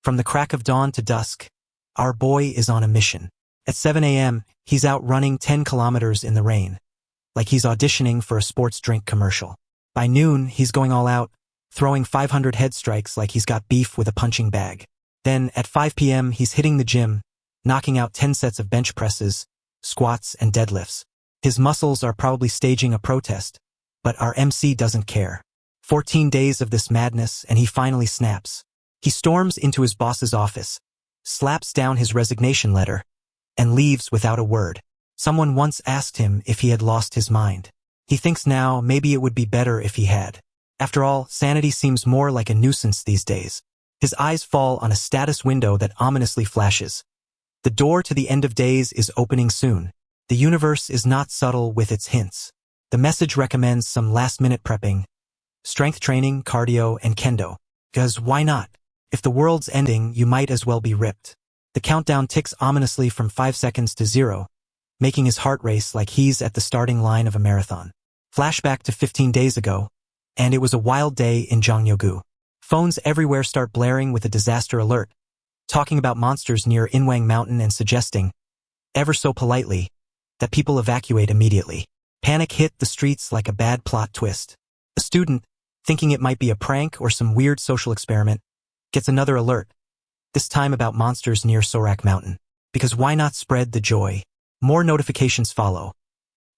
From the crack of dawn to dusk, our boy is on a mission. At 7 a.m., he's out running 10 kilometers in the rain, like he's auditioning for a sports drink commercial. By noon, he's going all out, throwing 500 head strikes like he's got beef with a punching bag. Then, at 5 p.m., he's hitting the gym, knocking out 10 sets of bench presses, squats, and deadlifts. His muscles are probably staging a protest, but our MC doesn't care. 14 days of this madness, and he finally snaps. He storms into his boss's office, slaps down his resignation letter, and leaves without a word. Someone once asked him if he had lost his mind. He thinks now maybe it would be better if he had. After all, sanity seems more like a nuisance these days. His eyes fall on a status window that ominously flashes. The door to the end of days is opening soon. The universe is not subtle with its hints. The message recommends some last-minute prepping, strength training, cardio, and kendo. 'Cause why not? If the world's ending, you might as well be ripped. The countdown ticks ominously from 5 seconds to 0, making his heart race like he's at the starting line of a marathon. Flashback to 15 days ago, and it was a wild day in Jonggyeogu. Phones everywhere start blaring with a disaster alert, talking about monsters near Inwang Mountain and suggesting, ever so politely, that people evacuate immediately. Panic hit the streets like a bad plot twist. A student, thinking it might be a prank or some weird social experiment, gets another alert, this time about monsters near Sorak Mountain. Because why not spread the joy? More notifications follow.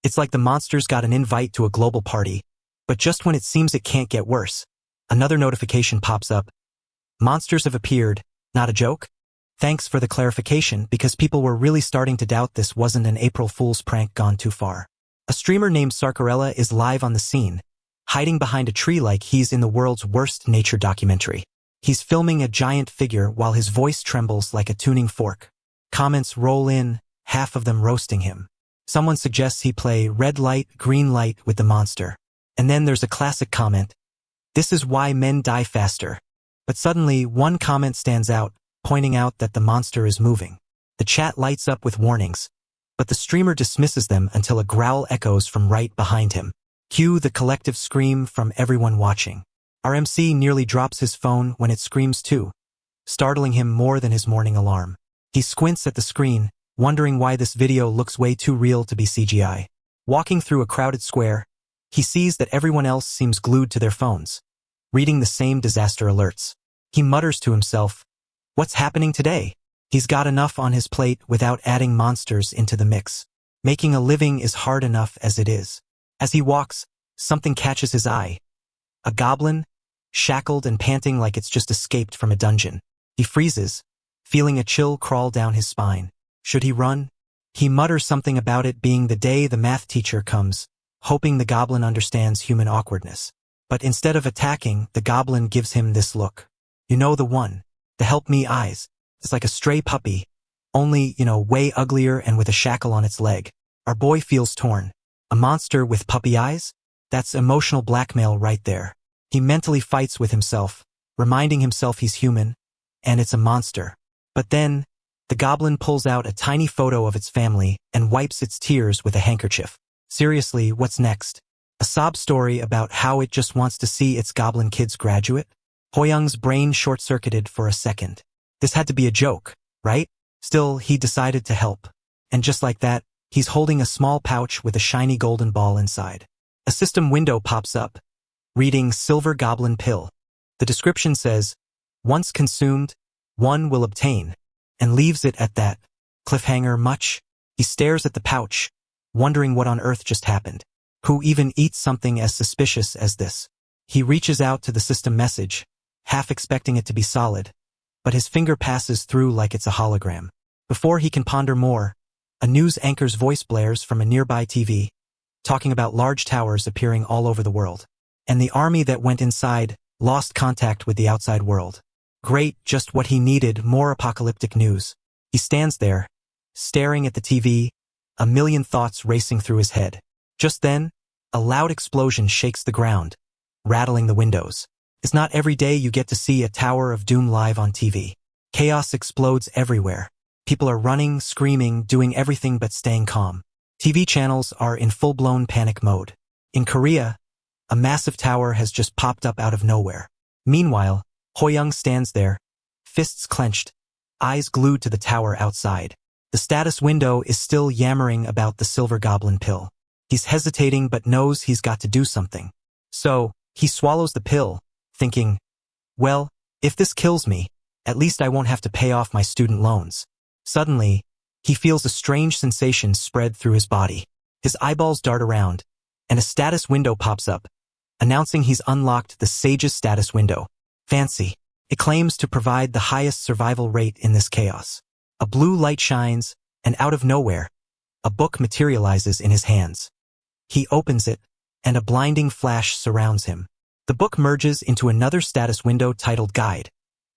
It's like the monsters got an invite to a global party, but just when it seems it can't get worse, another notification pops up. Monsters have appeared, not a joke? Thanks for the clarification, because people were really starting to doubt this wasn't an April Fool's prank gone too far. A streamer named Sarkarella is live on the scene, hiding behind a tree like he's in the world's worst nature documentary. He's filming a giant figure while his voice trembles like a tuning fork. Comments roll in, half of them roasting him. Someone suggests he play red light, green light with the monster. And then there's a classic comment, "This is why men die faster." But suddenly, one comment stands out, pointing out that the monster is moving. The chat lights up with warnings, but the streamer dismisses them until a growl echoes from right behind him. Cue the collective scream from everyone watching. Our MC nearly drops his phone when it screams too, startling him more than his morning alarm. He squints at the screen, wondering why this video looks way too real to be CGI. Walking through a crowded square, he sees that everyone else seems glued to their phones, reading the same disaster alerts. He mutters to himself, "What's happening today?" He's got enough on his plate without adding monsters into the mix. Making a living is hard enough as it is. As he walks, something catches his eye. A goblin, shackled and panting like it's just escaped from a dungeon. He freezes, feeling a chill crawl down his spine. Should he run? He mutters something about it being the day the math teacher comes, hoping the goblin understands human awkwardness. But instead of attacking, the goblin gives him this look. You know, the one, the help me eyes. It's like a stray puppy, only, way uglier and with a shackle on its leg. Our boy feels torn. A monster with puppy eyes? That's emotional blackmail right there. He mentally fights with himself, reminding himself he's human, and it's a monster. But then, the goblin pulls out a tiny photo of its family and wipes its tears with a handkerchief. Seriously, what's next? A sob story about how it just wants to see its goblin kids graduate? Hoyoung's brain short-circuited for a second. This had to be a joke, right? Still, he decided to help. And just like that, he's holding a small pouch with a shiny golden ball inside. A system window pops up, reading Silver Goblin Pill. The description says, "Once consumed, one will obtain," and leaves it at that. Cliffhanger much? He stares at the pouch, wondering what on earth just happened. Who even eats something as suspicious as this? He reaches out to the system message, half expecting it to be solid, but his finger passes through like it's a hologram. Before he can ponder more, a news anchor's voice blares from a nearby TV, talking about large towers appearing all over the world. And the army that went inside lost contact with the outside world. Great, just what he needed, more apocalyptic news. He stands there, staring at the TV, a million thoughts racing through his head. Just then, a loud explosion shakes the ground, rattling the windows. It's not every day you get to see a Tower of Doom live on TV. Chaos explodes everywhere. People are running, screaming, doing everything but staying calm. TV channels are in full-blown panic mode. In Korea, a massive tower has just popped up out of nowhere. Meanwhile, Hoyoung stands there, fists clenched, eyes glued to the tower outside. The status window is still yammering about the silver goblin pill. He's hesitating but knows he's got to do something. So, he swallows the pill, thinking, well, if this kills me, at least I won't have to pay off my student loans. Suddenly, he feels a strange sensation spread through his body. His eyeballs dart around, and a status window pops up, announcing he's unlocked the Sage's status window. Fancy. It claims to provide the highest survival rate in this chaos. A blue light shines, and out of nowhere, a book materializes in his hands. He opens it, and a blinding flash surrounds him. The book merges into another status window titled Guide,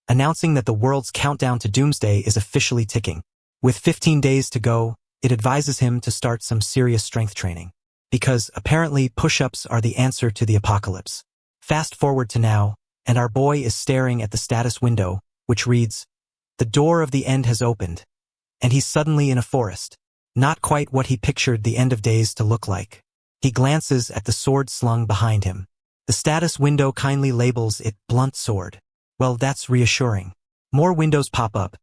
announcing that the world's countdown to doomsday is officially ticking. With 15 days to go, it advises him to start some serious strength training, because apparently push-ups are the answer to the apocalypse. Fast forward to now, and our boy is staring at the status window, which reads, "The door of the end has opened," and he's suddenly in a forest. Not quite what he pictured the end of days to look like. He glances at the sword slung behind him. The status window kindly labels it Blunt Sword. Well, that's reassuring. More windows pop up,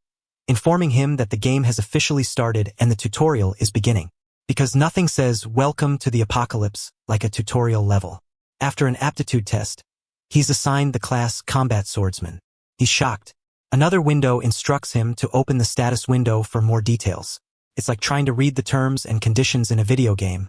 informing him that the game has officially started and the tutorial is beginning. Because nothing says welcome to the apocalypse like a tutorial level. After an aptitude test, he's assigned the class Combat Swordsman. He's shocked. Another window instructs him to open the status window for more details. It's like trying to read the terms and conditions in a video game.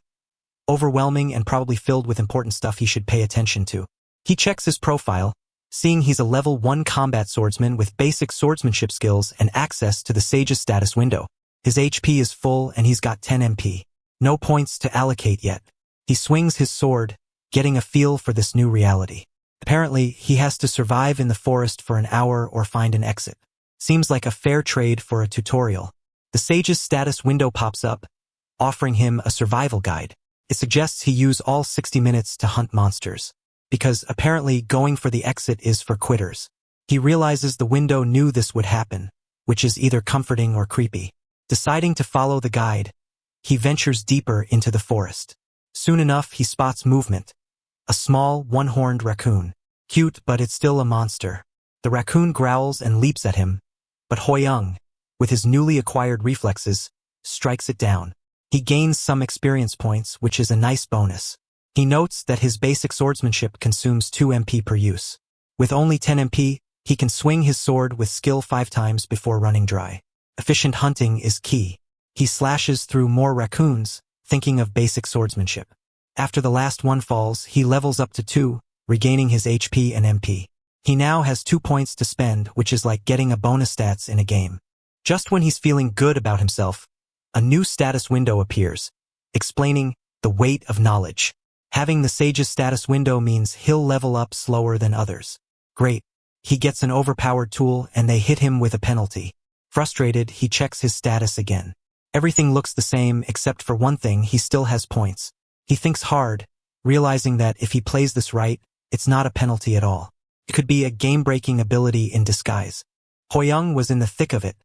Overwhelming and probably filled with important stuff he should pay attention to. He checks his profile, seeing he's a level 1 combat swordsman with basic swordsmanship skills and access to the Sage's status window. His HP is full and he's got 10 MP. No points to allocate yet. He swings his sword, getting a feel for this new reality. Apparently, he has to survive in the forest for an hour or find an exit. Seems like a fair trade for a tutorial. The Sage's status window pops up, offering him a survival guide. It suggests he use all 60 minutes to hunt monsters, because apparently going for the exit is for quitters. He realizes the window knew this would happen, which is either comforting or creepy. Deciding to follow the guide, he ventures deeper into the forest. Soon enough, he spots movement. A small, one-horned raccoon. Cute, but it's still a monster. The raccoon growls and leaps at him, but Hoyoung, with his newly acquired reflexes, strikes it down. He gains some experience points, which is a nice bonus. He notes that his basic swordsmanship consumes 2 MP per use. With only 10 MP, he can swing his sword with skill 5 times before running dry. Efficient hunting is key. He slashes through more raccoons, thinking of basic swordsmanship. After the last one falls, he levels up to 2, regaining his HP and MP. He now has 2 points to spend, which is like getting a bonus stats in a game. Just when he's feeling good about himself, a new status window appears, explaining the weight of knowledge. Having the Sage's status window means he'll level up slower than others. Great. He gets an overpowered tool and they hit him with a penalty. Frustrated, he checks his status again. Everything looks the same except for one thing: he still has points. He thinks hard, realizing that if he plays this right, it's not a penalty at all. It could be a game-breaking ability in disguise. Hoyoung was in the thick of it,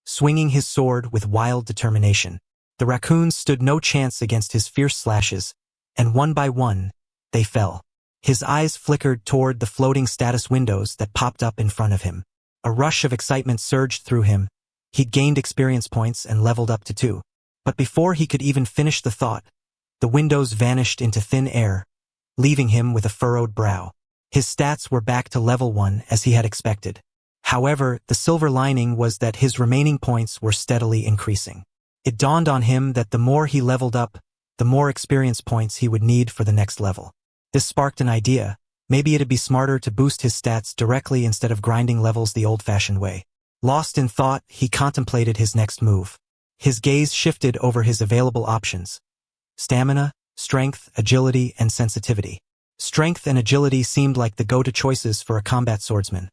swinging his sword with wild determination. The raccoons stood no chance against his fierce slashes, and one by one, they fell. His eyes flickered toward the floating status windows that popped up in front of him. A rush of excitement surged through him. He'd gained experience points and leveled up to 2. But before he could even finish the thought, the windows vanished into thin air, leaving him with a furrowed brow. His stats were back to level 1 as he had expected. However, the silver lining was that his remaining points were steadily increasing. It dawned on him that the more he leveled up, the more experience points he would need for the next level. This sparked an idea. Maybe it'd be smarter to boost his stats directly instead of grinding levels the old-fashioned way. Lost in thought, he contemplated his next move. His gaze shifted over his available options: stamina, strength, agility, and sensitivity. Strength and agility seemed like the go-to choices for a combat swordsman.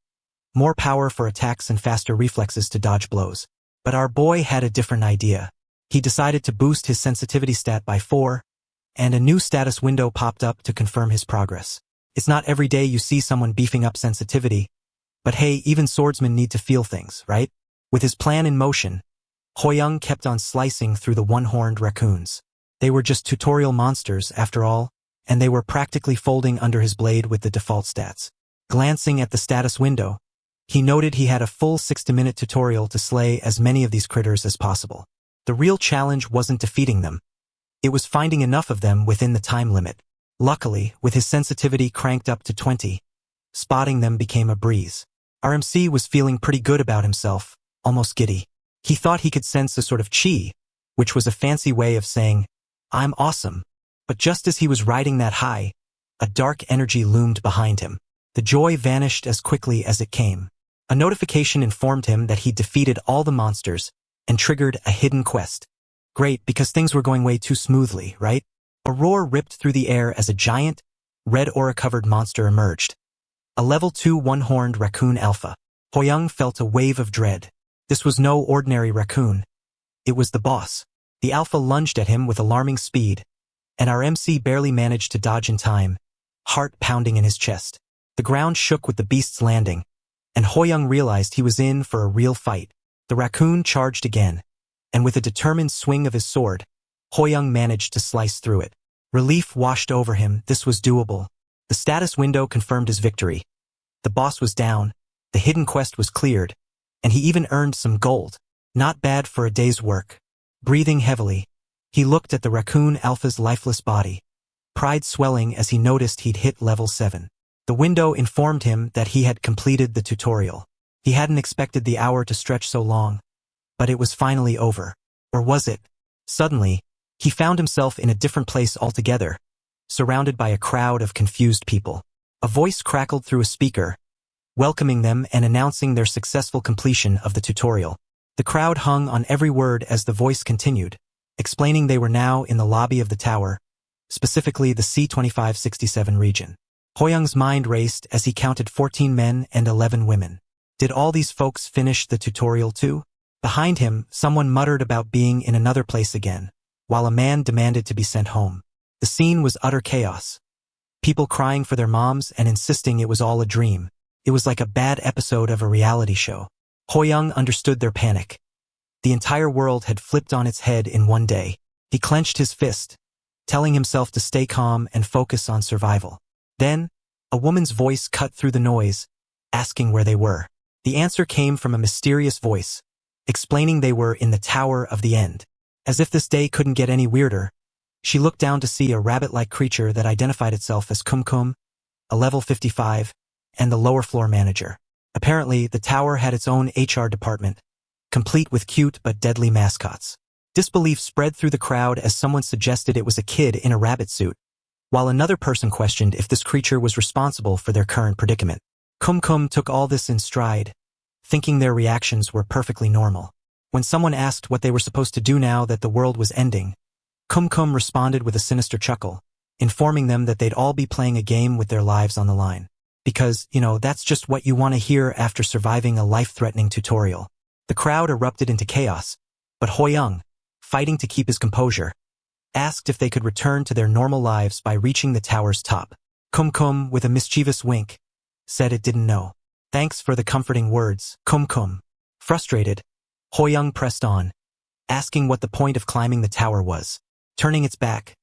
More power for attacks and faster reflexes to dodge blows. But our boy had a different idea. He decided to boost his sensitivity stat by 4, and a new status window popped up to confirm his progress. It's not every day you see someone beefing up sensitivity, but hey, even swordsmen need to feel things, right? With his plan in motion, Hoyoung kept on slicing through the one-horned raccoons. They were just tutorial monsters, after all, and they were practically folding under his blade with the default stats. Glancing at the status window, He noted he had a full 60-minute tutorial to slay as many of these critters as possible. The real challenge wasn't defeating them. It was finding enough of them within the time limit. Luckily, with his sensitivity cranked up to 20, spotting them became a breeze. RMC was feeling pretty good about himself, almost giddy. He thought he could sense a sort of chi, which was a fancy way of saying, "I'm awesome." But just as he was riding that high, a dark energy loomed behind him. The joy vanished as quickly as it came. A notification informed him that he'd defeated all the monsters and triggered a hidden quest. Great, because things were going way too smoothly, right? A roar ripped through the air as a giant, red aura-covered monster emerged. A level 2 one-horned raccoon alpha. Hoyoung felt a wave of dread. This was no ordinary raccoon. It was the boss. The alpha lunged at him with alarming speed, and our MC barely managed to dodge in time, heart pounding in his chest. The ground shook with the beast's landing, and Hoyoung realized he was in for a real fight. The raccoon charged again, and with a determined swing of his sword, Hoyoung managed to slice through it. Relief washed over him. This was doable. The status window confirmed his victory. The boss was down, the hidden quest was cleared, and he even earned some gold. Not bad for a day's work. Breathing heavily, he looked at the raccoon alpha's lifeless body, pride swelling as he noticed he'd hit level 7. The window informed him that he had completed the tutorial. He hadn't expected the hour to stretch so long, but it was finally over. Or was it? Suddenly, he found himself in a different place altogether, surrounded by a crowd of confused people. A voice crackled through a speaker, welcoming them and announcing their successful completion of the tutorial. The crowd hung on every word as the voice continued, explaining they were now in the lobby of the tower, specifically the C-2567 region. Hoyoung's mind raced as he counted 14 men and 11 women. Did all these folks finish the tutorial too? Behind him, someone muttered about being in another place again, while a man demanded to be sent home. The scene was utter chaos. People crying for their moms and insisting it was all a dream. It was like a bad episode of a reality show. Hoyoung understood their panic. The entire world had flipped on its head in one day. He clenched his fist, telling himself to stay calm and focus on survival. Then, a woman's voice cut through the noise, asking where they were. The answer came from a mysterious voice, explaining they were in the Tower of the End. As if this day couldn't get any weirder, she looked down to see a rabbit-like creature that identified itself as Kum, a level 55, and the lower floor manager. Apparently, the tower had its own HR department, complete with cute but deadly mascots. Disbelief spread through the crowd as someone suggested it was a kid in a rabbit suit, while another person questioned if this creature was responsible for their current predicament. Kum took all this in stride, thinking their reactions were perfectly normal. When someone asked what they were supposed to do now that the world was ending, Kum responded with a sinister chuckle, informing them that they'd all be playing a game with their lives on the line. Because, that's just what you want to hear after surviving a life-threatening tutorial. The crowd erupted into chaos, but Hoyoung, fighting to keep his composure, asked if they could return to their normal lives by reaching the tower's top. Kum, with a mischievous wink, said it didn't know. Thanks for the comforting words, Kum. Frustrated, Hoyoung pressed on, asking what the point of climbing the tower was. Turning its back,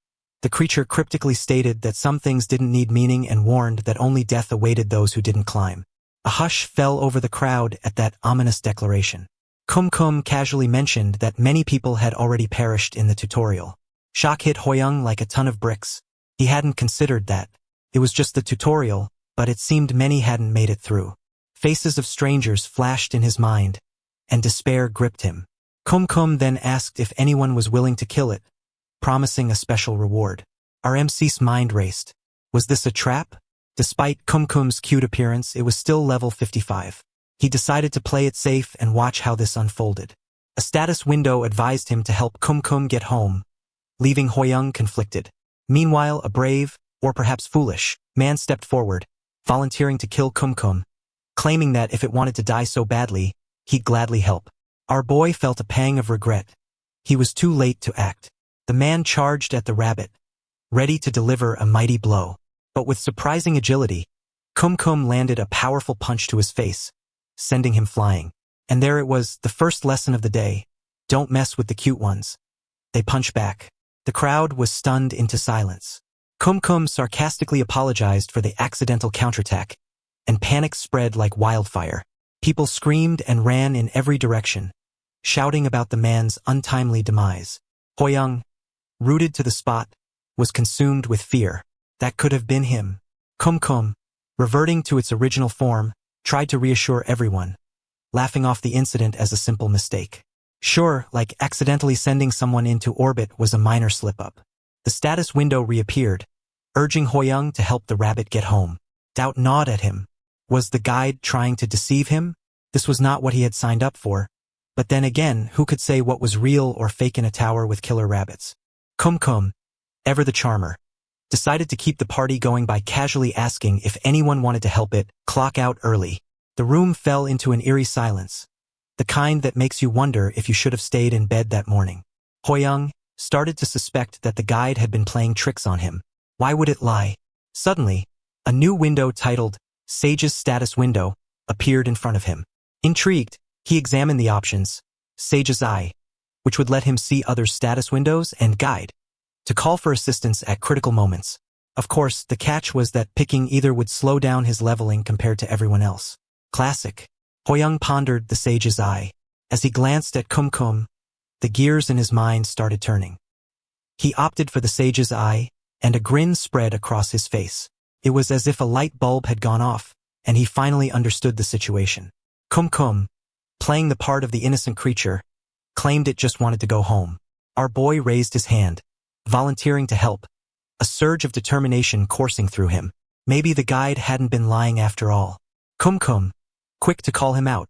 the creature cryptically stated that some things didn't need meaning and warned that only death awaited those who didn't climb. A hush fell over the crowd at that ominous declaration. Kum casually mentioned that many people had already perished in the tutorial. Shock hit Hoyoung like a ton of bricks. He hadn't considered that. It was just the tutorial, but it seemed many hadn't made it through. Faces of strangers flashed in his mind, and despair gripped him. Kum then asked if anyone was willing to kill it, promising a special reward. Our MC's mind raced. Was this a trap? Despite Kum's cute appearance, it was still level 55. He decided to play it safe and watch how this unfolded. A status window advised him to help Kum get home, leaving Hoyoung conflicted. Meanwhile, a brave, or perhaps foolish, man stepped forward, volunteering to kill Kum, claiming that if it wanted to die so badly, he'd gladly help. Our boy felt a pang of regret. He was too late to act. The man charged at the rabbit, ready to deliver a mighty blow. But with surprising agility, Kum landed a powerful punch to his face, sending him flying. And there it was, the first lesson of the day. Don't mess with the cute ones. They punch back. The crowd was stunned into silence. Kum sarcastically apologized for the accidental counterattack, and panic spread like wildfire. People screamed and ran in every direction, shouting about the man's untimely demise. Hoyoung, rooted to the spot, was consumed with fear. That could have been him. Kumkum, reverting to its original form, tried to reassure everyone, laughing off the incident as a simple mistake. Sure, like accidentally sending someone into orbit was a minor slip-up. The status window reappeared, urging Hoyoung to help the rabbit get home. Doubt gnawed at him. Was the guide trying to deceive him? This was not what he had signed up for. But then again, who could say what was real or fake in a tower with killer rabbits? Kumkum, ever the charmer, decided to keep the party going by casually asking if anyone wanted to help it clock out early. The room fell into an eerie silence, the kind that makes you wonder if you should have stayed in bed that morning. Hoyoung started to suspect that the guide had been playing tricks on him. Why would it lie? Suddenly, a new window titled Sage's Status Window appeared in front of him. Intrigued, he examined the options, Sage's Eye, which would let him see others' status windows, and Guide, to call for assistance at critical moments. Of course, the catch was that picking either would slow down his leveling compared to everyone else. Classic. Hoyoung pondered the Sage's Eye. As he glanced at Kumkum, the gears in his mind started turning. He opted for the Sage's Eye, and a grin spread across his face. It was as if a light bulb had gone off, and he finally understood the situation. Kumkum, playing the part of the innocent creature, claimed it just wanted to go home. Our boy raised his hand, volunteering to help, a surge of determination coursing through him. Maybe the guide hadn't been lying after all. Kumkum, quick to call him out,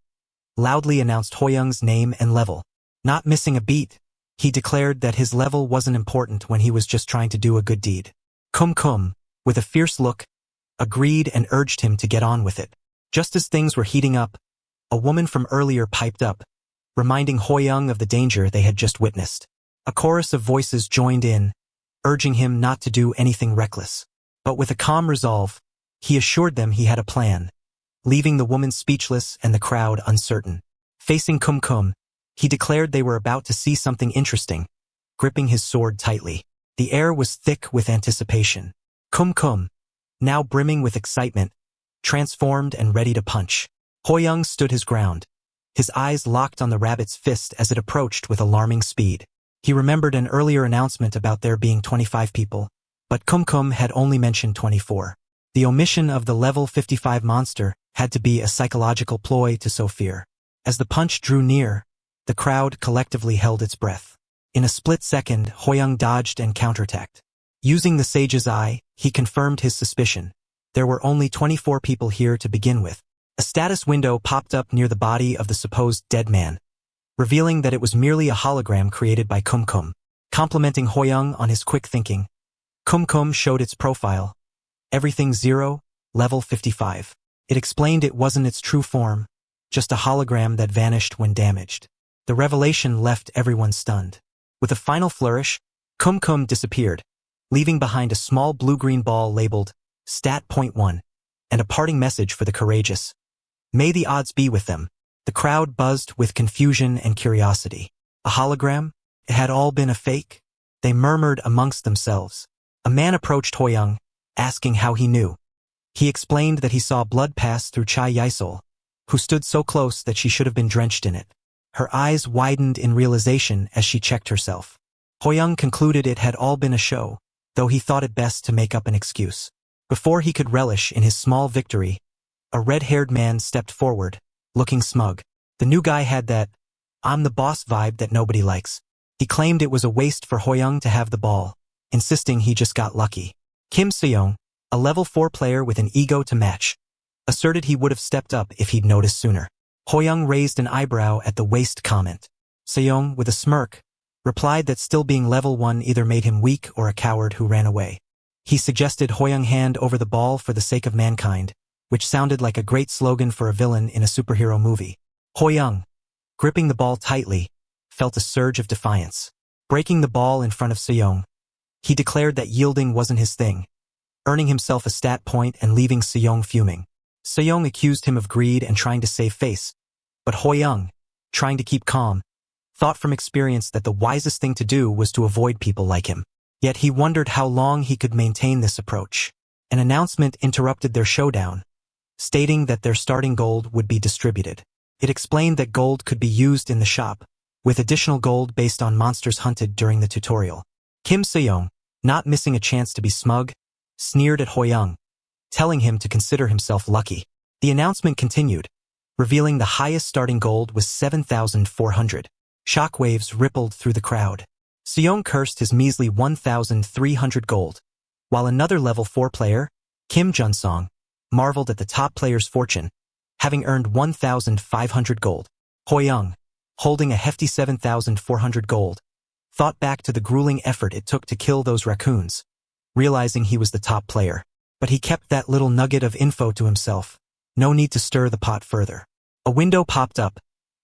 loudly announced Hoyoung's name and level. Not missing a beat, he declared that his level wasn't important when he was just trying to do a good deed. Kumkum, with a fierce look, agreed and urged him to get on with it. Just as things were heating up, a woman from earlier piped up, reminding Hoyoung of the danger they had just witnessed. A chorus of voices joined in, urging him not to do anything reckless. But with a calm resolve, he assured them he had a plan, leaving the woman speechless and the crowd uncertain. Facing Kumkum, he declared they were about to see something interesting, gripping his sword tightly. The air was thick with anticipation. Kumkum, now brimming with excitement, transformed and ready to punch. Hoyoung stood his ground, his eyes locked on the rabbit's fist as it approached with alarming speed. He remembered an earlier announcement about there being 25 people, but Kumkum had only mentioned 24. The omission of the level 55 monster had to be a psychological ploy to sow fear. As the punch drew near, the crowd collectively held its breath. In a split second, Hoyoung dodged and counterattacked. Using the Sage's Eye, he confirmed his suspicion. There were only 24 people here to begin with. A status window popped up near the body of the supposed dead man, revealing that it was merely a hologram created by Kumkum. Complimenting Hoyoung on his quick thinking, Kumkum showed its profile. Everything 0, level 55. It explained it wasn't its true form, just a hologram that vanished when damaged. The revelation left everyone stunned. With a final flourish, Kumkum disappeared, leaving behind a small blue-green ball labeled Stat.1 and a parting message for the courageous. May the odds be with them. The crowd buzzed with confusion and curiosity. A hologram? It had all been a fake? They murmured amongst themselves. A man approached Hoyoung, asking how he knew. He explained that he saw blood pass through Chai Yisol, who stood so close that she should have been drenched in it. Her eyes widened in realization as she checked herself. Hoyoung concluded it had all been a show, though he thought it best to make up an excuse. Before he could relish in his small victory, a red-haired man stepped forward, looking smug. The new guy had that "I'm the boss" vibe that nobody likes. He claimed it was a waste for Hoyoung to have the ball, insisting he just got lucky. Kim Seyoung, a level 4 player with an ego to match, asserted he would have stepped up if he'd noticed sooner. Hoyoung raised an eyebrow at the waste comment. Seyoung, with a smirk, replied that still being level 1 either made him weak or a coward who ran away. He suggested Hoyoung hand over the ball for the sake of mankind, which sounded like a great slogan for a villain in a superhero movie. Hoyoung, gripping the ball tightly, felt a surge of defiance. Breaking the ball in front of Seyoung, he declared that yielding wasn't his thing, earning himself a stat point and leaving Seyoung fuming. Seyoung accused him of greed and trying to save face, but Hoyoung, trying to keep calm, thought from experience that the wisest thing to do was to avoid people like him. Yet he wondered how long he could maintain this approach. An announcement interrupted their showdown. stating that their starting gold would be distributed. It explained that gold could be used in the shop, with additional gold based on monsters hunted during the tutorial. Kim Se-young, not missing a chance to be smug, sneered at Hoyoung, telling him to consider himself lucky. The announcement continued, revealing the highest starting gold was 7,400. Shockwaves rippled through the crowd. Se-young cursed his measly 1,300 gold, while another level 4 player, Kim Jun-song, marveled at the top player's fortune, having earned 1,500 gold. Hoyoung, holding a hefty 7,400 gold, thought back to the grueling effort it took to kill those raccoons, realizing he was the top player. But he kept that little nugget of info to himself. No need to stir the pot further. A window popped up,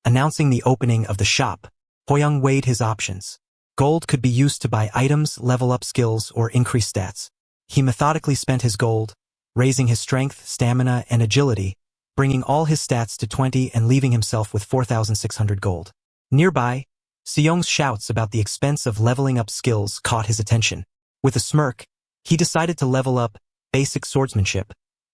announcing the opening of the shop. Hoyoung weighed his options. Gold could be used to buy items, level up skills, or increase stats. He methodically spent his gold, raising his strength, stamina, and agility, bringing all his stats to 20 and leaving himself with 4,600 gold. Nearby, Se-young's shouts about the expense of leveling up skills caught his attention. With a smirk, he decided to level up basic swordsmanship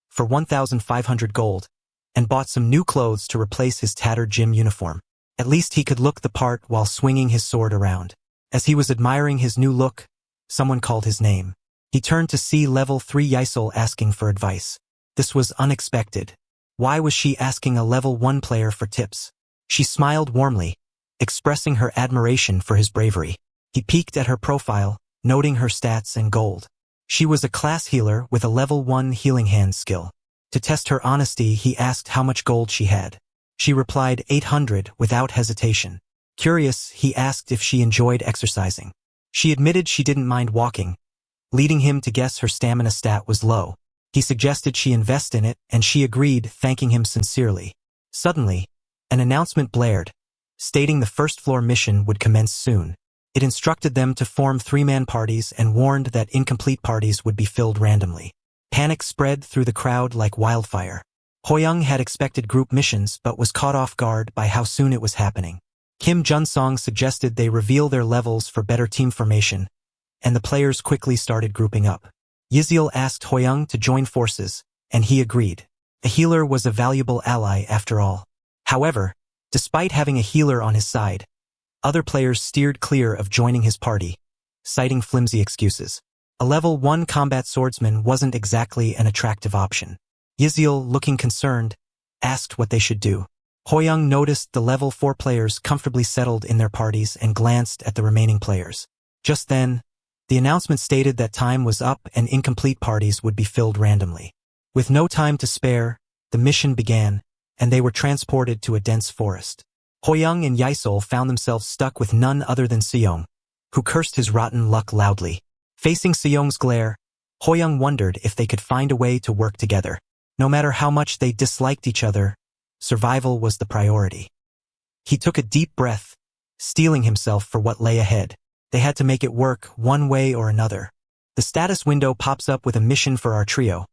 for 1,500 gold and bought some new clothes to replace his tattered gym uniform. At least he could look the part while swinging his sword around. As he was admiring his new look, someone called his name. He turned to see level 3 Yisol asking for advice. This was unexpected. Why was she asking a level 1 player for tips? She smiled warmly, expressing her admiration for his bravery. He peeked at her profile, noting her stats and gold. She was a class healer with a level 1 healing hand skill. To test her honesty, he asked how much gold she had. She replied 800 without hesitation. Curious, he asked if she enjoyed exercising. She admitted she didn't mind walking, leading him to guess her stamina stat was low. He suggested she invest in it, and she agreed, thanking him sincerely. Suddenly, an announcement blared, stating the first floor mission would commence soon. It instructed them to form 3-man parties and warned that incomplete parties would be filled randomly. Panic spread through the crowd like wildfire. Hoyoung had expected group missions but was caught off guard by how soon it was happening. Kim Jun-song suggested they reveal their levels for better team formation, and the players quickly started grouping up. Yizil asked Hoyoung to join forces, and he agreed. A healer was a valuable ally after all. However, despite having a healer on his side, other players steered clear of joining his party, citing flimsy excuses. A level 1 combat swordsman wasn't exactly an attractive option. Yizil, looking concerned, asked what they should do. Hoyoung noticed the level 4 players comfortably settled in their parties and glanced at the remaining players. Just then, the announcement stated that time was up and incomplete parties would be filled randomly. With no time to spare, the mission began, and they were transported to a dense forest. Hoyoung and Yisol found themselves stuck with none other than Se-young, who cursed his rotten luck loudly. Facing Se-young's glare, Hoyoung wondered if they could find a way to work together. No matter how much they disliked each other, survival was the priority. He took a deep breath, steeling himself for what lay ahead. They had to make it work one way or another. The status window pops up with a mission for our trio.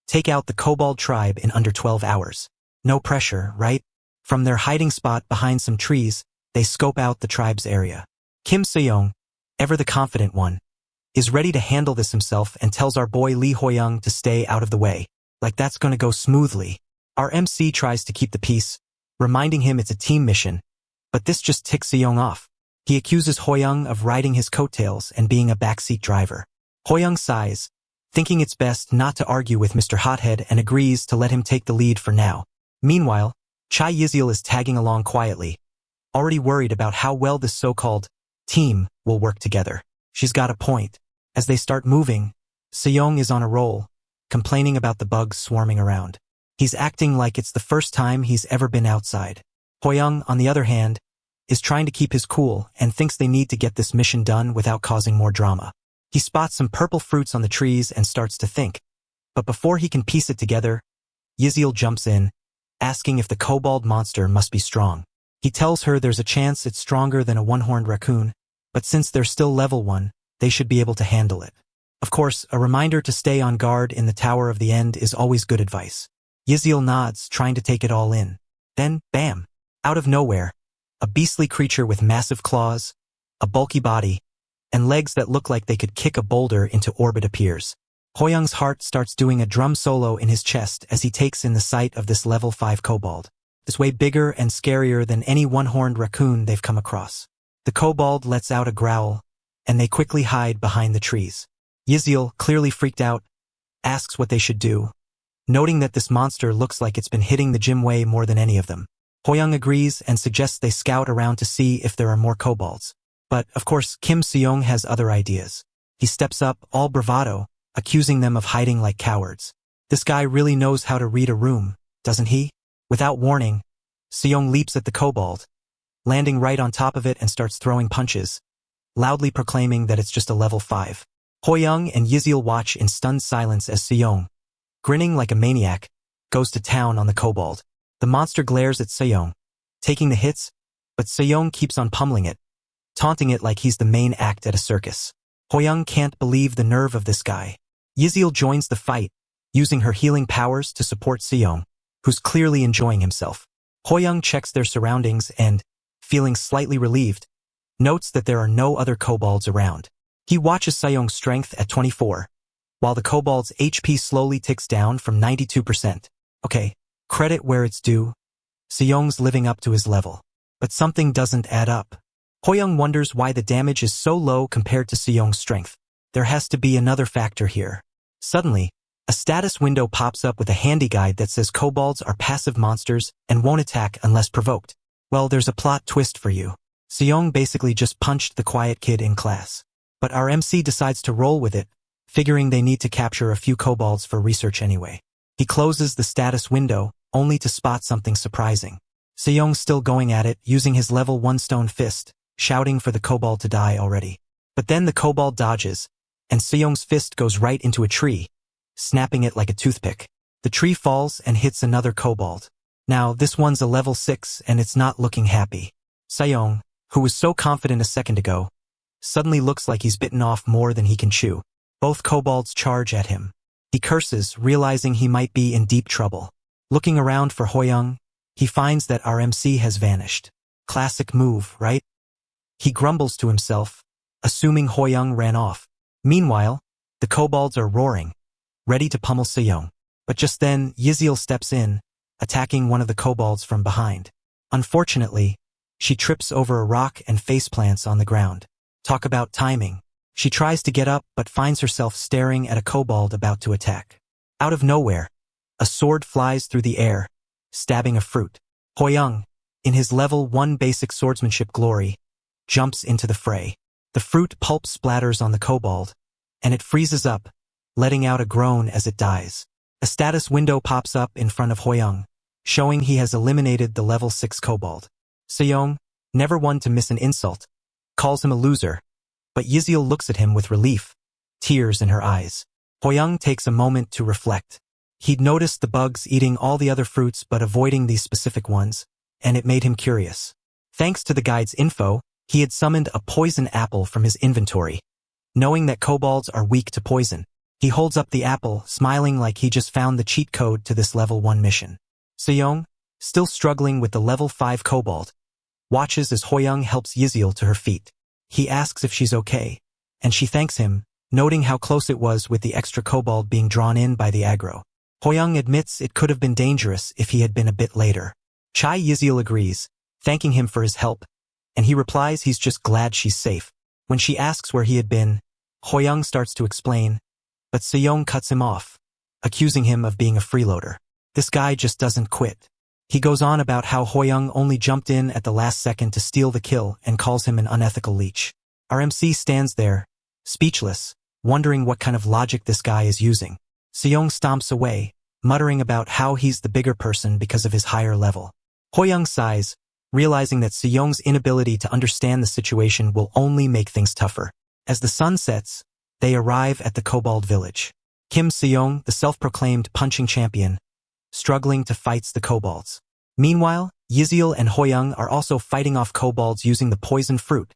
Take out the Kobold tribe in under 12 hours. No pressure, right? From their hiding spot behind some trees, they scope out the tribe's area. Kim Se-young, ever the confident one, is ready to handle this himself and tells our boy Lee Hoyoung to stay out of the way. Like that's gonna go smoothly. Our MC tries to keep the peace, reminding him it's a team mission, but this just ticks Se-young off. He accuses Hoyoung of riding his coattails and being a backseat driver. Hoyoung sighs, thinking it's best not to argue with Mr. Hothead, and agrees to let him take the lead for now. Meanwhile, Chai Yizil is tagging along quietly, already worried about how well this so-called team will work together. She's got a point. As they start moving, Se-young is on a roll, complaining about the bugs swarming around. He's acting like it's the first time he's ever been outside. Hoyoung, on the other hand, is trying to keep his cool and thinks they need to get this mission done without causing more drama. He spots some purple fruits on the trees and starts to think. But before he can piece it together, Yizil jumps in, asking if the kobold monster must be strong. He tells her there's a chance it's stronger than a one-horned raccoon, but since they're still level 1, they should be able to handle it. Of course, a reminder to stay on guard in the Tower of the End is always good advice. Yizil nods, trying to take it all in. Then, bam! Out of nowhere, a beastly creature with massive claws, a bulky body, and legs that look like they could kick a boulder into orbit appears. Hoyoung's heart starts doing a drum solo in his chest as he takes in the sight of this level 5 kobold. This way bigger and scarier than any one-horned raccoon they've come across. The kobold lets out a growl, and they quickly hide behind the trees. Yiziel, clearly freaked out, asks what they should do, noting that this monster looks like it's been hitting the gym way more than any of them. Hoyoung agrees and suggests they scout around to see if there are more kobolds. But, of course, Kim Seong has other ideas. He steps up, all bravado, accusing them of hiding like cowards. This guy really knows how to read a room, doesn't he? Without warning, Seong leaps at the kobold, landing right on top of it and starts throwing punches, loudly proclaiming that it's just a level 5. Hoyoung and Yiziel watch in stunned silence as Seong, grinning like a maniac, goes to town on the kobold. The monster glares at Seong, taking the hits, but Seong keeps on pummeling it, taunting it like he's the main act at a circus. Hoyoung can't believe the nerve of this guy. Yiziel joins the fight, using her healing powers to support Seong, who's clearly enjoying himself. Hoyoung checks their surroundings and, feeling slightly relieved, notes that there are no other kobolds around. He watches Seong's strength at 24, while the kobold's HP slowly ticks down from 92%. Okay, credit where it's due. Seong's living up to his level. But something doesn't add up. Hoyoung wonders why the damage is so low compared to Seong's strength. There has to be another factor here. Suddenly, a status window pops up with a handy guide that says kobolds are passive monsters and won't attack unless provoked. Well, there's a plot twist for you. Seong basically just punched the quiet kid in class. But our MC decides to roll with it, figuring they need to capture a few kobolds for research anyway. He closes the status window, only to spot something surprising. Seong's still going at it, using his level 1 stone fist, shouting for the kobold to die already. But then the kobold dodges, and Seong's fist goes right into a tree, snapping it like a toothpick. The tree falls and hits another kobold. Now, this one's a level 6 and it's not looking happy. Seong, who was so confident a second ago, suddenly looks like he's bitten off more than he can chew. Both kobolds charge at him. He curses, realizing he might be in deep trouble. Looking around for Hoyoung, he finds that our MC has vanished. Classic move, right? He grumbles to himself, assuming Hoyoung ran off. Meanwhile, the kobolds are roaring, ready to pummel Seong. But just then, Yiziel steps in, attacking one of the kobolds from behind. Unfortunately, she trips over a rock and faceplants on the ground. Talk about timing. She tries to get up but finds herself staring at a kobold about to attack. Out of nowhere, a sword flies through the air, stabbing a fruit. Hoyoung, in his level 1 basic swordsmanship glory, jumps into the fray. The fruit pulp splatters on the kobold, and it freezes up, letting out a groan as it dies. A status window pops up in front of Hoyoung, showing he has eliminated the level 6 kobold. Seong, never one to miss an insult, calls him a loser, but Yiziel looks at him with relief, tears in her eyes. Hoyoung takes a moment to reflect. He'd noticed the bugs eating all the other fruits but avoiding these specific ones, and it made him curious. Thanks to the guide's info, he had summoned a poison apple from his inventory. Knowing that kobolds are weak to poison, he holds up the apple, smiling like he just found the cheat code to this level 1 mission. Seong, still struggling with the level 5 kobold, watches as Hoyoung helps Yiziel to her feet. He asks if she's okay, and she thanks him, noting how close it was with the extra kobold being drawn in by the aggro. Hoyoung admits it could have been dangerous if he had been a bit later. Chai Yiziel agrees, thanking him for his help, and he replies he's just glad she's safe. When she asks where he had been, Hoyoung starts to explain, but Seong cuts him off, accusing him of being a freeloader. This guy just doesn't quit. He goes on about how Hoyoung only jumped in at the last second to steal the kill and calls him an unethical leech. Our MC stands there, speechless, wondering what kind of logic this guy is using. Seong stomps away, muttering about how he's the bigger person because of his higher level. Hoyoung sighs, realizing that Seong's inability to understand the situation will only make things tougher. As the sun sets, they arrive at the kobold village. Kim Seong, the self-proclaimed punching champion, struggling to fight the kobolds. Meanwhile, Yiziel and Hoyoung are also fighting off kobolds using the poison fruit,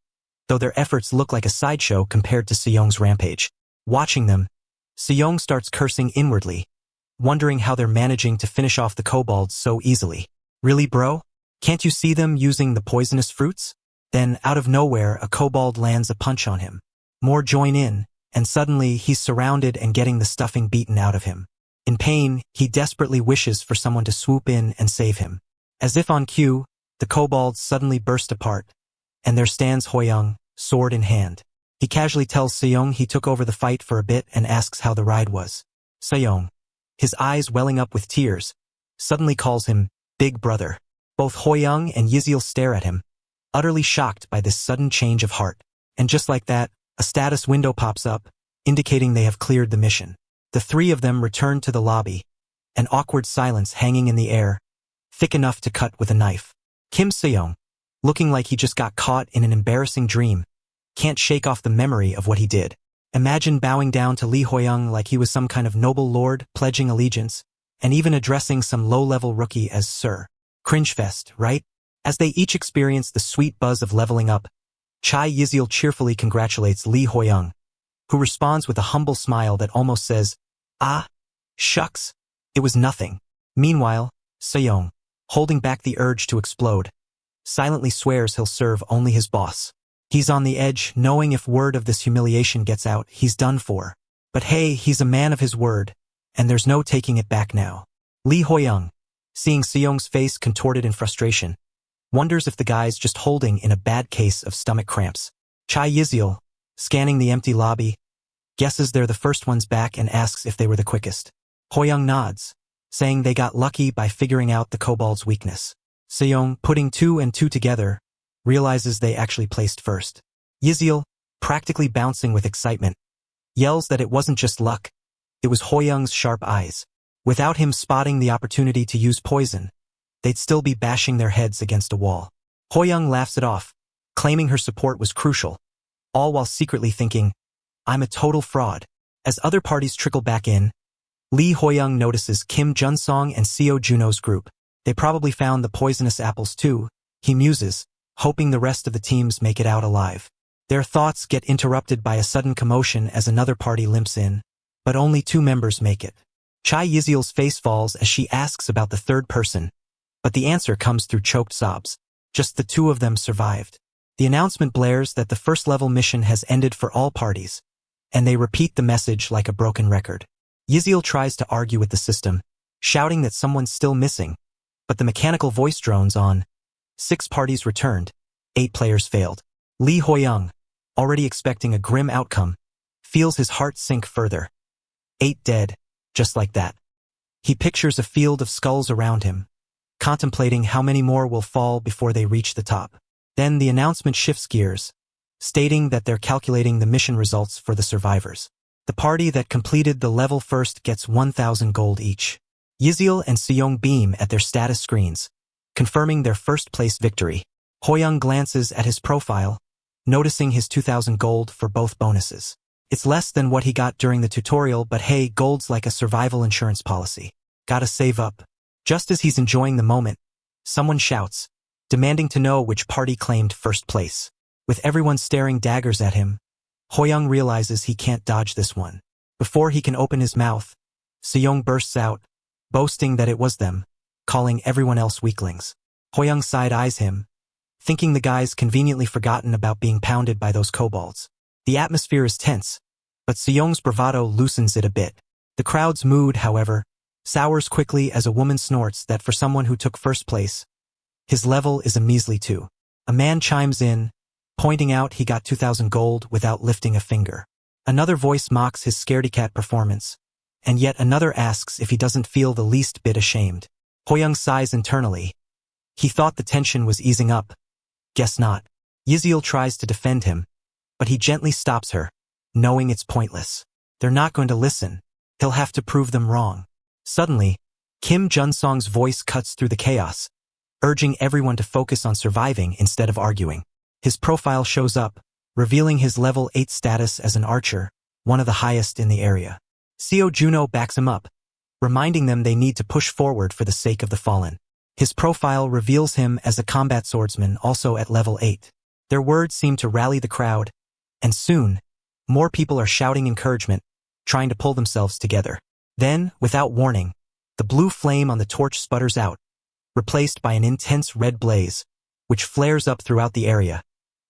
though their efforts look like a sideshow compared to Seong's rampage. Watching them, Seong starts cursing inwardly, wondering how they're managing to finish off the kobolds so easily. Really, bro? Can't you see them using the poisonous fruits? Then, out of nowhere, a kobold lands a punch on him. More join in, and suddenly he's surrounded and getting the stuffing beaten out of him. In pain, he desperately wishes for someone to swoop in and save him. As if on cue, the kobolds suddenly burst apart, and there stands Hoyoung, sword in hand. He casually tells Seyoung he took over the fight for a bit and asks how the ride was. Seyoung, his eyes welling up with tears, suddenly calls him Big Brother. Both Hoyoung and Yizil stare at him, utterly shocked by this sudden change of heart. And just like that, a status window pops up, indicating they have cleared the mission. The three of them return to the lobby, an awkward silence hanging in the air, thick enough to cut with a knife. Kim Seyoung, looking like he just got caught in an embarrassing dream, can't shake off the memory of what he did. Imagine bowing down to Lee Hoyoung like he was some kind of noble lord, pledging allegiance, and even addressing some low-level rookie as Sir. Cringefest, right? As they each experience the sweet buzz of leveling up, Chai Yizil cheerfully congratulates Lee Hoyoung, who responds with a humble smile that almost says, "Ah, shucks, it was nothing." Meanwhile, Seyoung, holding back the urge to explode, silently swears he'll serve only his boss. He's on the edge, knowing if word of this humiliation gets out, he's done for. But hey, he's a man of his word, and there's no taking it back now. Lee Hoyoung, seeing Seyoung's face contorted in frustration, wonders if the guy's just holding in a bad case of stomach cramps. Chai Yizil, scanning the empty lobby, guesses they're the first ones back and asks if they were the quickest. Hoyoung nods, saying they got lucky by figuring out the kobold's weakness. Seyoung, putting two and two together, realizes they actually placed first. Yizil, practically bouncing with excitement, yells that it wasn't just luck, it was Hoyoung's sharp eyes. Without him spotting the opportunity to use poison, they'd still be bashing their heads against a wall. Hoyoung laughs it off, claiming her support was crucial, all while secretly thinking, "I'm a total fraud." As other parties trickle back in, Lee Hoyoung notices Kim Junsong and Seo Juno's group. They probably found the poisonous apples too, he muses, hoping the rest of the teams make it out alive. Their thoughts get interrupted by a sudden commotion as another party limps in, but only two members make it. Chai Yizil's face falls as she asks about the third person, but the answer comes through choked sobs. Just the two of them survived. The announcement blares that the first-level mission has ended for all parties, and they repeat the message like a broken record. Yizil tries to argue with the system, shouting that someone's still missing, but the mechanical voice drones on. 6 parties returned, 8 players failed. Lee Hoyoung, already expecting a grim outcome, feels his heart sink further. 8 dead, just like that. He pictures a field of skulls around him, contemplating how many more will fall before they reach the top. Then the announcement shifts gears, stating that they're calculating the mission results for the survivors. The party that completed the level first gets 1,000 gold each. Yizil and Seyoung beam at their status screens, confirming their first-place victory. Hoyoung glances at his profile, noticing his 2,000 gold for both bonuses. It's less than what he got during the tutorial, but hey, gold's like a survival insurance policy. Gotta save up. Just as he's enjoying the moment, someone shouts, demanding to know which party claimed first place. With everyone staring daggers at him, Hoyoung realizes he can't dodge this one. Before he can open his mouth, Seyoung bursts out, boasting that it was them, calling everyone else weaklings. Hoyoung side-eyes him, thinking the guy's conveniently forgotten about being pounded by those kobolds. The atmosphere is tense, but Seyoung's bravado loosens it a bit. The crowd's mood, however, sours quickly as a woman snorts that for someone who took first place, his level is a measly 2. A man chimes in, pointing out he got 2,000 gold without lifting a finger. Another voice mocks his scaredy-cat performance, and yet another asks if he doesn't feel the least bit ashamed. Hoyoung sighs internally. He thought the tension was easing up. Guess not. Yizil tries to defend him, but he gently stops her, knowing it's pointless. They're not going to listen. He'll have to prove them wrong. Suddenly, Kim Junsong's voice cuts through the chaos, urging everyone to focus on surviving instead of arguing. His profile shows up, revealing his level 8 status as an archer, one of the highest in the area. Seo Juno backs him up, reminding them they need to push forward for the sake of the fallen. His profile reveals him as a combat swordsman also at level 8. Their words seem to rally the crowd, and soon, more people are shouting encouragement, trying to pull themselves together. Then, without warning, the blue flame on the torch sputters out, replaced by an intense red blaze, which flares up throughout the area,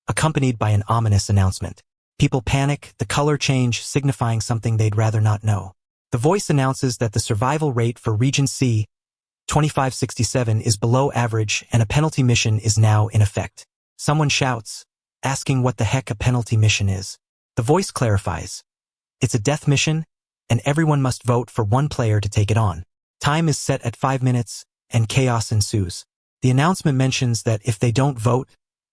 accompanied by an ominous announcement. People panic, the color change signifying something they'd rather not know. The voice announces that the survival rate for Region C, 2567, is below average and a penalty mission is now in effect. Someone shouts, asking what the heck a penalty mission is. The voice clarifies. It's a death mission, and everyone must vote for one player to take it on. Time is set at 5 minutes, and chaos ensues. The announcement mentions that if they don't vote,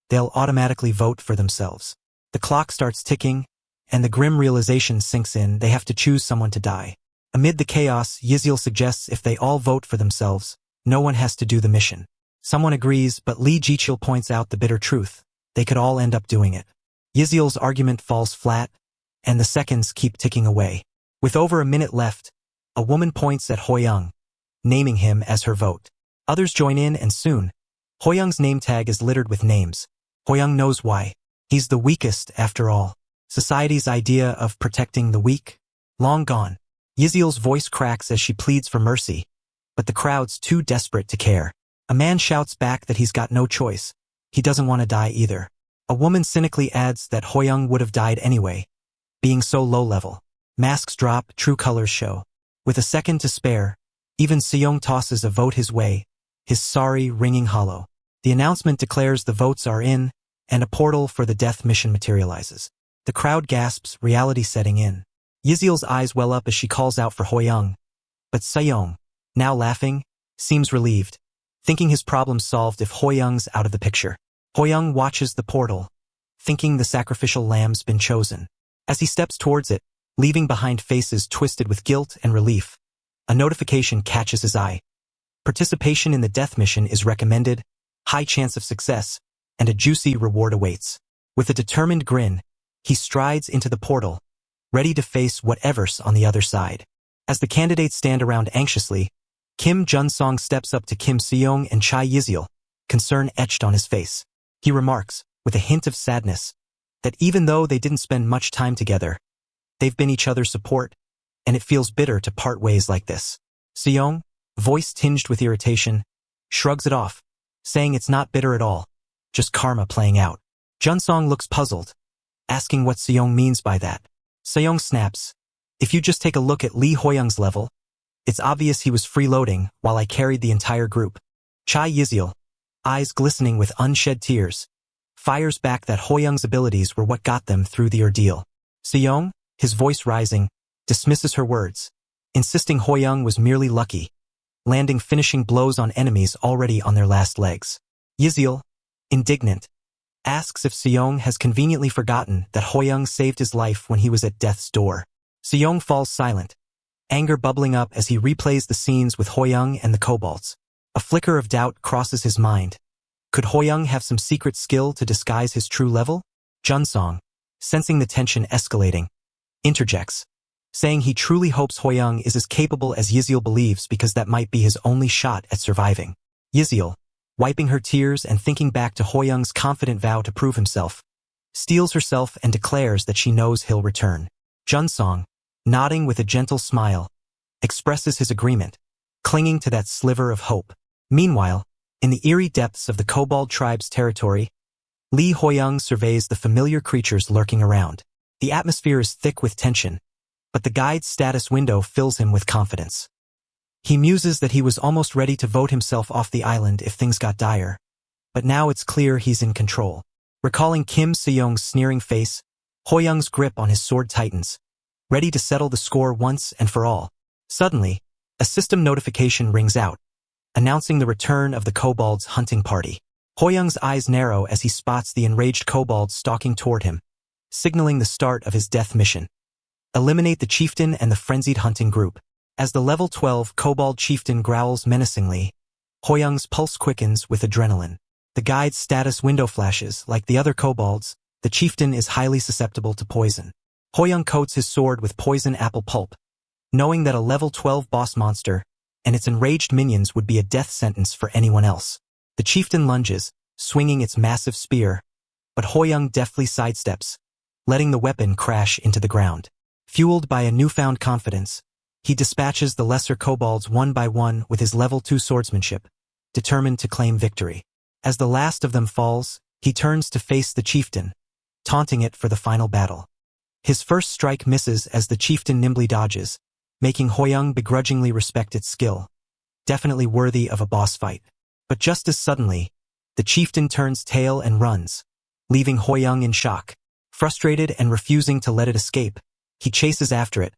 they'll automatically vote for themselves. The clock starts ticking, and the grim realization sinks in they have to choose someone to die. Amid the chaos, Yiziel suggests if they all vote for themselves, no one has to do the mission. Someone agrees, but Lee Jichil points out the bitter truth. They could all end up doing it. Yiziel's argument falls flat, and the seconds keep ticking away. With over a minute left, a woman points at Hoyoung, naming him as her vote. Others join in, and soon, Hoyoung's name tag is littered with names. Hoyoung knows why. He's the weakest, after all. Society's idea of protecting the weak? Long gone. Yiziel's voice cracks as she pleads for mercy, but the crowd's too desperate to care. A man shouts back that he's got no choice. He doesn't want to die either. A woman cynically adds that Hoyoung would have died anyway, being so low level. Masks drop, true colors show. With a second to spare, even Seong tosses a vote his way, his sorry ringing hollow. The announcement declares the votes are in, and a portal for the death mission materializes. The crowd gasps, reality setting in. Yiziel's eyes well up as she calls out for Hoyoung, but Seong, now laughing, seems relieved, thinking his problem's solved if Hoyoung's out of the picture. Hoyoung watches the portal, thinking the sacrificial lamb's been chosen. As he steps towards it, leaving behind faces twisted with guilt and relief, a notification catches his eye. Participation in the death mission is recommended, high chance of success, and a juicy reward awaits. With a determined grin, he strides into the portal, ready to face whatever's on the other side. As the candidates stand around anxiously, Kim Jun-song steps up to Kim Seong and Chai Yiziel, concern etched on his face. He remarks, with a hint of sadness, that even though they didn't spend much time together, they've been each other's support, and it feels bitter to part ways like this. Seong, voice tinged with irritation, shrugs it off, saying it's not bitter at all, just karma playing out. Jun-song looks puzzled, asking what Seong means by that. Seong snaps, if you just take a look at Lee Hoyoung's level, it's obvious he was freeloading while I carried the entire group. Chai Yiziel, eyes glistening with unshed tears, fires back that Hoyoung's abilities were what got them through the ordeal. Seong, his voice rising, dismisses her words, insisting Hoyoung was merely lucky, landing finishing blows on enemies already on their last legs. Yiziel, indignant, asks if Seong has conveniently forgotten that Hoyoung saved his life when he was at death's door. Seong falls silent, anger bubbling up as he replays the scenes with Hoyoung and the kobolds. A flicker of doubt crosses his mind. Could Hoyoung have some secret skill to disguise his true level? Jun-song, sensing the tension escalating, interjects, saying he truly hopes Hoyoung is as capable as Yiziel believes because that might be his only shot at surviving. Yiziel, wiping her tears and thinking back to Hoyoung's confident vow to prove himself, steels herself and declares that she knows he'll return. Jun-song, nodding with a gentle smile, expresses his agreement, clinging to that sliver of hope. Meanwhile, in the eerie depths of the Kobold tribe's territory, Lee Hoyoung surveys the familiar creatures lurking around. The atmosphere is thick with tension, but the guide's status window fills him with confidence. He muses that he was almost ready to vote himself off the island if things got dire, but now it's clear he's in control. Recalling Kim Seong's sneering face, Hoyoung's grip on his sword tightens, ready to settle the score once and for all. Suddenly, a system notification rings out, announcing the return of the kobold's hunting party. Hoyoung's eyes narrow as he spots the enraged kobolds stalking toward him, signaling the start of his death mission. Eliminate the chieftain and the frenzied hunting group. As the level 12 kobold chieftain growls menacingly, Hoyoung's pulse quickens with adrenaline. The guide's status window flashes. Like the other kobolds, the chieftain is highly susceptible to poison. Hoyoung coats his sword with poison apple pulp, knowing that a level 12 boss monster and its enraged minions would be a death sentence for anyone else. The chieftain lunges, swinging its massive spear, but Hoyoung deftly sidesteps, letting the weapon crash into the ground. Fueled by a newfound confidence, he dispatches the lesser kobolds one by one with his level 2 swordsmanship, determined to claim victory. As the last of them falls, he turns to face the chieftain, taunting it for the final battle. His first strike misses as the chieftain nimbly dodges, making Hoyoung begrudgingly respect its skill. Definitely worthy of a boss fight. But just as suddenly, the chieftain turns tail and runs, leaving Hoyoung in shock. Frustrated and refusing to let it escape, he chases after it,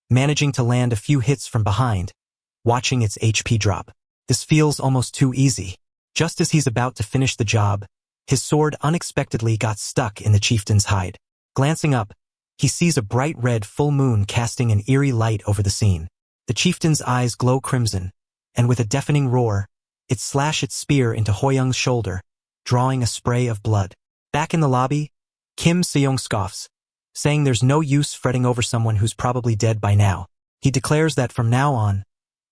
managing to land a few hits from behind, watching its HP drop. This feels almost too easy. Just as he's about to finish the job, his sword unexpectedly got stuck in the chieftain's hide. Glancing up, he sees a bright red full moon casting an eerie light over the scene. The chieftain's eyes glow crimson, and with a deafening roar, it slashes its spear into Hoyoung's shoulder, drawing a spray of blood. Back in the lobby, Kim Seong scoffs, saying there's no use fretting over someone who's probably dead by now. He declares that from now on,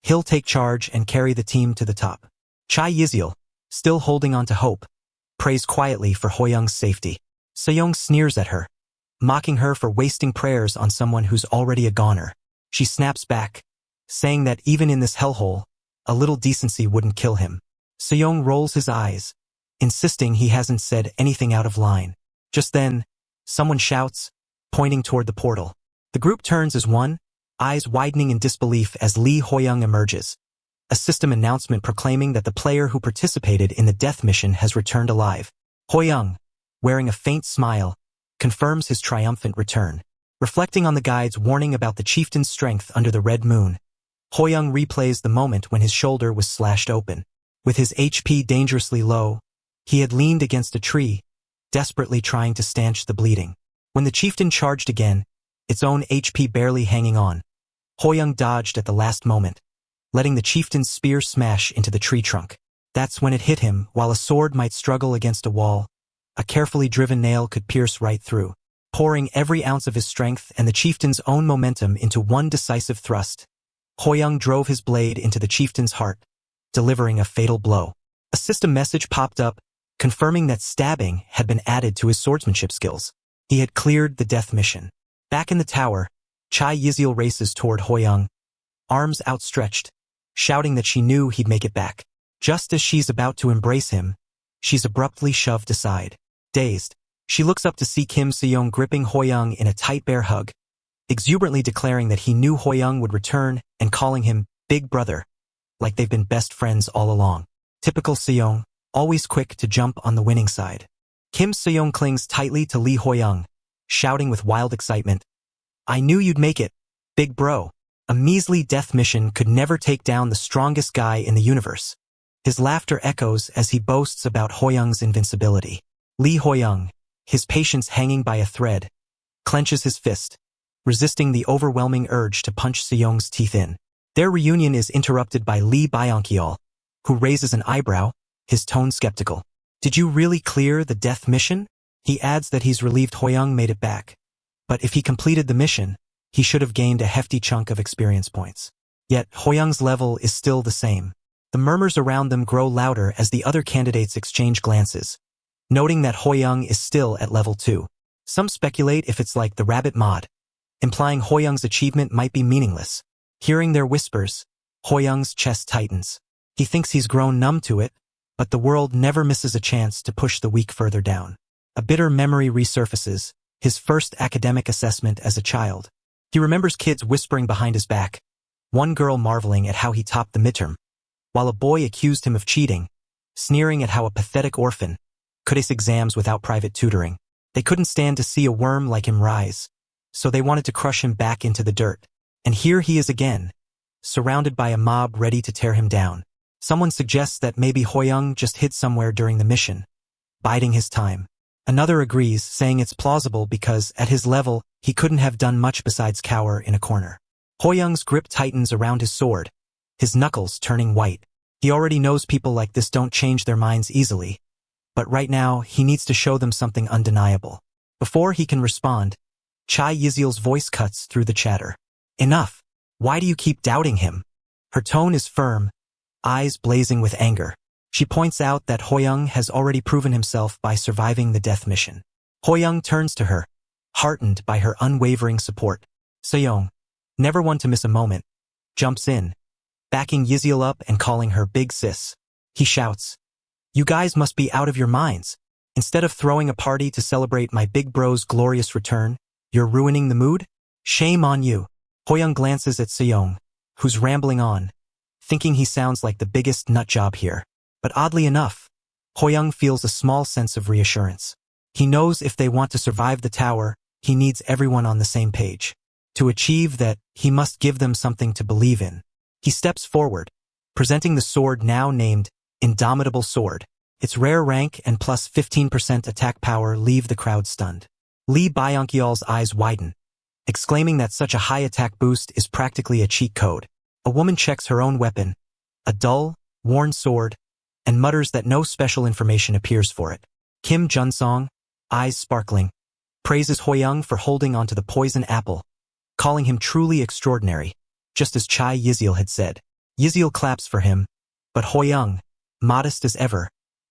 he'll take charge and carry the team to the top. Chai Yiziel, still holding on to hope, prays quietly for Hoyoung's safety. Seong sneers at her, mocking her for wasting prayers on someone who's already a goner. She snaps back, saying that even in this hellhole, a little decency wouldn't kill him. Seong rolls his eyes, insisting he hasn't said anything out of line. Just then, someone shouts, pointing toward the portal. The group turns as one, eyes widening in disbelief as Lee Hoyoung emerges. A system announcement proclaiming that the player who participated in the death mission has returned alive. Hoyoung, wearing a faint smile, confirms his triumphant return. Reflecting on the guide's warning about the chieftain's strength under the red moon, Hoyoung replays the moment when his shoulder was slashed open. With his HP dangerously low, he had leaned against a tree, desperately trying to stanch the bleeding. When the chieftain charged again, its own HP barely hanging on, Hoyoung dodged at the last moment, letting the chieftain's spear smash into the tree trunk. That's when it hit him. While a sword might struggle against a wall, a carefully driven nail could pierce right through. Pouring every ounce of his strength and the chieftain's own momentum into one decisive thrust, Hoyoung drove his blade into the chieftain's heart, delivering a fatal blow. A system message popped up, confirming that stabbing had been added to his swordsmanship skills. He had cleared the death mission. Back in the tower, Chai Yiziel races toward Hoyoung, arms outstretched, shouting that she knew he'd make it back. Just as she's about to embrace him, she's abruptly shoved aside. Dazed, she looks up to see Kim Seong gripping Hoyoung in a tight bear hug, exuberantly declaring that he knew Hoyoung would return and calling him Big Brother, like they've been best friends all along. Typical Seong, always quick to jump on the winning side. Kim Seong clings tightly to Lee Hoyoung, shouting with wild excitement, "I knew you'd make it, big bro." A measly death mission could never take down the strongest guy in the universe. His laughter echoes as he boasts about Hoyoung's invincibility. Lee Hoyoung, his patience hanging by a thread, clenches his fist, resisting the overwhelming urge to punch Seong's teeth in. Their reunion is interrupted by Lee Byongkyol, who raises an eyebrow, his tone skeptical. "Did you really clear the death mission?" He adds that he's relieved Hoyoung made it back, but if he completed the mission, he should have gained a hefty chunk of experience points. Yet Hoyoung's level is still the same. The murmurs around them grow louder as the other candidates exchange glances, noting that Hoyoung is still at level 2. Some speculate if it's like the rabbit mod, implying Hoyoung's achievement might be meaningless. Hearing their whispers, Hoyoung's chest tightens. He thinks he's grown numb to it, but the world never misses a chance to push the weak further down. A bitter memory resurfaces, his first academic assessment as a child. He remembers kids whispering behind his back, one girl marveling at how he topped the midterm, while a boy accused him of cheating, sneering at how a pathetic orphan could ace exams without private tutoring. They couldn't stand to see a worm like him rise, so they wanted to crush him back into the dirt. And here he is again, surrounded by a mob ready to tear him down. Someone suggests that maybe Hoyoung just hid somewhere during the mission, biding his time. Another agrees, saying it's plausible because, at his level, he couldn't have done much besides cower in a corner. Hoyoung's grip tightens around his sword, his knuckles turning white. He already knows people like this don't change their minds easily, but right now he needs to show them something undeniable. Before he can respond, Chai Yiziel's voice cuts through the chatter. "Enough! Why do you keep doubting him?" Her tone is firm, eyes blazing with anger. She points out that Hoyoung has already proven himself by surviving the death mission. Hoyoung turns to her, heartened by her unwavering support. Seong, never one to miss a moment, jumps in, backing Yiziel up and calling her big sis. He shouts, "You guys must be out of your minds. Instead of throwing a party to celebrate my big bro's glorious return, You're ruining the mood? Shame on you. Hoyoung glances at Seong, who's rambling on, thinking he sounds like the biggest nutjob here. But oddly enough, Hoyoung feels a small sense of reassurance. He knows if they want to survive the tower, he needs everyone on the same page. To achieve that, he must give them something to believe in. He steps forward, presenting the sword now named Indomitable Sword. Its rare rank and plus 15% attack power leave the crowd stunned. Lee Byung-yeol's eyes widen, exclaiming that such a high attack boost is practically a cheat code. A woman checks her own weapon, a dull, worn sword, and mutters that no special information appears for it. Kim Junsong, eyes sparkling, praises Hoyoung for holding onto the poison apple, calling him truly extraordinary, just as Chai Yiziel had said. Yiziel claps for him, but Hoyoung, modest as ever,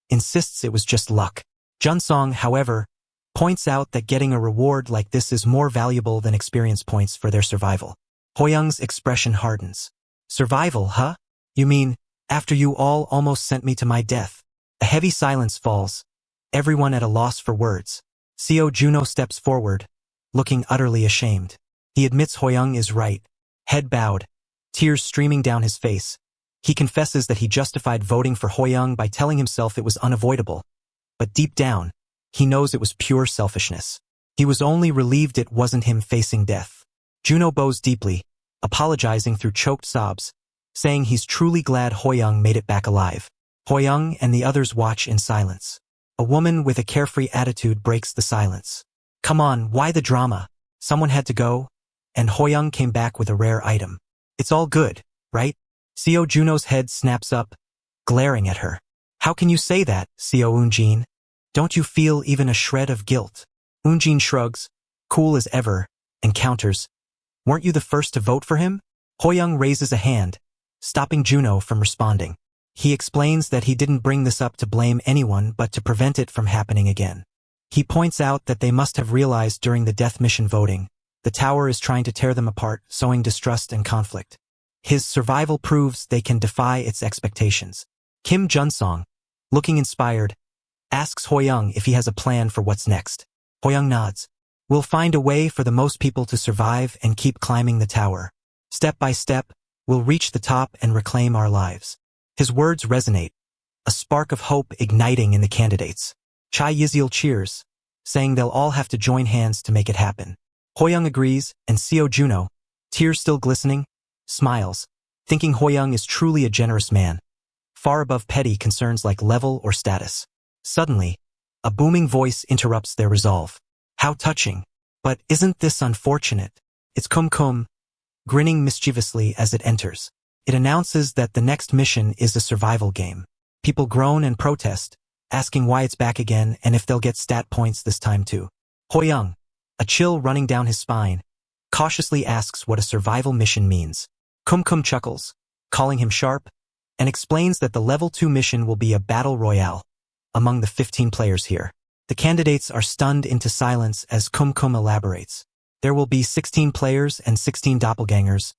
insists it was just luck. Junsong, however, points out that getting a reward like this is more valuable than experience points for their survival. Hoyoung's expression hardens. Survival, huh? You mean, after you all almost sent me to my death? A heavy silence falls, everyone at a loss for words. Seo Juno steps forward, looking utterly ashamed. He admits Hoyoung is right, head bowed, tears streaming down his face. He confesses that he justified voting for Hoyoung by telling himself it was unavoidable. But deep down, he knows it was pure selfishness. He was only relieved it wasn't him facing death. Juno bows deeply, apologizing through choked sobs, saying he's truly glad Hoyoung made it back alive. Hoyoung and the others watch in silence. A woman with a carefree attitude breaks the silence. Come on, why the drama? Someone had to go, and Hoyoung came back with a rare item. It's all good, right? Seo Juno's head snaps up, glaring at her. How can you say that, Seo Eunjin? Don't you feel even a shred of guilt? Eunjin shrugs, cool as ever, and counters. Weren't you the first to vote for him? Hoyoung raises a hand, stopping Juno from responding. He explains that he didn't bring this up to blame anyone but to prevent it from happening again. He points out that they must have realized during the death mission voting, the tower is trying to tear them apart, sowing distrust and conflict. His survival proves they can defy its expectations. Kim Junsong, looking inspired, asks Hoyoung if he has a plan for what's next. Hoyoung nods. We'll find a way for the most people to survive and keep climbing the tower. Step by step, we'll reach the top and reclaim our lives. His words resonate, a spark of hope igniting in the candidates. Chai Yiziel cheers, saying they'll all have to join hands to make it happen. Hoyoung agrees, and Seo Juno, tears still glistening, smiles, thinking Hoyoung is truly a generous man, far above petty concerns like level or status. Suddenly, a booming voice interrupts their resolve. How touching. But isn't this unfortunate? It's Kum, grinning mischievously as it enters. It announces that the next mission is a survival game. People groan and protest, asking why it's back again and if they'll get stat points this time too. Hoyoung, a chill running down his spine, cautiously asks what a survival mission means. Kum chuckles, calling him sharp, and explains that the level 2 mission will be a battle royale among the 15 players here. The candidates are stunned into silence as Kum elaborates. There will be 16 players and 16 doppelgangers,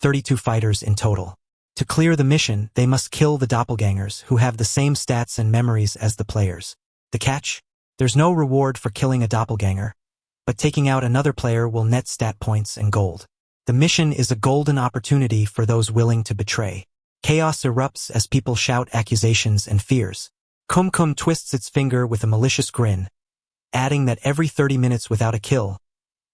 32 fighters in total. To clear the mission, they must kill the doppelgangers who have the same stats and memories as the players. The catch? There's no reward for killing a doppelganger, but taking out another player will net stat points and gold. The mission is a golden opportunity for those willing to betray. Chaos erupts as people shout accusations and fears. Kum twists its finger with a malicious grin, adding that every 30 minutes without a kill,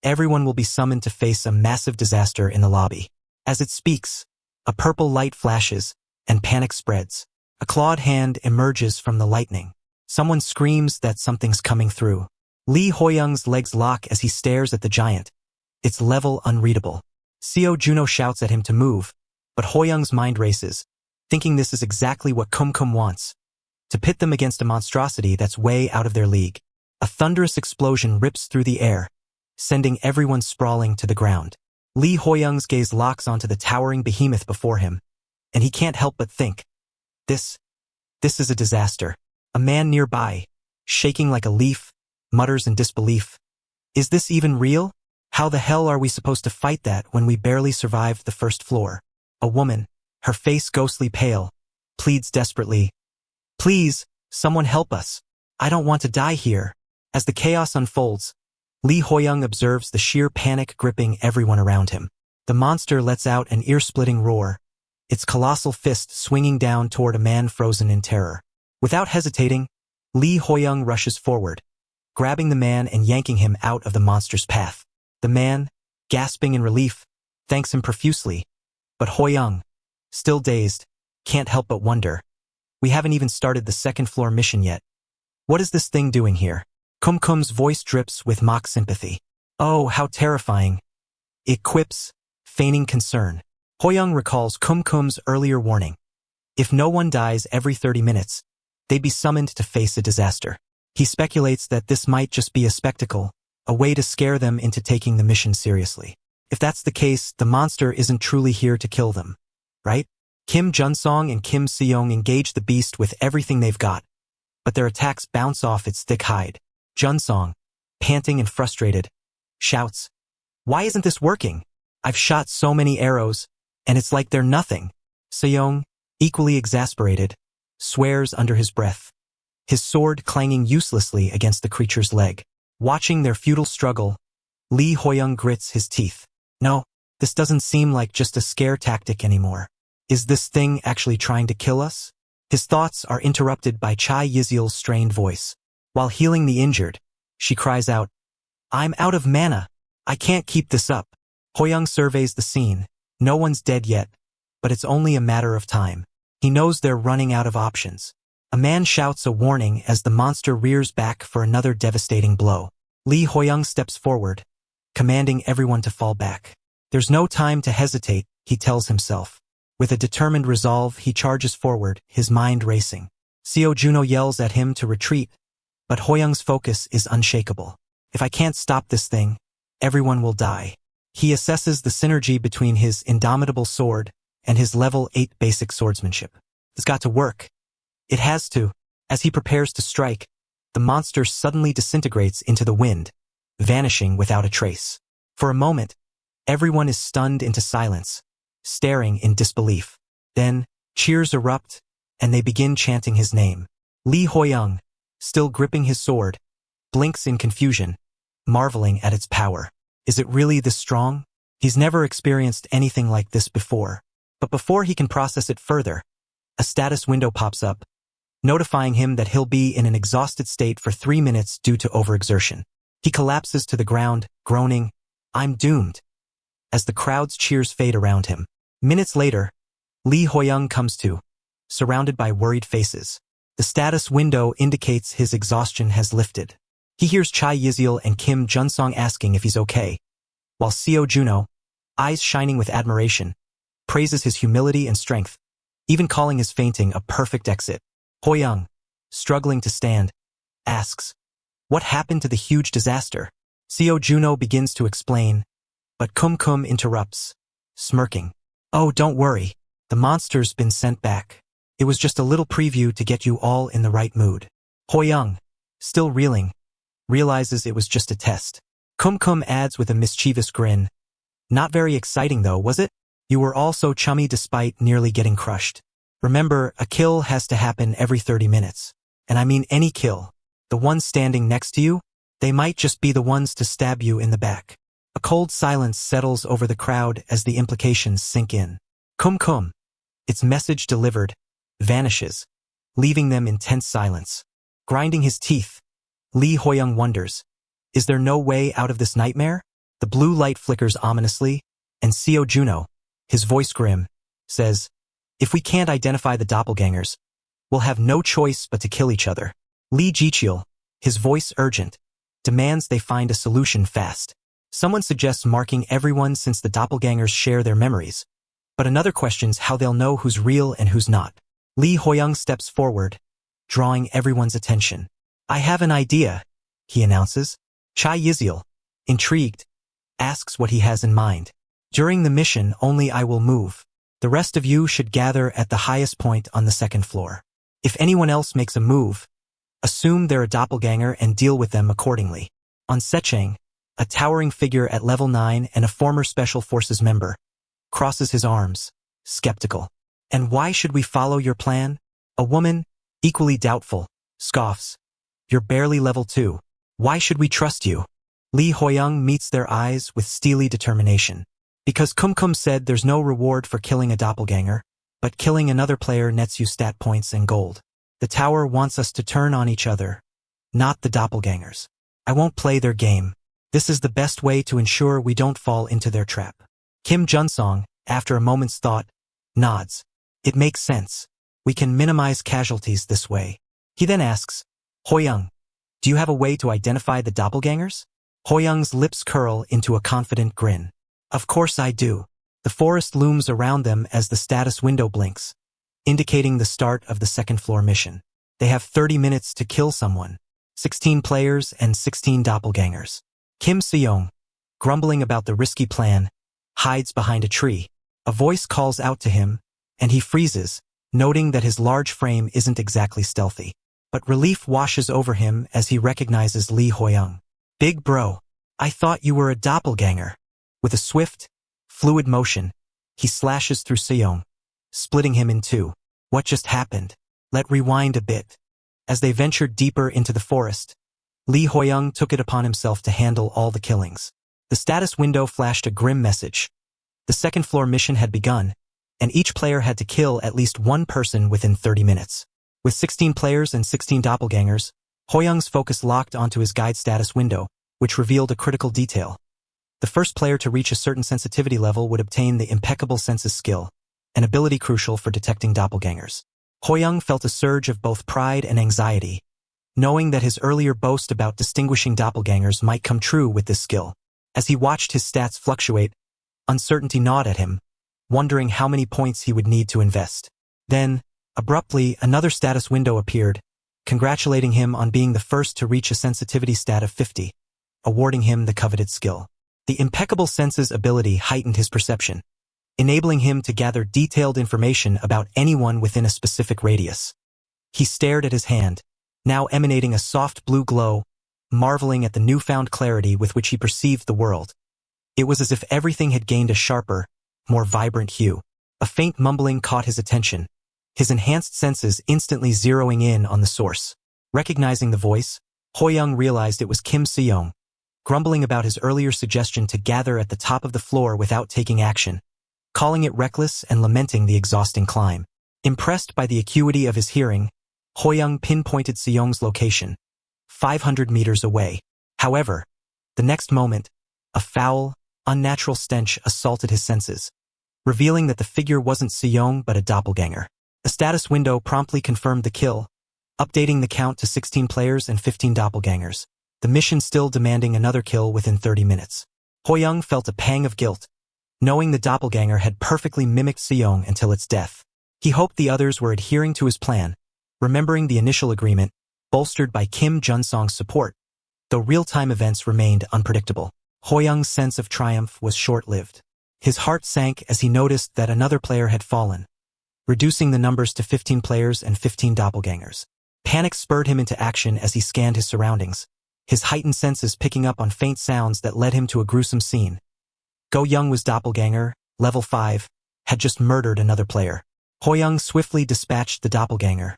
everyone will be summoned to face a massive disaster in the lobby. As it speaks, a purple light flashes, and panic spreads. A clawed hand emerges from the lightning. Someone screams that something's coming through. Lee Hoyoung's legs lock as he stares at the giant, its level unreadable. Seo Juno shouts at him to move, but Hoyoung's mind races, thinking this is exactly what Kum wants. To pit them against a monstrosity that's way out of their league. A thunderous explosion rips through the air, sending everyone sprawling to the ground. Lee Hoyoung's gaze locks onto the towering behemoth before him, and he can't help but think, This is a disaster. A man nearby, shaking like a leaf, mutters in disbelief. Is this even real? How the hell are we supposed to fight that when we barely survived the first floor? A woman, her face ghostly pale, pleads desperately, Please, someone help us. I don't want to die here. As the chaos unfolds, Lee Hoyoung observes the sheer panic gripping everyone around him. The monster lets out an ear-splitting roar, its colossal fist swinging down toward a man frozen in terror. Without hesitating, Lee Hoyoung rushes forward, grabbing the man and yanking him out of the monster's path. The man, gasping in relief, thanks him profusely, but Hoyoung, still dazed, can't help but wonder. We haven't even started the second-floor mission yet. What is this thing doing here? Kumkum's voice drips with mock sympathy. Oh, how terrifying. It quips, feigning concern. Hoyoung recalls Kumkum's earlier warning. If no one dies every 30 minutes, they'd be summoned to face a disaster. He speculates that this might just be a spectacle, a way to scare them into taking the mission seriously. If that's the case, the monster isn't truly here to kill them, right? Kim Junsong and Kim Seong engage the beast with everything they've got, but their attacks bounce off its thick hide. Junsong, panting and frustrated, shouts, "Why isn't this working? I've shot so many arrows, and it's like they're nothing." Seong, equally exasperated, swears under his breath, his sword clanging uselessly against the creature's leg. Watching their futile struggle, Lee Hoyoung grits his teeth. No, this doesn't seem like just a scare tactic anymore. Is this thing actually trying to kill us? His thoughts are interrupted by Chai Yiziel's strained voice. While healing the injured, she cries out, "I'm out of mana. I can't keep this up." Hoyoung surveys the scene. No one's dead yet, but it's only a matter of time. He knows they're running out of options. A man shouts a warning as the monster rears back for another devastating blow. Lee Hoyoung steps forward, commanding everyone to fall back. There's no time to hesitate, he tells himself. With a determined resolve, he charges forward, his mind racing. Seo Juno yells at him to retreat, but Hoyoung's focus is unshakable. If I can't stop this thing, everyone will die. He assesses the synergy between his indomitable sword and his level 8 basic swordsmanship. It's got to work. It has to. As he prepares to strike, the monster suddenly disintegrates into the wind, vanishing without a trace. For a moment, everyone is stunned into silence, staring in disbelief. Then, cheers erupt, and they begin chanting his name. Lee Hoyoung, still gripping his sword, blinks in confusion, marveling at its power. Is it really this strong? He's never experienced anything like this before. But before he can process it further, a status window pops up, notifying him that he'll be in an exhausted state for 3 minutes due to overexertion. He collapses to the ground, groaning, "I'm doomed," as the crowd's cheers fade around him. Minutes later, Lee Hoyoung comes to, surrounded by worried faces. The status window indicates his exhaustion has lifted. He hears Chai Yiziel and Kim Junsong asking if he's okay, while Seo Juno, eyes shining with admiration, praises his humility and strength, even calling his fainting a perfect exit. Hoyoung, struggling to stand, asks, "What happened to the huge disaster?" Seo Juno begins to explain, but Kumkum interrupts, smirking. "Oh, don't worry. The monster's been sent back. It was just a little preview to get you all in the right mood." Hoyoung, still reeling, realizes it was just a test. Kumkum adds with a mischievous grin, "Not very exciting though, was it? You were all so chummy despite nearly getting crushed. Remember, a kill has to happen every 30 minutes. And I mean any kill. The ones standing next to you, they might just be the ones to stab you in the back." A cold silence settles over the crowd as the implications sink in. Kumkum, its message delivered, vanishes, leaving them in tense silence. Grinding his teeth, Lee Hoyoung wonders, is there no way out of this nightmare? The blue light flickers ominously, and Seo Juno, his voice grim, says, "If we can't identify the doppelgangers, we'll have no choice but to kill each other." Lee Jichiel, his voice urgent, demands they find a solution fast. Someone suggests marking everyone since the doppelgangers share their memories, but another questions how they'll know who's real and who's not. Lee Hoyoung steps forward, drawing everyone's attention. "I have an idea," he announces. Chai Yiziel, intrigued, asks what he has in mind. "During the mission, only I will move. The rest of you should gather at the highest point on the second floor. If anyone else makes a move, assume they're a doppelganger and deal with them accordingly." On Secheng, a towering figure at level 9 and a former Special Forces member, crosses his arms, skeptical. "And why should we follow your plan?" A woman, equally doubtful, scoffs. "You're barely level 2. Why should we trust you?" Lee Hoyoung meets their eyes with steely determination. Because Kumkum said there's no reward for killing a doppelganger, but killing another player nets you stat points and gold. The tower wants us to turn on each other, not the doppelgangers. I won't play their game. This is the best way to ensure we don't fall into their trap. Kim Junsong, after a moment's thought, nods. It makes sense. We can minimize casualties this way. He then asks, Hoyoung, do you have a way to identify the doppelgangers? Hoyoung's lips curl into a confident grin. Of course I do. The forest looms around them as the status window blinks, indicating the start of the second floor mission. They have 30 minutes to kill someone. 16 players and 16 doppelgangers. Kim Seong, grumbling about the risky plan, hides behind a tree. A voice calls out to him, and he freezes, noting that his large frame isn't exactly stealthy. But relief washes over him as he recognizes Lee Hoyoung. Big bro, I thought you were a doppelganger. With a swift, fluid motion, he slashes through Seong, splitting him in two. What just happened? Let rewind a bit. As they ventured deeper into the forest, Lee Hoyoung took it upon himself to handle all the killings. The status window flashed a grim message. The second floor mission had begun, and each player had to kill at least one person within 30 minutes. With 16 players and 16 doppelgangers, Hoyoung's focus locked onto his guide status window, which revealed a critical detail. The first player to reach a certain sensitivity level would obtain the impeccable senses skill, an ability crucial for detecting doppelgangers. Hoyoung felt a surge of both pride and anxiety, knowing that his earlier boast about distinguishing doppelgangers might come true with this skill. As he watched his stats fluctuate, uncertainty gnawed at him, wondering how many points he would need to invest. Then, abruptly, another status window appeared, congratulating him on being the first to reach a sensitivity stat of 50, awarding him the coveted skill. The impeccable senses ability heightened his perception, enabling him to gather detailed information about anyone within a specific radius. He stared at his hand, now emanating a soft blue glow, marveling at the newfound clarity with which he perceived the world. It was as if everything had gained a sharper, more vibrant hue. A faint mumbling caught his attention, his enhanced senses instantly zeroing in on the source. Recognizing the voice, Hoyoung realized it was Kim Seong, grumbling about his earlier suggestion to gather at the top of the floor without taking action, calling it reckless and lamenting the exhausting climb. Impressed by the acuity of his hearing, Hoyoung pinpointed Seong's location, 500 meters away. However, the next moment, a foul, unnatural stench assaulted his senses, revealing that the figure wasn't Seong but a doppelganger. A status window promptly confirmed the kill, updating the count to 16 players and 15 doppelgangers, the mission still demanding another kill within 30 minutes. Hoyoung felt a pang of guilt, knowing the doppelganger had perfectly mimicked Seong until its death. He hoped the others were adhering to his plan, remembering the initial agreement, bolstered by Kim Junsong's support. Though real-time events remained unpredictable, Hoyoung's sense of triumph was short-lived. His heart sank as he noticed that another player had fallen, reducing the numbers to 15 players and 15 doppelgangers. Panic spurred him into action as he scanned his surroundings, his heightened senses picking up on faint sounds that led him to a gruesome scene. Go Young was doppelganger, level 5, had just murdered another player. Hoyoung swiftly dispatched the doppelganger,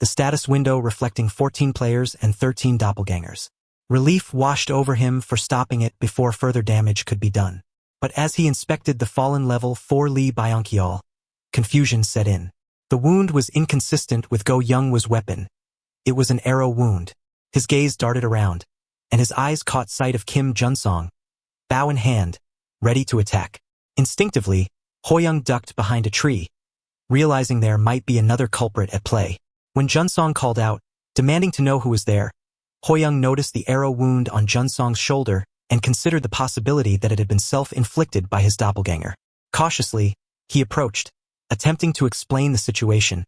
the status window reflecting 14 players and 13 doppelgangers. Relief washed over him for stopping it before further damage could be done. But as he inspected the fallen level 4 Lee Byonkyol, confusion set in. The wound was inconsistent with Go Young's weapon. It was an arrow wound. His gaze darted around, and his eyes caught sight of Kim Junsong, bow in hand, ready to attack. Instinctively, Hoyoung ducked behind a tree, realizing there might be another culprit at play. When Junsong called out, demanding to know who was there, Hoyoung noticed the arrow wound on Junsong's shoulder and considered the possibility that it had been self-inflicted by his doppelganger. Cautiously, he approached, attempting to explain the situation,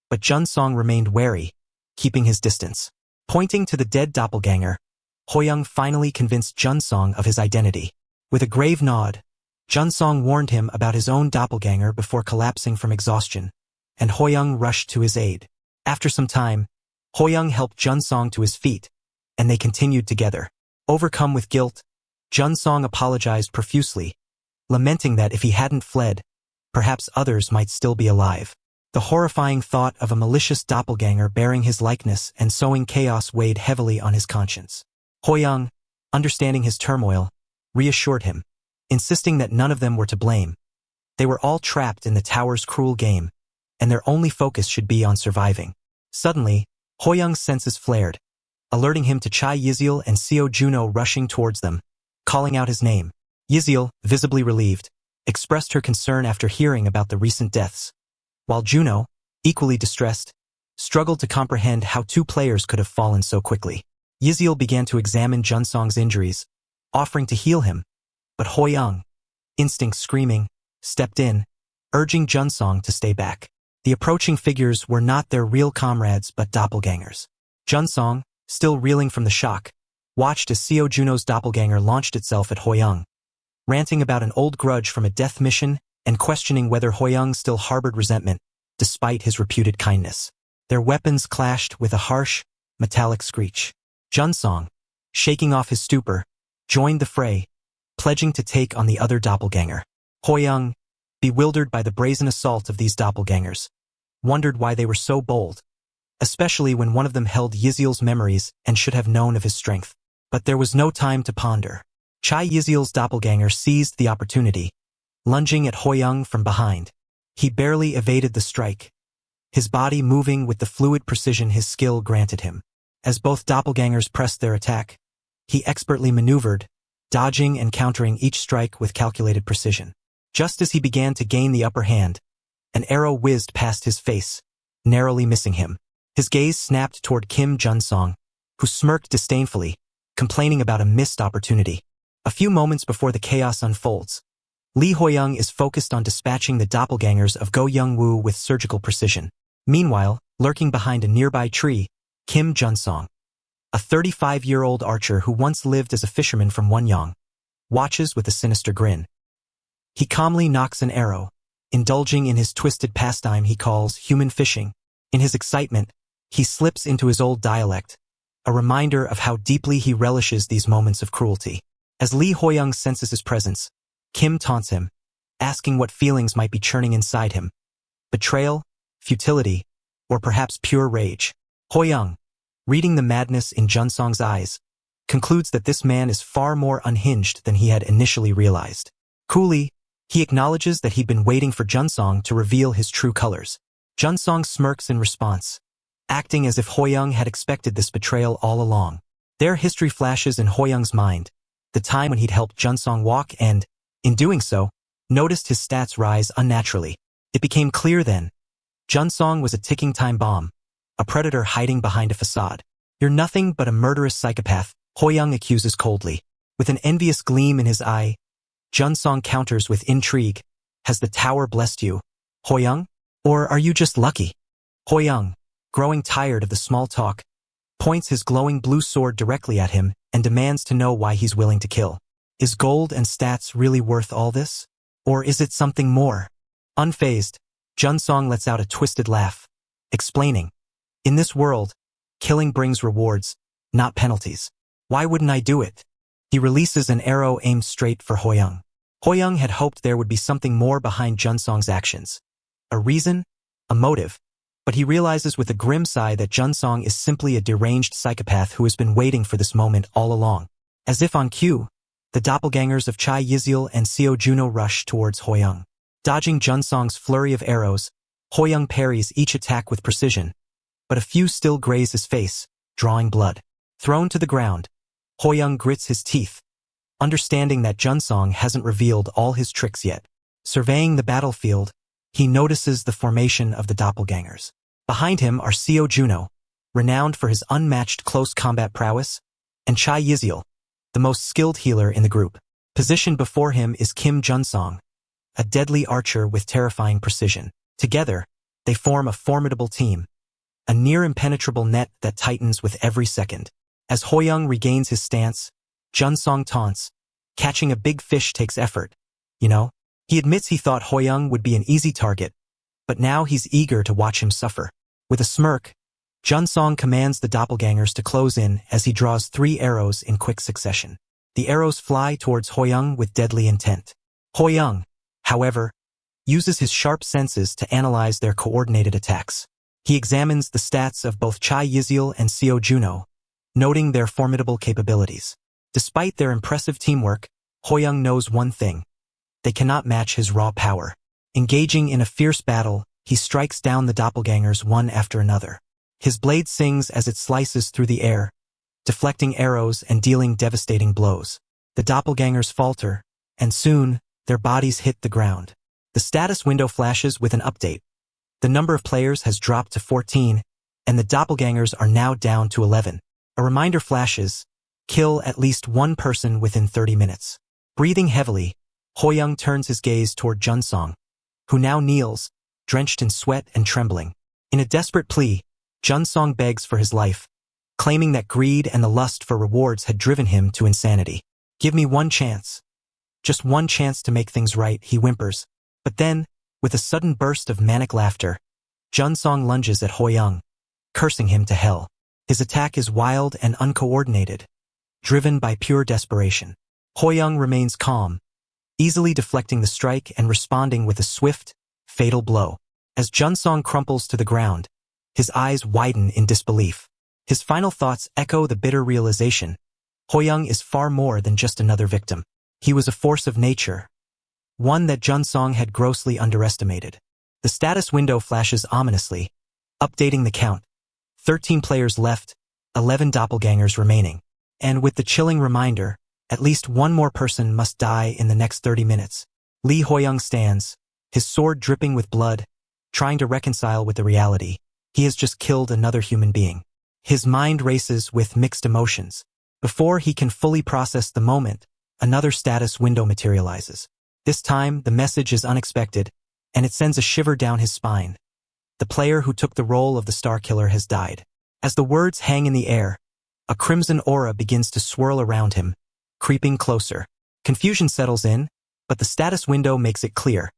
but Junsong remained wary, keeping his distance. Pointing to the dead doppelganger, Hoyoung finally convinced Junsong of his identity. With a grave nod, Junsong warned him about his own doppelganger before collapsing from exhaustion, and Hoyoung rushed to his aid. After some time, Hoyoung helped Junsong to his feet, and they continued together. Overcome with guilt, Junsong apologized profusely, lamenting that if he hadn't fled, perhaps others might still be alive. The horrifying thought of a malicious doppelganger bearing his likeness and sowing chaos weighed heavily on his conscience. Hoyoung, understanding his turmoil, reassured him, insisting that none of them were to blame. They were all trapped in the tower's cruel game, and their only focus should be on surviving. Suddenly, Hoyoung's senses flared, alerting him to Chai Yiziel and Seo Juno rushing towards them, calling out his name. Yiziel, visibly relieved, expressed her concern after hearing about the recent deaths, while Juno, equally distressed, struggled to comprehend how two players could have fallen so quickly. Yiziel began to examine Junsong's injuries, offering to heal him, but Hoyoung, instinct screaming, stepped in, urging Junsong to stay back. The approaching figures were not their real comrades but doppelgangers. Junsong, still reeling from the shock, watched as Seo Juno's doppelganger launched itself at Hoyoung, ranting about an old grudge from a death mission and questioning whether Hoyoung still harbored resentment, despite his reputed kindness. Their weapons clashed with a harsh, metallic screech. Junsong, shaking off his stupor, joined the fray, pledging to take on the other doppelganger. Hoyoung, bewildered by the brazen assault of these doppelgangers, wondered why they were so bold, especially when one of them held Yiziel's memories and should have known of his strength. But there was no time to ponder. Chai Yiziel's doppelganger seized the opportunity, lunging at Hoyoung from behind. He barely evaded the strike, his body moving with the fluid precision his skill granted him. As both doppelgangers pressed their attack, he expertly maneuvered, dodging and countering each strike with calculated precision. Just as he began to gain the upper hand, an arrow whizzed past his face, narrowly missing him. His gaze snapped toward Kim Junsong, who smirked disdainfully, complaining about a missed opportunity. A few moments before the chaos unfolds, Lee Hoyoung is focused on dispatching the doppelgangers of Go Young-woo with surgical precision. Meanwhile, lurking behind a nearby tree, Kim Junsong, a 35-year-old archer who once lived as a fisherman from Wonyoung, watches with a sinister grin. He calmly nocks an arrow, indulging in his twisted pastime he calls human fishing. In his excitement, he slips into his old dialect, a reminder of how deeply he relishes these moments of cruelty. As Lee Hoyoung senses his presence, Kim taunts him, asking what feelings might be churning inside him. Betrayal, futility, or perhaps pure rage. Hoyoung, reading the madness in Junsong's eyes, concludes that this man is far more unhinged than he had initially realized. Coolly, he acknowledges that he'd been waiting for Junsong to reveal his true colors. Junsong smirks in response, acting as if Hoyoung had expected this betrayal all along. Their history flashes in Hoyoung's mind, the time when he'd helped Junsong walk and, in doing so, noticed his stats rise unnaturally. It became clear then, Junsong was a ticking time bomb, a predator hiding behind a facade. You're nothing but a murderous psychopath, Hoyoung accuses coldly. With an envious gleam in his eye, Junsong counters with intrigue. Has the tower blessed you, Hoyoung? Or are you just lucky? Hoyoung, growing tired of the small talk, points his glowing blue sword directly at him and demands to know why he's willing to kill. Is gold and stats really worth all this? Or is it something more? Unfazed, Junsong lets out a twisted laugh, explaining, in this world, killing brings rewards, not penalties. Why wouldn't I do it? He releases an arrow aimed straight for Hoyoung. Hoyoung had hoped there would be something more behind Junsong's actions. A reason, a motive, but he realizes with a grim sigh that Junsong is simply a deranged psychopath who has been waiting for this moment all along. As if on cue, the doppelgangers of Chai Yiziel and Seo Juno rush towards Hoyoung. Dodging Junsong's flurry of arrows, Hoyoung parries each attack with precision, but a few still graze his face, drawing blood. Thrown to the ground, Hoyoung grits his teeth, understanding that Junsong hasn't revealed all his tricks yet. Surveying the battlefield, he notices the formation of the doppelgangers. Behind him are Seo Juno, renowned for his unmatched close combat prowess, and Chai Yiziel, the most skilled healer in the group. Positioned before him is Kim Junsong, a deadly archer with terrifying precision. Together, they form a formidable team, a near-impenetrable net that tightens with every second. As Hoyoung regains his stance, Junsong taunts, catching a big fish takes effort. You know? He admits he thought Hoyoung would be an easy target, but now he's eager to watch him suffer. With a smirk, Junsong commands the doppelgangers to close in as he draws 3 arrows in quick succession. The arrows fly towards Hoyoung with deadly intent. Hoyoung, however, uses his sharp senses to analyze their coordinated attacks. He examines the stats of both Chai Yiziel and Seo Juno, noting their formidable capabilities. Despite their impressive teamwork, Hoyoung knows one thing. They cannot match his raw power. Engaging in a fierce battle, he strikes down the doppelgangers one after another. His blade sings as it slices through the air, deflecting arrows and dealing devastating blows. The doppelgangers falter, and soon, their bodies hit the ground. The status window flashes with an update. The number of players has dropped to 14, and the doppelgangers are now down to 11. A reminder flashes: kill at least one person within 30 minutes. Breathing heavily, Hoyoung turns his gaze toward Junsong, who now kneels, drenched in sweat and trembling. In a desperate plea, Junsong begs for his life, claiming that greed and the lust for rewards had driven him to insanity. "Give me one chance. Just one chance to make things right," he whimpers. But then, with a sudden burst of manic laughter, Junsong lunges at Hoyoung, cursing him to hell. His attack is wild and uncoordinated, driven by pure desperation. Hoyoung remains calm, easily deflecting the strike and responding with a swift, fatal blow. As Junsong crumples to the ground, his eyes widen in disbelief. His final thoughts echo the bitter realization: Hoyoung is far more than just another victim. He was a force of nature, one that Junsong had grossly underestimated. The status window flashes ominously, updating the count. 13 players left, 11 doppelgangers remaining. And with the chilling reminder, at least one more person must die in the next 30 minutes. Lee Hoyoung stands, his sword dripping with blood, trying to reconcile with the reality. He has just killed another human being. His mind races with mixed emotions. Before he can fully process the moment, another status window materializes. This time, the message is unexpected, and it sends a shiver down his spine. The player who took the role of the Star Killer has died. As the words hang in the air, a crimson aura begins to swirl around him, creeping closer. Confusion settles in, but the status window makes it clear.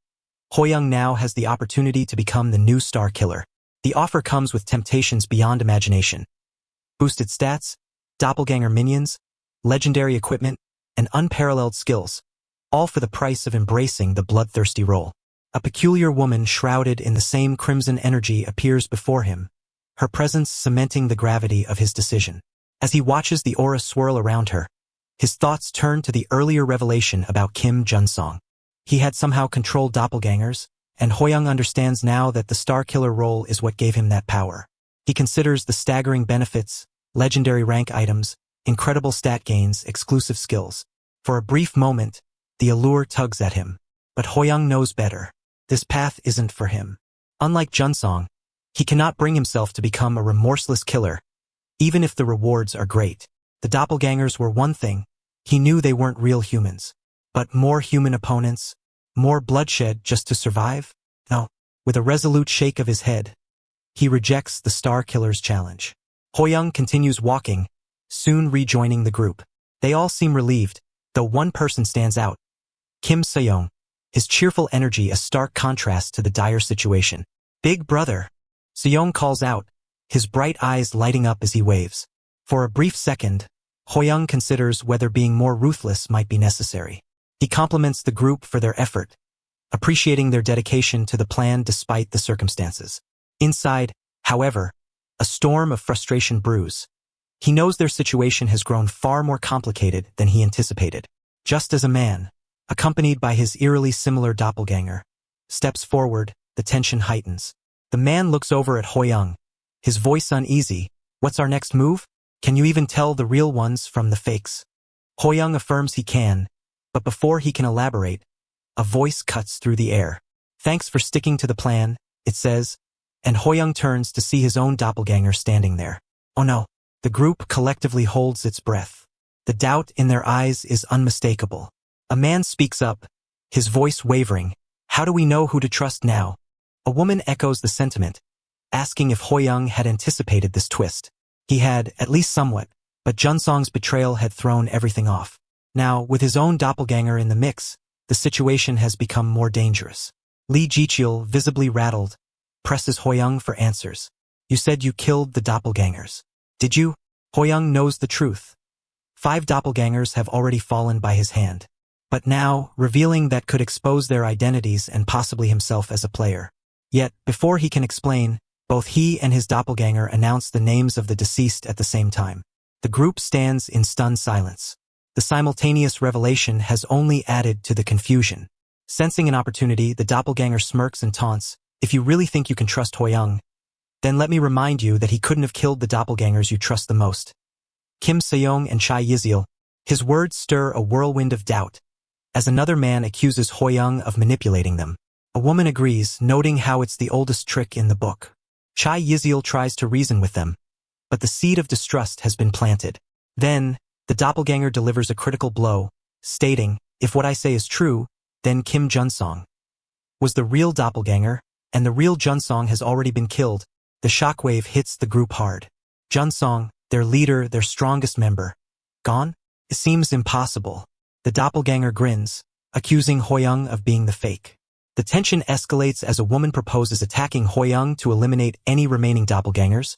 Hoyoung now has the opportunity to become the new Star Killer. The offer comes with temptations beyond imagination. Boosted stats, doppelganger minions, legendary equipment, and unparalleled skills, all for the price of embracing the bloodthirsty role. A peculiar woman shrouded in the same crimson energy appears before him, her presence cementing the gravity of his decision. As he watches the aura swirl around her, his thoughts turn to the earlier revelation about Kim Junsong. He had somehow controlled doppelgangers, and Hoyoung understands now that the Star Killer role is what gave him that power. He considers the staggering benefits, legendary rank items, incredible stat gains, exclusive skills. For a brief moment, the allure tugs at him. But Hoyoung knows better. This path isn't for him. Unlike Junsong, he cannot bring himself to become a remorseless killer, even if the rewards are great. The doppelgangers were one thing. He knew they weren't real humans. But more human opponents, more bloodshed just to survive? No. With a resolute shake of his head, he rejects the Star Killer's challenge. Hoyoung continues walking, soon rejoining the group. They all seem relieved, though one person stands out: Kim Seyoung, his cheerful energy a stark contrast to the dire situation. "Big brother," Seyoung calls out, his bright eyes lighting up as he waves. For a brief second, Hoyoung considers whether being more ruthless might be necessary. He compliments the group for their effort, appreciating their dedication to the plan despite the circumstances. Inside, however, a storm of frustration brews. He knows their situation has grown far more complicated than he anticipated. Just as a man, accompanied by his eerily similar doppelganger, steps forward, the tension heightens. The man looks over at Hoyoung, his voice uneasy. "What's our next move? Can you even tell the real ones from the fakes?" Hoyoung affirms he can, but before he can elaborate, a voice cuts through the air. "Thanks for sticking to the plan," it says, and Hoyoung turns to see his own doppelganger standing there. Oh no. The group collectively holds its breath. The doubt in their eyes is unmistakable. A man speaks up, his voice wavering. "How do we know who to trust now?" A woman echoes the sentiment, asking if Hoyoung had anticipated this twist. He had, at least somewhat, but Junsong's betrayal had thrown everything off. Now, with his own doppelganger in the mix, the situation has become more dangerous. Lee Jichil, visibly rattled, presses Hoyoung for answers. "You said you killed the doppelgangers. Did you?" Hoyoung knows the truth. 5 doppelgangers have already fallen by his hand. But now, revealing that could expose their identities and possibly himself as a player. Yet, before he can explain, both he and his doppelganger announce the names of the deceased at the same time. The group stands in stunned silence. The simultaneous revelation has only added to the confusion. Sensing an opportunity, the doppelganger smirks and taunts, "If you really think you can trust Hoyoung, then let me remind you that he couldn't have killed the doppelgangers you trust the most." Kim Seyoung and Chai Yizil. His words stir a whirlwind of doubt, as another man accuses Hoyoung of manipulating them. A woman agrees, noting how it's the oldest trick in the book. Chai Yizil tries to reason with them, but the seed of distrust has been planted. Then, the doppelganger delivers a critical blow, stating, "If what I say is true, then Kim Junsong was the real doppelganger, and the real Junsong has already been killed." The shockwave hits the group hard. Junsong, their leader, their strongest member, gone? It seems impossible. The doppelganger grins, accusing Hoyoung of being the fake. The tension escalates as a woman proposes attacking Hoyoung to eliminate any remaining doppelgangers,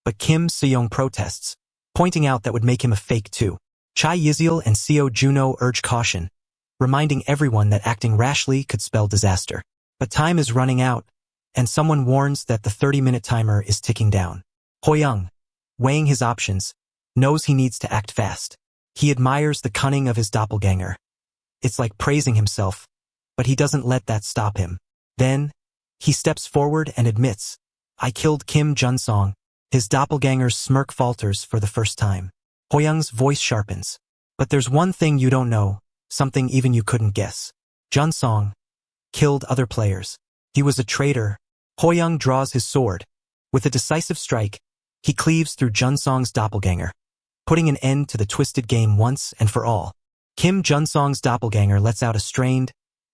but Kim Seyoung protests, pointing out that would make him a fake too. Chai Yizil and Seo Juno urge caution, reminding everyone that acting rashly could spell disaster. But time is running out, and someone warns that the 30-minute timer is ticking down. Hoyoung, weighing his options, knows he needs to act fast. He admires the cunning of his doppelganger. It's like praising himself, but he doesn't let that stop him. Then, he steps forward and admits, "I killed Kim Junsong." His doppelganger's smirk falters for the first time. Hoyoung's voice sharpens. "But there's one thing you don't know, something even you couldn't guess. Junsong killed other players. He was a traitor." Hoyoung draws his sword. With a decisive strike, he cleaves through Junsong's doppelganger, putting an end to the twisted game once and for all. Kim Junsong's doppelganger lets out a strained,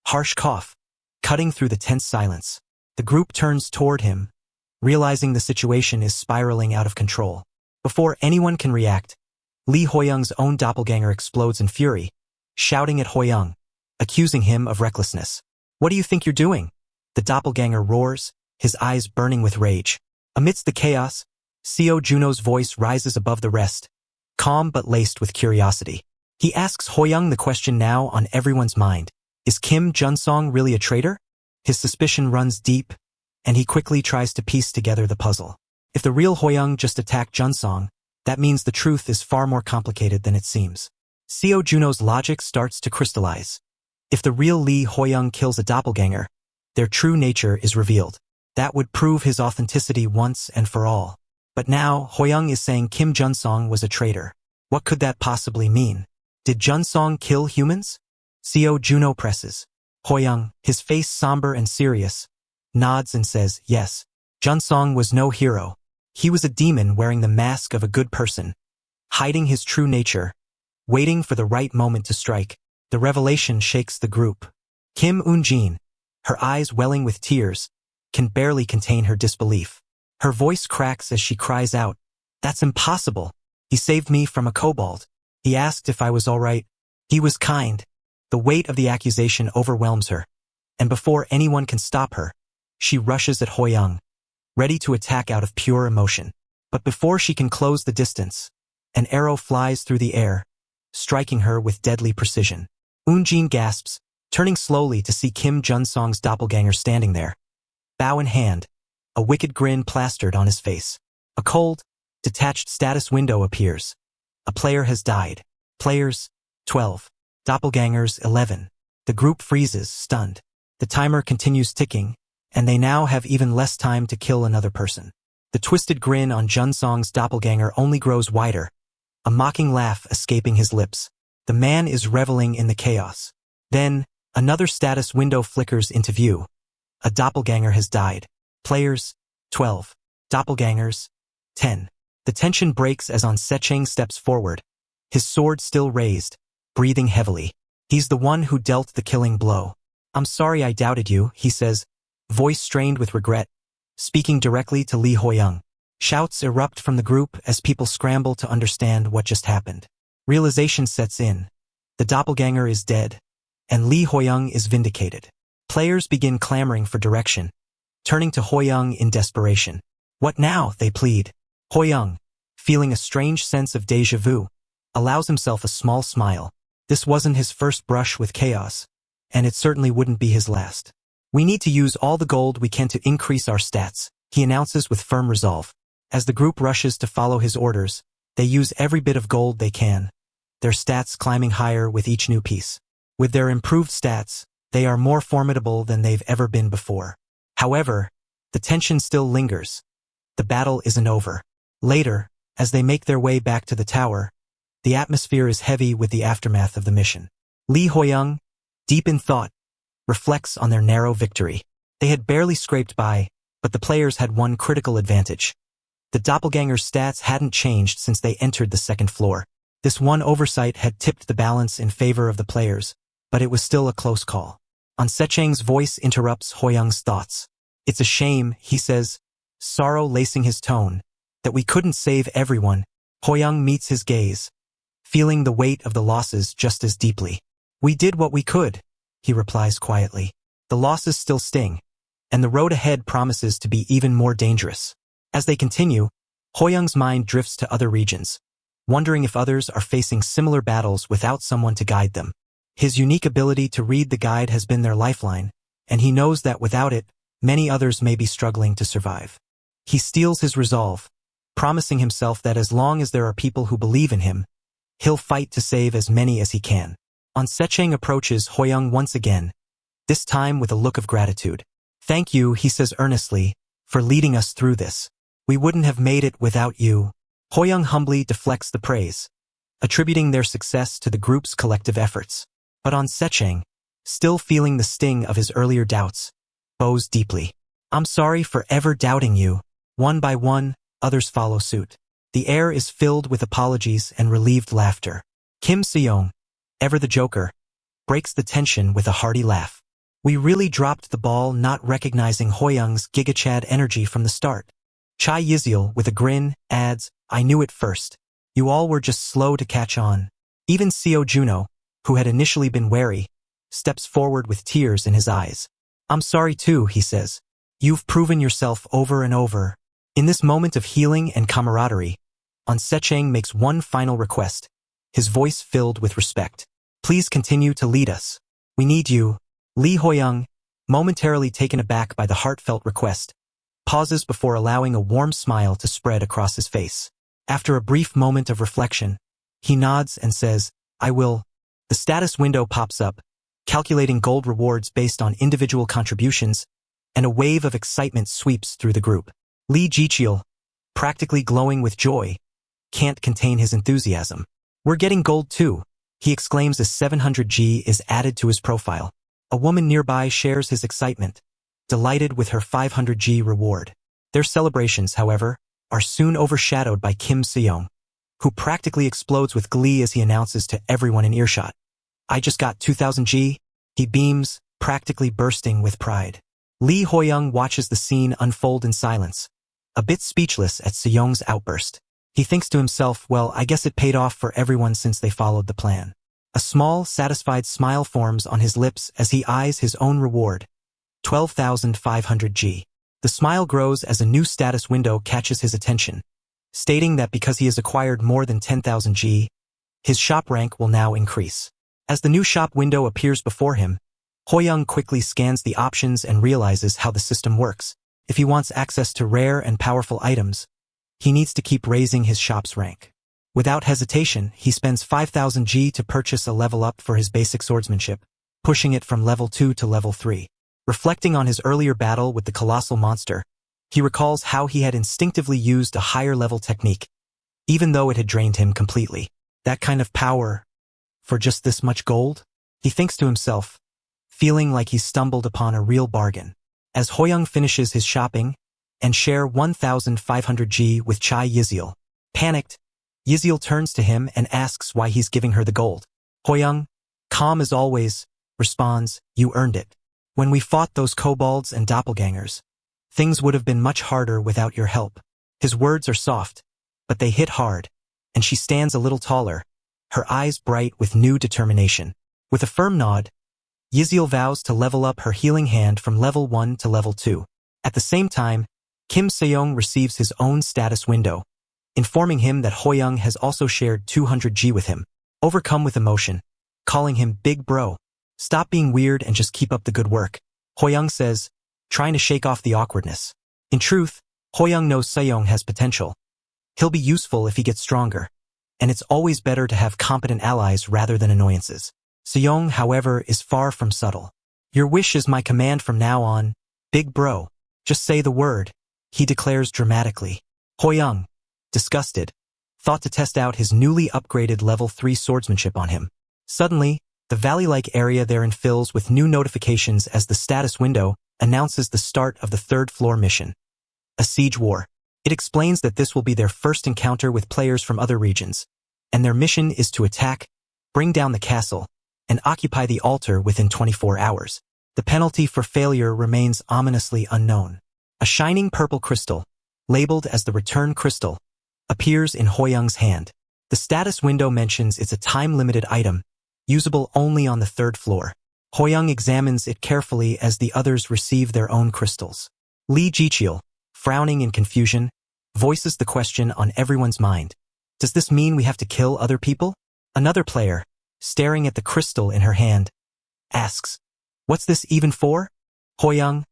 harsh cough, cutting through the tense silence. The group turns toward him, realizing the situation is spiraling out of control. Before anyone can react, Lee Hoyoung's own doppelganger explodes in fury, shouting at Hoyoung, accusing him of recklessness. "What do you think you're doing?" The doppelganger roars, his eyes burning with rage. Amidst the chaos, Seo Juno's voice rises above the rest, calm but laced with curiosity. He asks Hoyoung the question now on everyone's mind. Is Kim Junsong really a traitor? His suspicion runs deep, and he quickly tries to piece together the puzzle. If the real Hoyoung just attacked Junsong, that means the truth is far more complicated than it seems. Seo Juno's logic starts to crystallize. If the real Lee Hoyoung kills a doppelganger, their true nature is revealed. That would prove his authenticity once and for all. But now, Hoyoung is saying Kim Junsong was a traitor. What could that possibly mean? Did Junsong kill humans? Seo Juno presses. Hoyoung, his face somber and serious, nods and says, "Yes. Junsong was no hero. He was a demon wearing the mask of a good person, hiding his true nature, waiting for the right moment to strike." The revelation shakes the group. Kim Eun-jin, her eyes welling with tears, can barely contain her disbelief. Her voice cracks as she cries out, "That's impossible. He saved me from a kobold. He asked if I was all right. He was kind." The weight of the accusation overwhelms her, and before anyone can stop her, she rushes at Hoyoung, ready to attack out of pure emotion. But before she can close the distance, an arrow flies through the air, striking her with deadly precision. Eun-jin gasps, turning slowly to see Kim Junsong's doppelganger standing there, bow in hand, a wicked grin plastered on his face. A cold, detached status window appears. A player has died. Players, 12. Doppelgangers, 11. The group freezes, stunned. The timer continues ticking, and they now have even less time to kill another person. The twisted grin on Junsong's doppelganger only grows wider, a mocking laugh escaping his lips. The man is reveling in the chaos. Then, another status window flickers into view. A doppelganger has died. Players, 12. Doppelgangers, 10. The tension breaks as On Secheng steps forward, his sword still raised, breathing heavily. He's the one who dealt the killing blow. "I'm sorry I doubted you," he says, voice strained with regret, speaking directly to Lee Hoyoung. Shouts erupt from the group as people scramble to understand what just happened. Realization sets in. The doppelganger is dead, and Lee Hoyoung is vindicated. Players begin clamoring for direction, turning to Hoyoung in desperation. "What now?" they plead. Hoyoung, feeling a strange sense of déjà vu, allows himself a small smile. This wasn't his first brush with chaos, and it certainly wouldn't be his last. "We need to use all the gold we can to increase our stats," he announces with firm resolve. As the group rushes to follow his orders, they use every bit of gold they can, their stats climbing higher with each new piece. With their improved stats, they are more formidable than they've ever been before. However, the tension still lingers. The battle isn't over. Later, as they make their way back to the tower, the atmosphere is heavy with the aftermath of the mission. Lee Hoyoung, deep in thought, reflects on their narrow victory. They had barely scraped by, but the players had one critical advantage. The doppelganger's stats hadn't changed since they entered the second floor. This one oversight had tipped the balance in favor of the players, but it was still a close call. An Sechang's voice interrupts Hoyoung's thoughts. It's a shame, he says, sorrow lacing his tone, that we couldn't save everyone. Hoyoung meets his gaze, feeling the weight of the losses just as deeply. We did what we could, he replies quietly. The losses still sting, and the road ahead promises to be even more dangerous. As they continue, Hoyoung's mind drifts to other regions, wondering if others are facing similar battles without someone to guide them. His unique ability to read the guide has been their lifeline, and he knows that without it, many others may be struggling to survive. He steels his resolve, promising himself that as long as there are people who believe in him, he'll fight to save as many as he can. An Sechang approaches Hoyoung once again, this time with a look of gratitude. Thank you, he says earnestly, for leading us through this. We wouldn't have made it without you. Hoyoung humbly deflects the praise, attributing their success to the group's collective efforts. But An Sechang, still feeling the sting of his earlier doubts, bows deeply. I'm sorry for ever doubting you. One by one, others follow suit. The air is filled with apologies and relieved laughter. Kim Seong, ever the joker, breaks the tension with a hearty laugh. We really dropped the ball not recognizing Hoyoung's gigachad energy from the start. Chai Yizil, with a grin, adds, I knew it first. You all were just slow to catch on. Even Seo Juno, who had initially been wary, steps forward with tears in his eyes. I'm sorry too, he says. You've proven yourself over and over. In this moment of healing and camaraderie, An Sechang makes one final request, his voice filled with respect. Please continue to lead us. We need you. Lee Hoyoung, momentarily taken aback by the heartfelt request, pauses before allowing a warm smile to spread across his face. After a brief moment of reflection, he nods and says, I will. The status window pops up, calculating gold rewards based on individual contributions, and a wave of excitement sweeps through the group. Lee Jicheol, practically glowing with joy, can't contain his enthusiasm. We're getting gold too, he exclaims as 700G is added to his profile. A woman nearby shares his excitement, delighted with her 500G reward. Their celebrations, however, are soon overshadowed by Kim Seong, who practically explodes with glee as he announces to everyone in earshot. I just got 2000G, he beams, practically bursting with pride. Lee Hoyoung watches the scene unfold in silence, a bit speechless at Seong's outburst. He thinks to himself, well, I guess it paid off for everyone since they followed the plan. A small, satisfied smile forms on his lips as he eyes his own reward, 12,500G. The smile grows as a new status window catches his attention, stating that because he has acquired more than 10,000G, his shop rank will now increase. As the new shop window appears before him, Hoyoung quickly scans the options and realizes how the system works. If he wants access to rare and powerful items, he needs to keep raising his shop's rank. Without hesitation, he spends 5,000G to purchase a level up for his basic swordsmanship, pushing it from level 2 to level 3. Reflecting on his earlier battle with the colossal monster, he recalls how he had instinctively used a higher-level technique, even though it had drained him completely. That kind of power, for just this much gold? He thinks to himself, feeling like he stumbled upon a real bargain. As Hoyoung finishes his shopping and share 1,500G with Chai Yizil, panicked, Yizil turns to him and asks why he's giving her the gold. Hoyoung, calm as always, responds, you earned it. When we fought those kobolds and doppelgangers, things would have been much harder without your help. His words are soft, but they hit hard, and she stands a little taller, her eyes bright with new determination. With a firm nod, Yizil vows to level up her healing hand from level 1 to level 2. At the same time, Kim Seong receives his own status window, informing him that Hoyoung has also shared 200G with him. Overcome with emotion, calling him Big Bro. Stop being weird and just keep up the good work, Hoyoung says, trying to shake off the awkwardness. In truth, Hoyoung knows Seong has potential. He'll be useful if he gets stronger. and it's always better to have competent allies rather than annoyances. Sejong, however, is far from subtle. Your wish is my command from now on, big bro. Just say the word, he declares dramatically. Hoyoung, disgusted, thought to test out his newly upgraded level 3 swordsmanship on him. Suddenly, the valley-like area therein fills with new notifications as the status window announces the start of the 3rd floor mission. A siege war. It explains that this will be their first encounter with players from other regions, and their mission is to attack, bring down the castle, and occupy the altar within 24 hours. The penalty for failure remains ominously unknown. A shining purple crystal, labeled as the return crystal, appears in Hoyoung's hand. The status window mentions it's a time-limited item, usable only on the 3rd floor. Hoyoung examines it carefully as the others receive their own crystals. Lee Jichil, frowning in confusion, voices the question on everyone's mind. Does this mean we have to kill other people? Another player, staring at the crystal in her hand, asks, "What's this even for?" Hoyoung,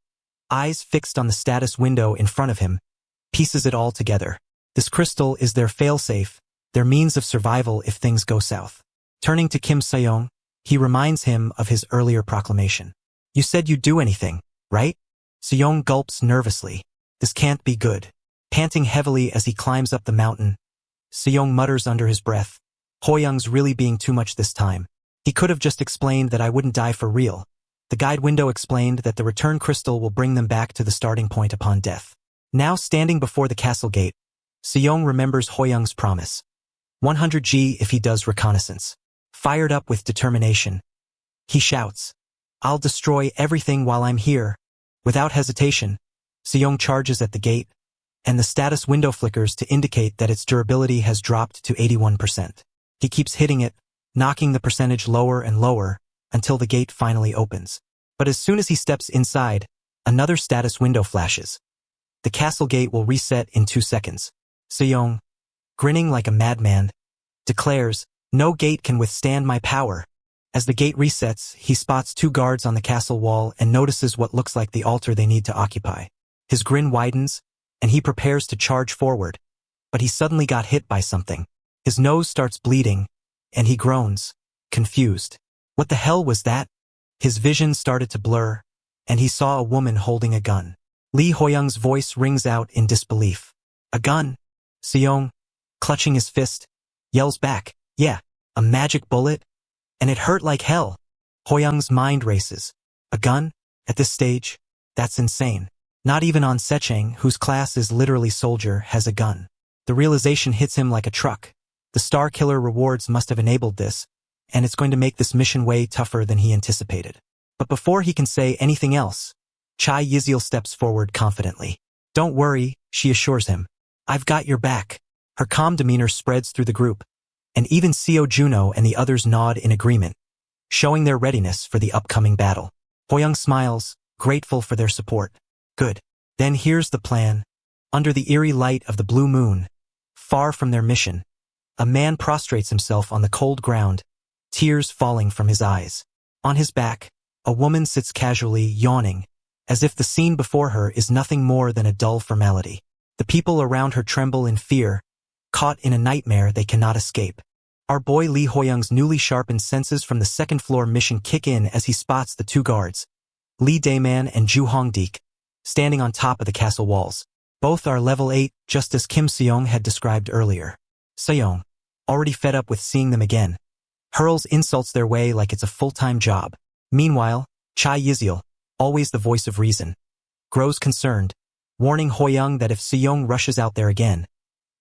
eyes fixed on the status window in front of him, pieces it all together. This crystal is their failsafe, their means of survival if things go south. Turning to Kim Sejong, he reminds him of his earlier proclamation. You said you'd do anything, right? Sejong gulps nervously. This can't be good. Panting heavily as he climbs up the mountain, Sejong mutters under his breath, Hoyoung's really being too much this time. He could have just explained that I wouldn't die for real. The guide window explained that the return crystal will bring them back to the starting point upon death. Now standing before the castle gate, Sejong remembers Hoyoung's promise. 100 G if he does reconnaissance. Fired up with determination, he shouts, I'll destroy everything while I'm here. Without hesitation, Sejong charges at the gate, and the status window flickers to indicate that its durability has dropped to 81%. He keeps hitting it, knocking the percentage lower and lower, until the gate finally opens. But as soon as he steps inside, another status window flashes. The castle gate will reset in 2 seconds. Sejong, grinning like a madman, declares, no gate can withstand my power. As the gate resets, he spots 2 guards on the castle wall and notices what looks like the altar they need to occupy. His grin widens, and he prepares to charge forward, but he suddenly got hit by something. His nose starts bleeding, and he groans, confused. What the hell was that? His vision started to blur, and he saw a woman holding a gun. Lee Hoyoung's voice rings out in disbelief. A gun? Sejong, clutching his fist, yells back, yeah, a magic bullet? And it hurt like hell. Hoyoung's mind races. A gun? At this stage? That's insane. Not even on Secheng, whose class is literally soldier, has a gun. The realization hits him like a truck. The Star Killer rewards must have enabled this, and it's going to make this mission way tougher than he anticipated. But before he can say anything else, Chai Yizil steps forward confidently. Don't worry, she assures him. I've got your back. Her calm demeanor spreads through the group, and even Seo Juno and the others nod in agreement, showing their readiness for the upcoming battle. Hoyoung smiles, grateful for their support. Good. Then here's the plan. Under the eerie light of the blue moon, far from their mission, a man prostrates himself on the cold ground, tears falling from his eyes. On his back, a woman sits casually, yawning, as if the scene before her is nothing more than a dull formality. The people around her tremble in fear, caught in a nightmare they cannot escape. Our boy Lee Hoyoung's newly sharpened senses from the 2nd floor mission kick in as he spots the 2 guards, Lee Daeman and Ju Hongdeek, standing on top of the castle walls. Both are level 8, just as Kim Sejong had described earlier. Sejong, already fed up with seeing them again, hurls insults their way like it's a full-time job. Meanwhile, Chai Yizil, always the voice of reason, grows concerned, warning Hoyoung that if Sejong rushes out there again,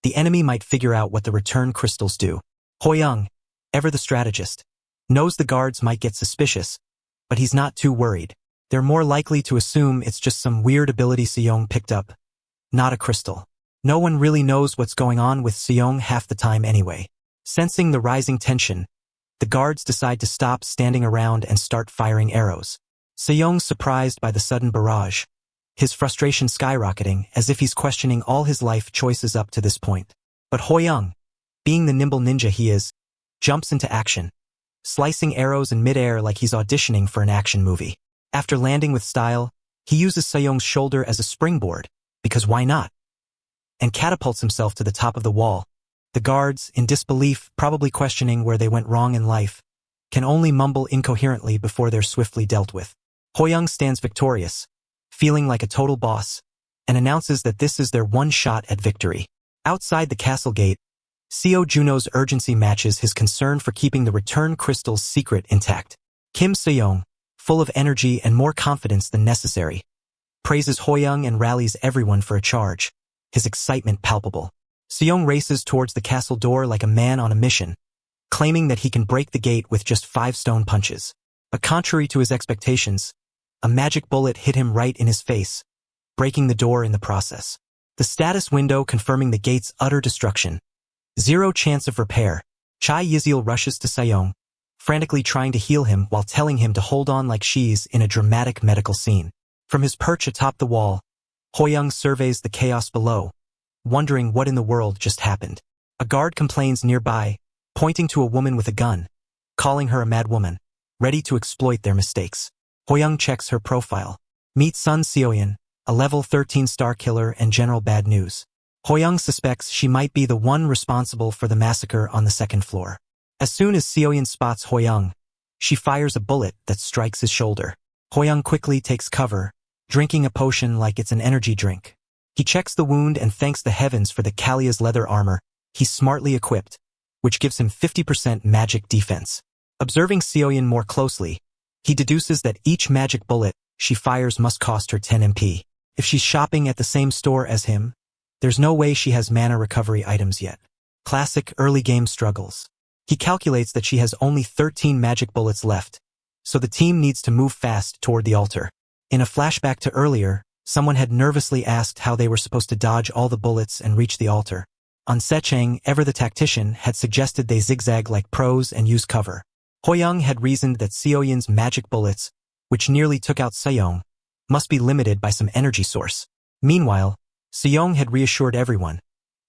the enemy might figure out what the return crystals do. Hoyoung, ever the strategist, knows the guards might get suspicious, but he's not too worried. They're more likely to assume it's just some weird ability Sejong picked up, not a crystal. No one really knows what's going on with Sejong half the time anyway. Sensing the rising tension, the guards decide to stop standing around and start firing arrows. Sejong's surprised by the sudden barrage, his frustration skyrocketing as if he's questioning all his life choices up to this point. But Hoyoung, being the nimble ninja he is, jumps into action, slicing arrows in midair like he's auditioning for an action movie. After landing with style, he uses Sejong's shoulder as a springboard, because why not? And catapults himself to the top of the wall, The guards, in disbelief, probably questioning where they went wrong in life, can only mumble incoherently before they're swiftly dealt with. Hoyoung stands victorious, feeling like a total boss, and announces that this is their one shot at victory. Outside the castle gate, Seo Juno's urgency matches his concern for keeping the return crystal's secret intact. Kim Seyoung, full of energy and more confidence than necessary, praises Hoyoung and rallies everyone for a charge, his excitement palpable. Seyoung races towards the castle door like a man on a mission, claiming that he can break the gate with just 5 stone punches. But contrary to his expectations, a magic bullet hit him right in his face, breaking the door in the process. The status window confirming the gate's utter destruction. 0 chance of repair. Chai Yizil rushes to Seyoung, frantically trying to heal him while telling him to hold on like she's in a dramatic medical scene. From his perch atop the wall, Hoyoung surveys the chaos below, wondering what in the world just happened. A guard complains nearby, pointing to a woman with a gun, calling her a mad woman, ready to exploit their mistakes. Hoyoung checks her profile. Meet Sun Seoyeon, a level 13 star killer and general bad news. Hoyoung suspects she might be the one responsible for the massacre on the 2nd floor. As soon as Seoyeon spots Hoyoung, she fires a bullet that strikes his shoulder. Hoyoung quickly takes cover, drinking a potion like it's an energy drink. He checks the wound and thanks the heavens for the Kalia's leather armor he's smartly equipped, which gives him 50% magic defense. Observing Seoyeon more closely, he deduces that each magic bullet she fires must cost her 10 MP. If she's shopping at the same store as him, there's no way she has mana recovery items yet. Classic early game struggles. He calculates that she has only 13 magic bullets left, so the team needs to move fast toward the altar. In a flashback to earlier, someone had nervously asked how they were supposed to dodge all the bullets and reach the altar. On Secheng, ever the tactician, had suggested they zigzag like pros and use cover. Hoyoung had reasoned that Seoyeon's magic bullets, which nearly took out Seyoung, must be limited by some energy source. Meanwhile, Seyoung had reassured everyone,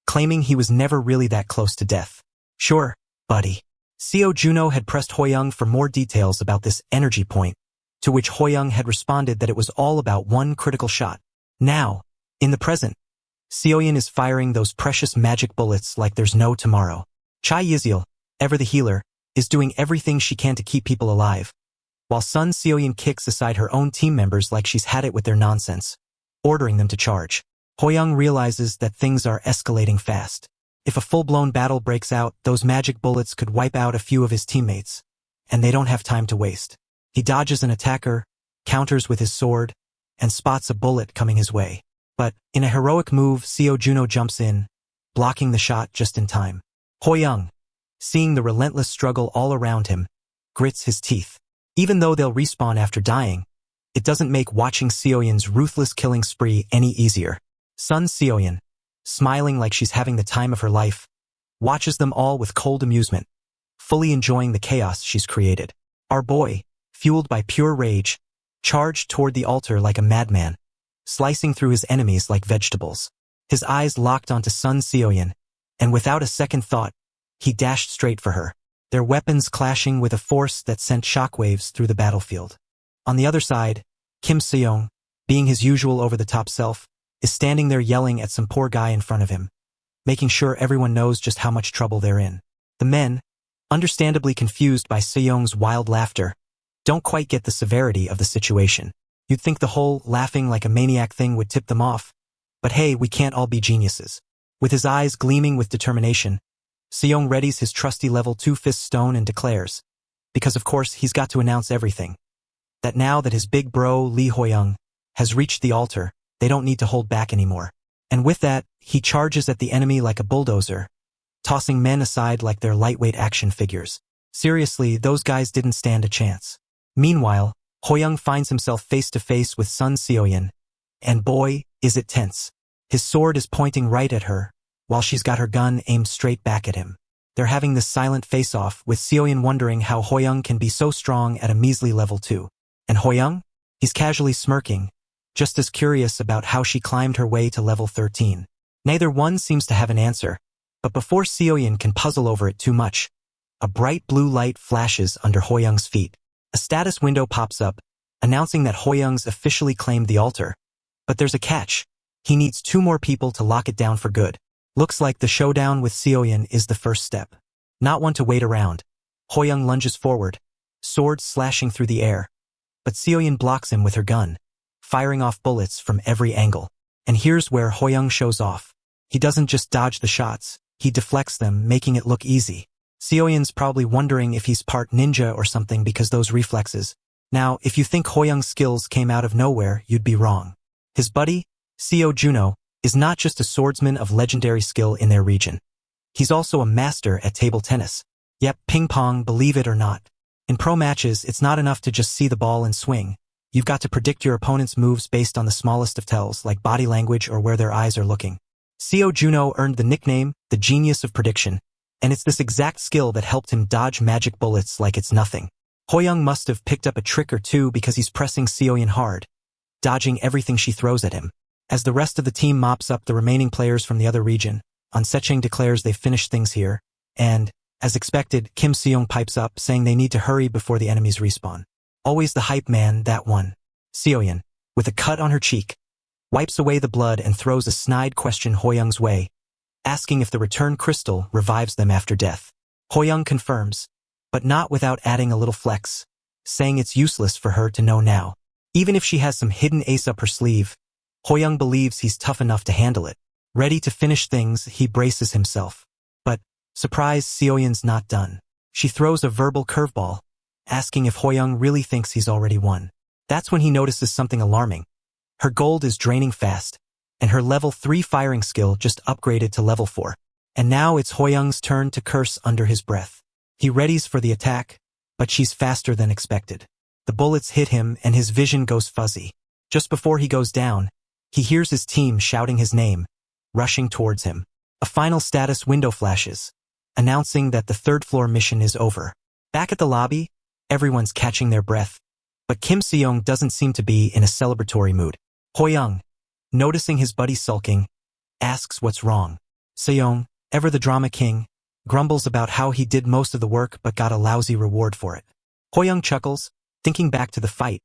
claiming he was never really that close to death. Sure, buddy. Seo Juno had pressed Hoyoung for more details about this energy point, to which Hoyoung had responded that it was all about one critical shot. Now, in the present, Seoyeon is firing those precious magic bullets like there's no tomorrow. Chai Yizil, ever the healer, is doing everything she can to keep people alive, while Sun Seoyeon kicks aside her own team members like she's had it with their nonsense, ordering them to charge. Hoyoung realizes that things are escalating fast. If a full-blown battle breaks out, those magic bullets could wipe out a few of his teammates, and they don't have time to waste. He dodges an attacker, counters with his sword, and spots a bullet coming his way. But, in a heroic move, Seo Juno jumps in, blocking the shot just in time. Hoyoung, seeing the relentless struggle all around him, grits his teeth. Even though they'll respawn after dying, it doesn't make watching Seoyeon's ruthless killing spree any easier. Sun Seoyeon, smiling like she's having the time of her life, watches them all with cold amusement, fully enjoying the chaos she's created. Our boy, fueled by pure rage, charged toward the altar like a madman, slicing through his enemies like vegetables. His eyes locked onto Sun Seoyeon, and without a second thought, he dashed straight for her, their weapons clashing with a force that sent shockwaves through the battlefield. On the other side, Kim Seyoung, being his usual over-the-top self, is standing there yelling at some poor guy in front of him, making sure everyone knows just how much trouble they're in. The men, understandably confused by Seyoung's wild laughter, don't quite get the severity of the situation. You'd think the whole laughing like a maniac thing would tip them off, but hey, we can't all be geniuses. With his eyes gleaming with determination, Seyoung readies his trusty level 2 fist stone and declares, because of course he's got to announce everything, that now that his big bro Lee Hoyoung has reached the altar, they don't need to hold back anymore. And with that, he charges at the enemy like a bulldozer, tossing men aside like they're lightweight action figures. Seriously, those guys didn't stand a chance. Meanwhile, Hoyoung finds himself face to face with Sun Seoyeon, and boy, is it tense. His sword is pointing right at her, while she's got her gun aimed straight back at him. They're having this silent face-off, with Seoyeon wondering how Hoyoung can be so strong at a measly level 2. And Hoyoung? He's casually smirking, just as curious about how she climbed her way to level 13. Neither one seems to have an answer, but before Seoyeon can puzzle over it too much, a bright blue light flashes under Hoyoung's feet. A status window pops up, announcing that Hoyoung's officially claimed the altar. But there's a catch. He needs 2 more people to lock it down for good. Looks like the showdown with Seoyeon is the first step. Not one to wait around. Hoyoung lunges forward, sword slashing through the air. But Seoyeon blocks him with her gun, firing off bullets from every angle. And here's where Hoyoung shows off. He doesn't just dodge the shots, he deflects them, making it look easy. Seoyeon's probably wondering if he's part ninja or something because those reflexes. Now, if you think Hoyoung's skills came out of nowhere, you'd be wrong. His buddy, Seo Juno, is not just a swordsman of legendary skill in their region. He's also a master at table tennis. Yep, ping pong, believe it or not. In pro matches, it's not enough to just see the ball and swing. You've got to predict your opponent's moves based on the smallest of tells, like body language or where their eyes are looking. Seo Juno earned the nickname, the genius of prediction, and it's this exact skill that helped him dodge magic bullets like it's nothing. Hoyoung must have picked up a trick or two because he's pressing Seoyeon hard, dodging everything she throws at him. As the rest of the team mops up the remaining players from the other region, An Secheng declares they've finished things here, and, as expected, Kim Seong pipes up saying they need to hurry before the enemies respawn. Always the hype man, that one. Seoyeon, with a cut on her cheek, wipes away the blood and throws a snide question Hoyoung's way, asking if the return crystal revives them after death. Hoyoung confirms, but not without adding a little flex, saying it's useless for her to know now. Even if she has some hidden ace up her sleeve, Hoyoung believes he's tough enough to handle it. Ready to finish things, he braces himself. But, surprise, Seoyeon's not done. She throws a verbal curveball, asking if Hoyoung really thinks he's already won. That's when he notices something alarming. Her gold is draining fast, and her level 3 firing skill just upgraded to level 4. And now it's Hoyoung's turn to curse under his breath. He readies for the attack, but she's faster than expected. The bullets hit him and his vision goes fuzzy. Just before he goes down, he hears his team shouting his name, rushing towards him. A final status window flashes, announcing that the third floor mission is over. Back at the lobby, everyone's catching their breath, but Kim Seong doesn't seem to be in a celebratory mood. Hoyoung, noticing his buddy sulking, asks what's wrong. Seong, ever the drama king, grumbles about how he did most of the work but got a lousy reward for it. Hoyoung chuckles, thinking back to the fight.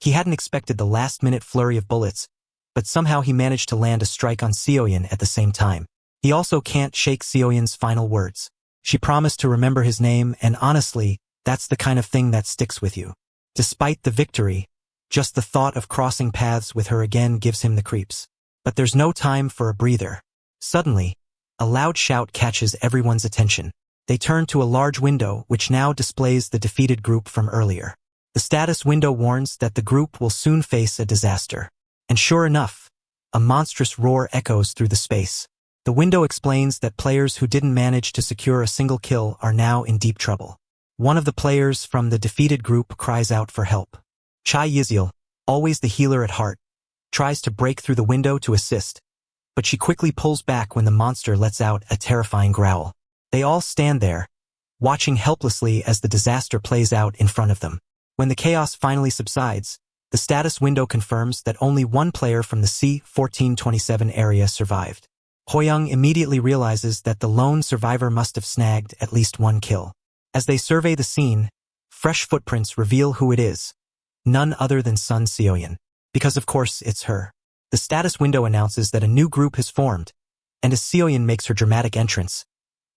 He hadn't expected the last-minute flurry of bullets, but somehow he managed to land a strike on Seoyeon at the same time. He also can't shake Seoyeon's final words. She promised to remember his name, and honestly, that's the kind of thing that sticks with you. Despite the victory, just the thought of crossing paths with her again gives him the creeps. But there's no time for a breather. Suddenly, a loud shout catches everyone's attention. They turn to a large window which now displays the defeated group from earlier. The status window warns that the group will soon face a disaster. And sure enough, a monstrous roar echoes through the space. The window explains that players who didn't manage to secure a single kill are now in deep trouble. One of the players from the defeated group cries out for help. Chai Yiziel, always the healer at heart, tries to break through the window to assist, but she quickly pulls back when the monster lets out a terrifying growl. They all stand there, watching helplessly as the disaster plays out in front of them. When the chaos finally subsides, the status window confirms that only one player from the C-1427 area survived. Hoyoung immediately realizes that the lone survivor must have snagged at least one kill. As they survey the scene, fresh footprints reveal who it is. None other than Sun Seoyeon. Because of course it's her. The status window announces that a new group has formed, and as Seoyeon makes her dramatic entrance,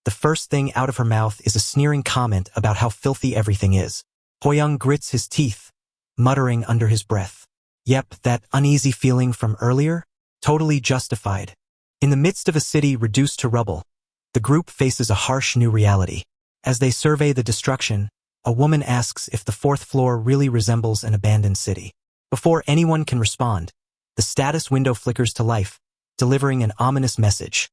the first thing out of her mouth is a sneering comment about how filthy everything is. Hoyoung grits his teeth, muttering under his breath. Yep, that uneasy feeling from earlier? Totally justified. In the midst of a city reduced to rubble, the group faces a harsh new reality. As they survey the destruction, a woman asks if the fourth floor really resembles an abandoned city. Before anyone can respond, the status window flickers to life, delivering an ominous message.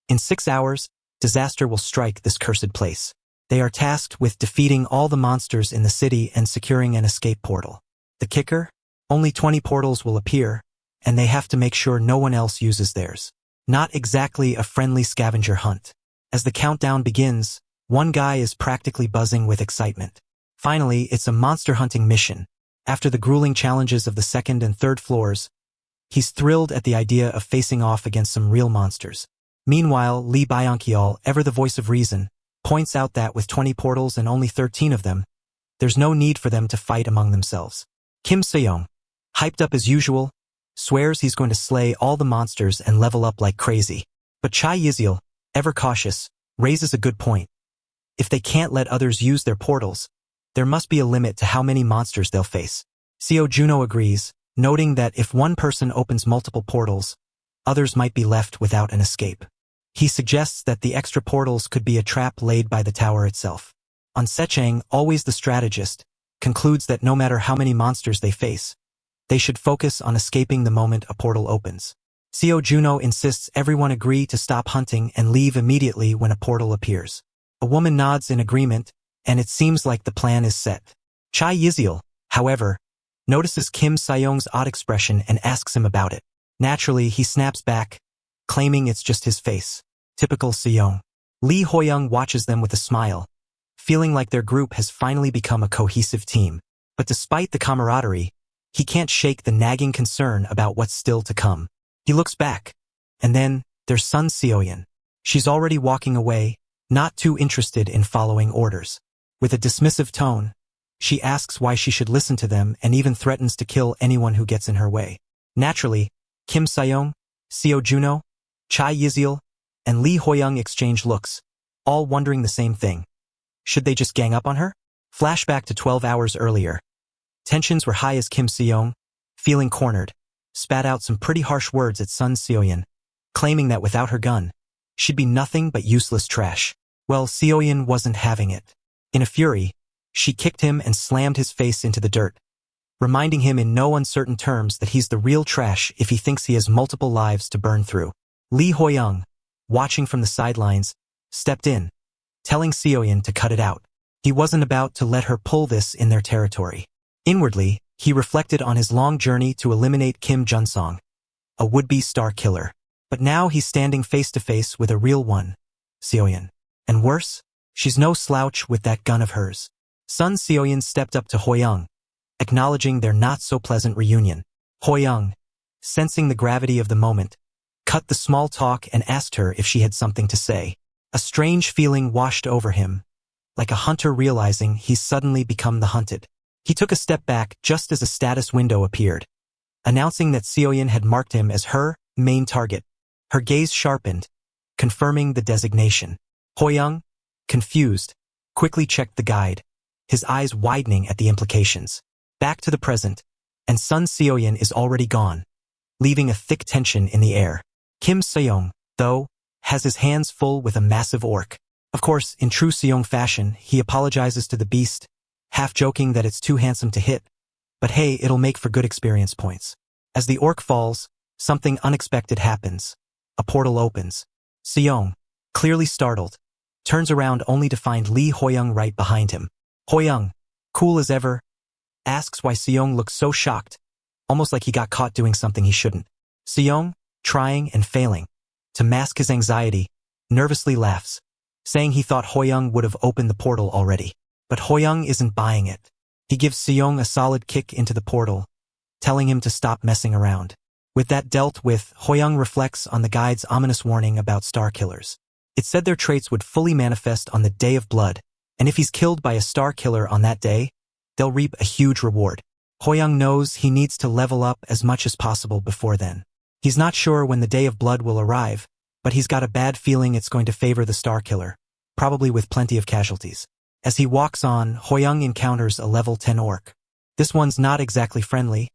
In 6 hours, disaster will strike this cursed place. They are tasked with defeating all the monsters in the city and securing an escape portal. The kicker? Only 20 portals will appear, and they have to make sure no one else uses theirs. Not exactly a friendly scavenger hunt. As the countdown begins, one guy is practically buzzing with excitement. Finally, it's a monster hunting mission. After the grueling challenges of the second and third floors, he's thrilled at the idea of facing off against some real monsters. Meanwhile, Lee Byung-kyeol, ever the voice of reason, points out that with 20 portals and only 13 of them, there's no need for them to fight among themselves. Kim Seong, hyped up as usual, swears he's going to slay all the monsters and level up like crazy. But Chai Yizil, ever cautious, raises a good point. If they can't let others use their portals, there must be a limit to how many monsters they'll face. Seo Juno agrees, noting that if one person opens multiple portals, others might be left without an escape. He suggests that the extra portals could be a trap laid by the tower itself. On Sechang, always the strategist, concludes that no matter how many monsters they face, they should focus on escaping the moment a portal opens. Seo Juno insists everyone agree to stop hunting and leave immediately when a portal appears. A woman nods in agreement, and it seems like the plan is set. Chai Yizil, however, notices Kim Sayong's odd expression and asks him about it. Naturally, he snaps back, claiming it's just his face. Typical Seong. Lee Hoyoung watches them with a smile, feeling like their group has finally become a cohesive team. But despite the camaraderie, he can't shake the nagging concern about what's still to come. He looks back, and then there's Sun Seoyeon. She's already walking away, not too interested in following orders. With a dismissive tone, she asks why she should listen to them and even threatens to kill anyone who gets in her way. Naturally, Kim Sayong, Seo Juno, Chai Yizil, and Lee Hoyoung exchange looks, all wondering the same thing. Should they just gang up on her? Flashback to 12 hours earlier. Tensions were high as Kim Seong, feeling cornered, spat out some pretty harsh words at Sun Seoyeon, claiming that without her gun, she'd be nothing but useless trash. Well, Seoyeon wasn't having it. In a fury, she kicked him and slammed his face into the dirt, reminding him in no uncertain terms that he's the real trash if he thinks he has multiple lives to burn through. Lee Hoyoung, watching from the sidelines, stepped in, telling Seoyeon to cut it out. He wasn't about to let her pull this in their territory. Inwardly, he reflected on his long journey to eliminate Kim Junsong, a would-be star killer. But now he's standing face-to-face with a real one, Seoyeon. And worse, she's no slouch with that gun of hers. Sun Seoyeon stepped up to Hoyoung, acknowledging their not-so-pleasant reunion. Hoyoung, sensing the gravity of the moment, cut the small talk and asked her if she had something to say. A strange feeling washed over him, like a hunter realizing he's suddenly become the hunted. He took a step back just as a status window appeared, announcing that Seoyeon had marked him as her main target. Her gaze sharpened, confirming the designation. Hoyoung, confused, quickly checked the guide, his eyes widening at the implications. Back to the present, and Sun Seoyeon is already gone, leaving a thick tension in the air. Kim Seong, though, has his hands full with a massive orc. Of course, in true Seong fashion, he apologizes to the beast, half joking that it's too handsome to hit, but hey, it'll make for good experience points. As the orc falls, something unexpected happens. A portal opens. Seong, clearly startled, turns around only to find Lee Hoyoung right behind him. Hoyoung, cool as ever, asks why Seong looks so shocked, almost like he got caught doing something he shouldn't. Seong, trying and failing to mask his anxiety, nervously laughs, saying he thought Hoyoung would have opened the portal already. But Hoyoung isn't buying it. He gives Seong a solid kick into the portal, telling him to stop messing around. With that dealt with, Hoyoung reflects on the guide's ominous warning about star killers. It said their traits would fully manifest on the Day of Blood, and if he's killed by a star killer on that day, they'll reap a huge reward. Hoyoung knows he needs to level up as much as possible before then. He's not sure when the Day of Blood will arrive, but he's got a bad feeling it's going to favor the star killer, probably with plenty of casualties. As he walks on, Hoyoung encounters a level 10 orc. This one's not exactly friendly,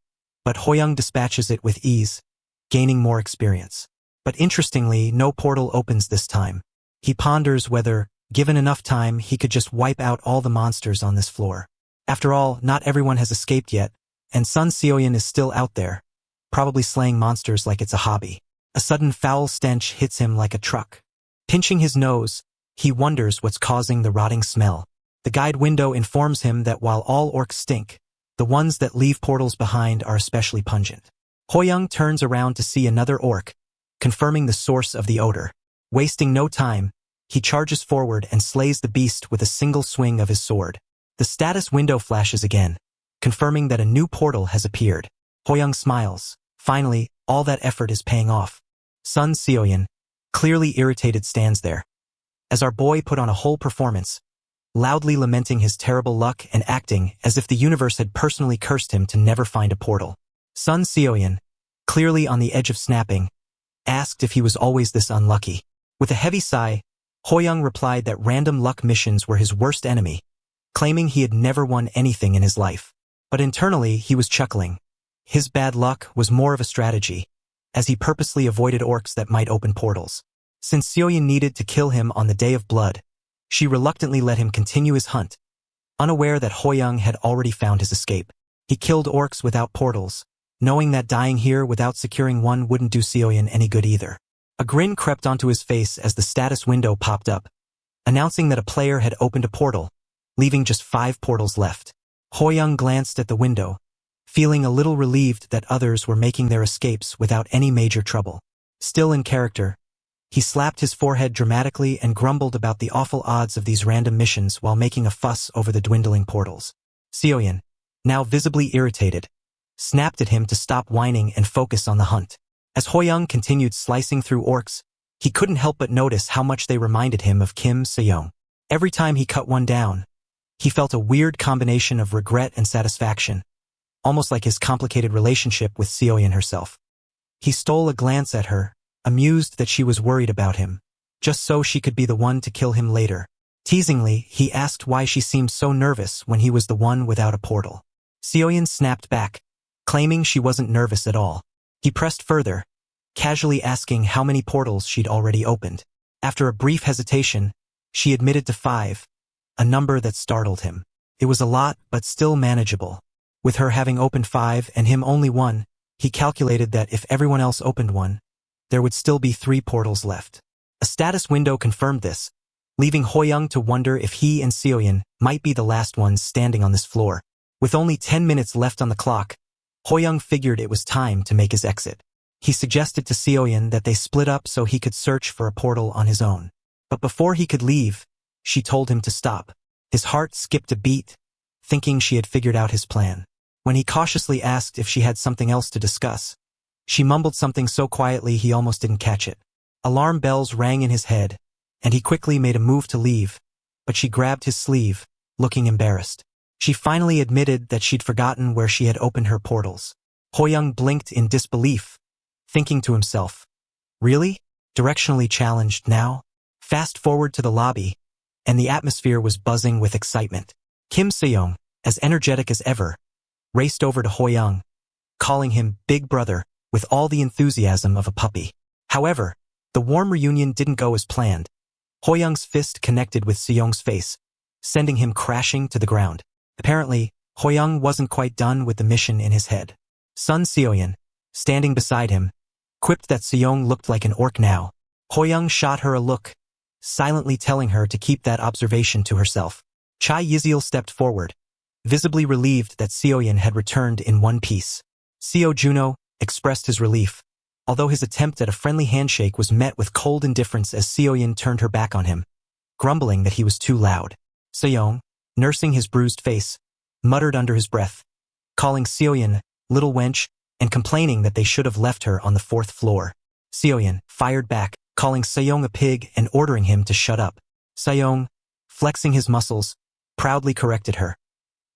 but Hoyoung dispatches it with ease, gaining more experience. But interestingly, no portal opens this time. He ponders whether, given enough time, he could just wipe out all the monsters on this floor. After all, not everyone has escaped yet, and Sun Seoyeon is still out there, probably slaying monsters like it's a hobby. A sudden foul stench hits him like a truck. Pinching his nose, he wonders what's causing the rotting smell. The guide window informs him that while all orcs stink, the ones that leave portals behind are especially pungent. Hoyoung turns around to see another orc, confirming the source of the odor. Wasting no time, he charges forward and slays the beast with a single swing of his sword. The status window flashes again, confirming that a new portal has appeared. Hoyoung smiles. Finally, all that effort is paying off. Sun Seoyeon, clearly irritated, stands there. As our boy put on a whole performance, loudly lamenting his terrible luck and acting as if the universe had personally cursed him to never find a portal. Sun Seoyeon, clearly on the edge of snapping, asked if he was always this unlucky. With a heavy sigh, Hoyoung replied that random luck missions were his worst enemy, claiming he had never won anything in his life. But internally, he was chuckling. His bad luck was more of a strategy, as he purposely avoided orcs that might open portals. Since Seoyin needed to kill him on the Day of Blood, she reluctantly let him continue his hunt, unaware that Hoyoung had already found his escape. He killed orcs without portals, knowing that dying here without securing one wouldn't do Seoyin any good either. A grin crept onto his face as the status window popped up, announcing that a player had opened a portal, leaving just 5 portals left. Hoyoung glanced at the window, feeling a little relieved that others were making their escapes without any major trouble. Still in character, he slapped his forehead dramatically and grumbled about the awful odds of these random missions while making a fuss over the dwindling portals. Seoyin, now visibly irritated, snapped at him to stop whining and focus on the hunt. As Hoyoung continued slicing through orcs, he couldn't help but notice how much they reminded him of Kim Se-young. Every time he cut one down, he felt a weird combination of regret and satisfaction, almost like his complicated relationship with Seoyin herself. He stole a glance at her, amused that she was worried about him, just so she could be the one to kill him later. Teasingly, he asked why she seemed so nervous when he was the one without a portal. Seoyin snapped back, claiming she wasn't nervous at all. He pressed further, casually asking how many portals she'd already opened. After a brief hesitation, she admitted to 5, a number that startled him. It was a lot, but still manageable. With her having opened 5 and him only 1, he calculated that if everyone else opened one, there would still be 3 portals left. A status window confirmed this, leaving Hoyoung to wonder if he and Seoyin might be the last ones standing on this floor. With only 10 minutes left on the clock, Hoyoung figured it was time to make his exit. He suggested to Seoyin that they split up so he could search for a portal on his own. But before he could leave, she told him to stop. His heart skipped a beat, thinking she had figured out his plan. When he cautiously asked if she had something else to discuss, she mumbled something so quietly he almost didn't catch it. Alarm bells rang in his head, and he quickly made a move to leave, but she grabbed his sleeve, looking embarrassed. She finally admitted that she'd forgotten where she had opened her portals. Hoyoung blinked in disbelief, thinking to himself, "Really? Directionally challenged now?" Fast forward to the lobby, and the atmosphere was buzzing with excitement. Kim Se-young, as energetic as ever, raced over to Hoyoung, calling him Big Brother with all the enthusiasm of a puppy. However, the warm reunion didn't go as planned. Hoyoung's fist connected with Se-young's face, sending him crashing to the ground. Apparently, Hoyoung wasn't quite done with the mission in his head. Sun Seoyin, standing beside him, quipped that Se-young looked like an orc now. Hoyoung shot her a look, silently telling her to keep that observation to herself. Chai Yizil stepped forward, visibly relieved that Seoyin had returned in one piece. Seo Juno expressed his relief, although his attempt at a friendly handshake was met with cold indifference as Seoyin turned her back on him, grumbling that he was too loud. Se-young, nursing his bruised face, muttered under his breath, calling Seoyin little wench and complaining that they should have left her on the 4th floor. Seoyin fired back, calling Se-young a pig and ordering him to shut up. Se-young, flexing his muscles, proudly corrected her.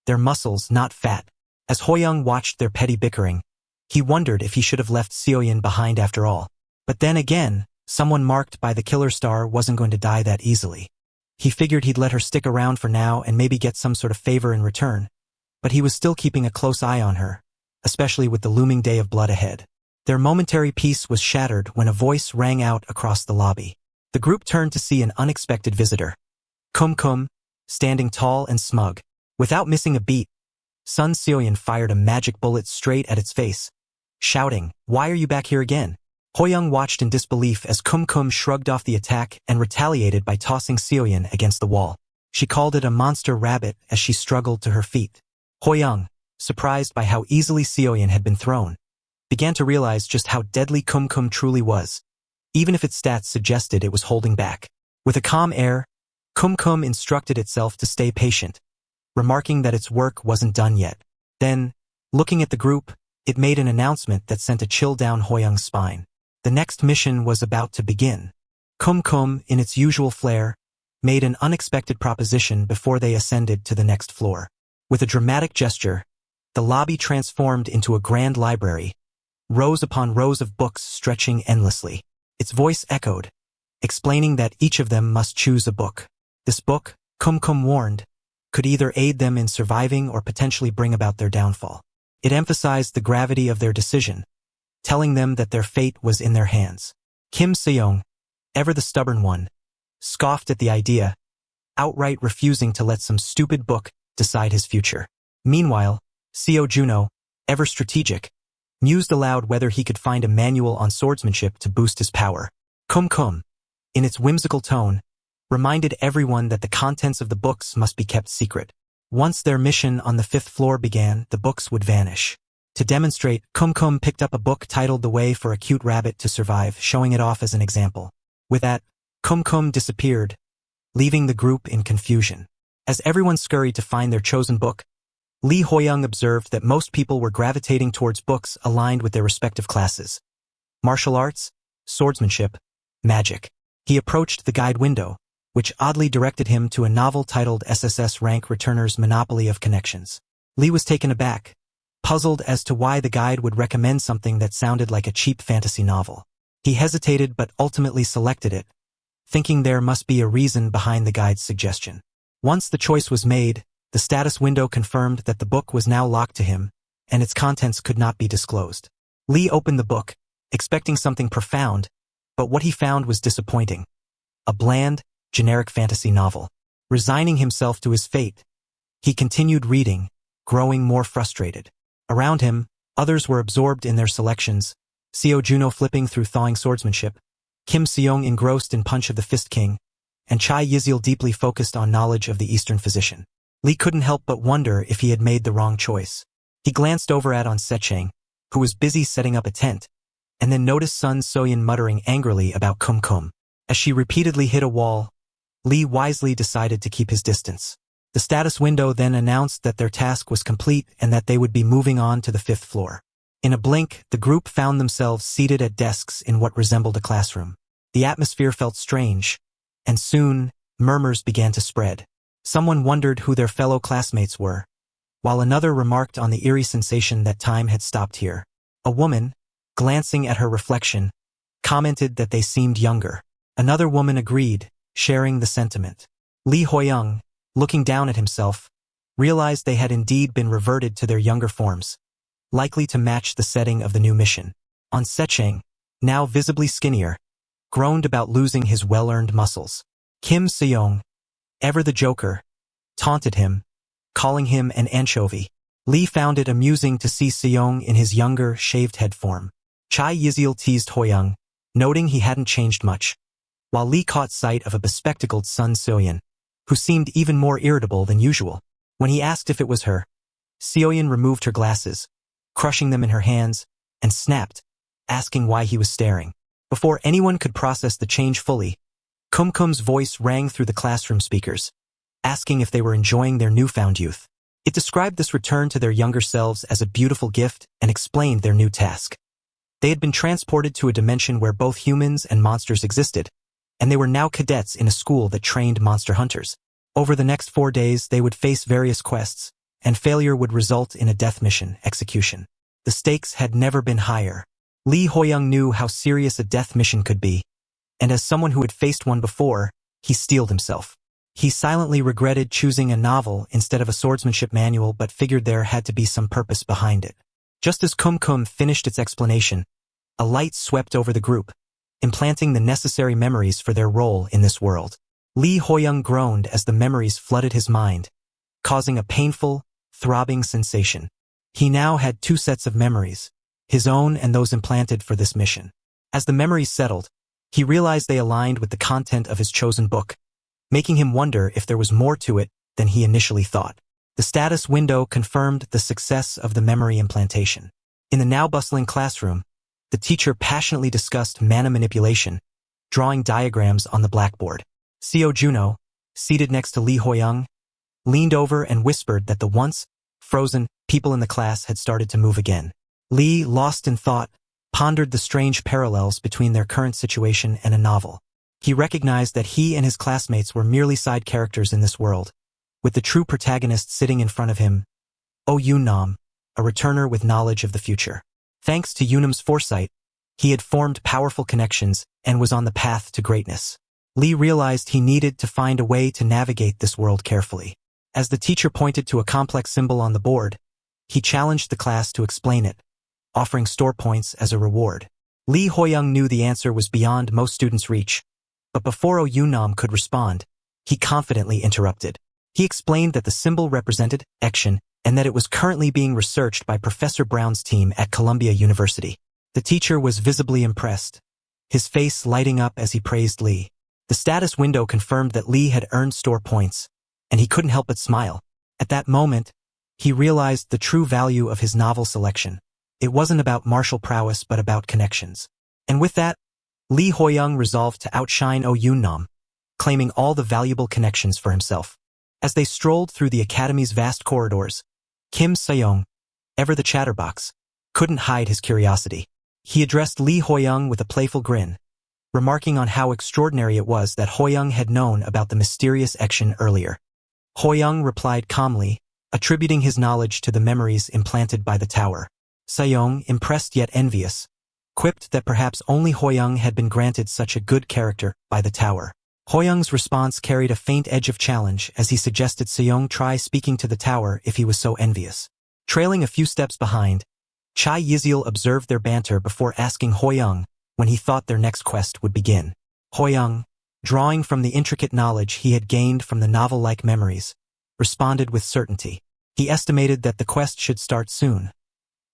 Their muscles, not fat. As Hoyoung watched their petty bickering, he wondered if he should have left Seoyin behind after all. But then again, someone marked by the killer star wasn't going to die that easily. He figured he'd let her stick around for now and maybe get some sort of favor in return, but he was still keeping a close eye on her, especially with the looming Day of Blood ahead. Their momentary peace was shattered when a voice rang out across the lobby. The group turned to see an unexpected visitor. Kum, standing tall and smug. Without missing a beat, Sun Seoyin fired a magic bullet straight at its face, shouting, "Why are you back here again?" Hoyoung watched in disbelief as Kum shrugged off the attack and retaliated by tossing Seoyin against the wall. She called it a monster rabbit as she struggled to her feet. Hoyoung, surprised by how easily Seoyin had been thrown, began to realize just how deadly Kum truly was, even if its stats suggested it was holding back. With a calm air, Kum instructed itself to stay patient, remarking that its work wasn't done yet. Then, looking at the group, it made an announcement that sent a chill down Hoyoung's spine. The next mission was about to begin. Kum, in its usual flair, made an unexpected proposition before they ascended to the next floor. With a dramatic gesture, the lobby transformed into a grand library, rows upon rows of books stretching endlessly. Its voice echoed, explaining that each of them must choose a book. This book, Kum warned, could either aid them in surviving or potentially bring about their downfall. It emphasized the gravity of their decision, telling them that their fate was in their hands. Kim Seong, ever the stubborn one, scoffed at the idea, outright refusing to let some stupid book decide his future. Meanwhile, Seo Juno, ever strategic, mused aloud whether he could find a manual on swordsmanship to boost his power. Kum, in its whimsical tone, reminded everyone that the contents of the books must be kept secret. Once their mission on the 5th floor began, the books would vanish. To demonstrate, Kum picked up a book titled The Way for a Cute Rabbit to Survive, showing it off as an example. With that, Kum disappeared, leaving the group in confusion. As everyone scurried to find their chosen book, Lee Hoyoung observed that most people were gravitating towards books aligned with their respective classes: martial arts, swordsmanship, magic. He approached the guide window, which oddly directed him to a novel titled SSS Rank Returner's Monopoly of Connections. Lee was taken aback, puzzled as to why the guide would recommend something that sounded like a cheap fantasy novel. He hesitated but ultimately selected it, thinking there must be a reason behind the guide's suggestion. Once the choice was made, the status window confirmed that the book was now locked to him, and its contents could not be disclosed. Lee opened the book, expecting something profound, but what he found was disappointing. A bland, generic fantasy novel. Resigning himself to his fate, he continued reading, growing more frustrated. Around him, others were absorbed in their selections: Seo Juno flipping through Thawing Swordsmanship, Kim Seong engrossed in Punch of the Fist King, and Chai Yizil deeply focused on knowledge of the Eastern physician. Lee couldn't help but wonder if he had made the wrong choice. He glanced over at On Sechang, who was busy setting up a tent, and then noticed Sun Soyeon muttering angrily about Kum. As she repeatedly hit a wall, Lee wisely decided to keep his distance. The status window then announced that their task was complete and that they would be moving on to the 5th floor. In a blink, the group found themselves seated at desks in what resembled a classroom. The atmosphere felt strange, and soon, murmurs began to spread. Someone wondered who their fellow classmates were, while another remarked on the eerie sensation that time had stopped here. A woman, glancing at her reflection, commented that they seemed younger. Another woman agreed, sharing the sentiment. Lee Hoyoung, looking down at himself, realized they had indeed been reverted to their younger forms, likely to match the setting of the new mission. On Sechang, now visibly skinnier, groaned about losing his well-earned muscles. Kim Seong, ever the joker, taunted him, calling him an anchovy. Lee found it amusing to see Seong in his younger, shaved-head form. Chai Yizil teased Hoyoung, noting he hadn't changed much, while Lee caught sight of a bespectacled Sun Soyeon, who seemed even more irritable than usual. When he asked if it was her, Seoyeon removed her glasses, crushing them in her hands, and snapped, asking why he was staring. Before anyone could process the change fully, Kum's voice rang through the classroom speakers, asking if they were enjoying their newfound youth. It described this return to their younger selves as a beautiful gift and explained their new task. They had been transported to a dimension where both humans and monsters existed, and they were now cadets in a school that trained monster hunters. Over the next 4 days, they would face various quests, and failure would result in a death mission, execution. The stakes had never been higher. Lee Hoyoung knew how serious a death mission could be, and as someone who had faced one before, he steeled himself. He silently regretted choosing a novel instead of a swordsmanship manual, but figured there had to be some purpose behind it. Just as Kum finished its explanation, a light swept over the group, implanting the necessary memories for their role in this world. Lee Hoyoung groaned as the memories flooded his mind, causing a painful, throbbing sensation. He now had 2 sets of memories, his own and those implanted for this mission. As the memories settled, he realized they aligned with the content of his chosen book, making him wonder if there was more to it than he initially thought. The status window confirmed the success of the memory implantation. In the now bustling classroom, the teacher passionately discussed mana manipulation, drawing diagrams on the blackboard. Seo Juno, seated next to Lee Hoyoung, leaned over and whispered that the once frozen people in the class had started to move again. Lee, lost in thought, pondered the strange parallels between their current situation and a novel. He recognized that he and his classmates were merely side characters in this world, with the true protagonist sitting in front of him, Oh Yoon Nam, a returner with knowledge of the future. Thanks to Yunam's foresight, he had formed powerful connections and was on the path to greatness. Lee realized he needed to find a way to navigate this world carefully. As the teacher pointed to a complex symbol on the board, he challenged the class to explain it, offering store points as a reward. Lee Hoyoung knew the answer was beyond most students' reach, but before Oh Yunam could respond, he confidently interrupted. He explained that the symbol represented action and that it was currently being researched by Professor Brown's team at Columbia University. The teacher was visibly impressed, his face lighting up as he praised Lee. The status window confirmed that Lee had earned store points, and he couldn't help but smile. At that moment, he realized the true value of his novel selection. It wasn't about martial prowess but about connections. And with that, Lee Hoyoung resolved to outshine Oh Yunam, claiming all the valuable connections for himself. As they strolled through the academy's vast corridors, Kim Seong, ever the chatterbox, couldn't hide his curiosity. He addressed Lee Hoyoung with a playful grin, remarking on how extraordinary it was that Hoyoung had known about the mysterious action earlier. Hoyoung replied calmly, attributing his knowledge to the memories implanted by the tower. Seong, impressed yet envious, quipped that perhaps only Hoyoung had been granted such a good character by the tower. Hoyoung's response carried a faint edge of challenge as he suggested Seong try speaking to the tower if he was so envious. Trailing a few steps behind, Chai Yiziel observed their banter before asking Hoyoung when he thought their next quest would begin. Hoyoung, drawing from the intricate knowledge he had gained from the novel-like memories, responded with certainty. He estimated that the quest should start soon,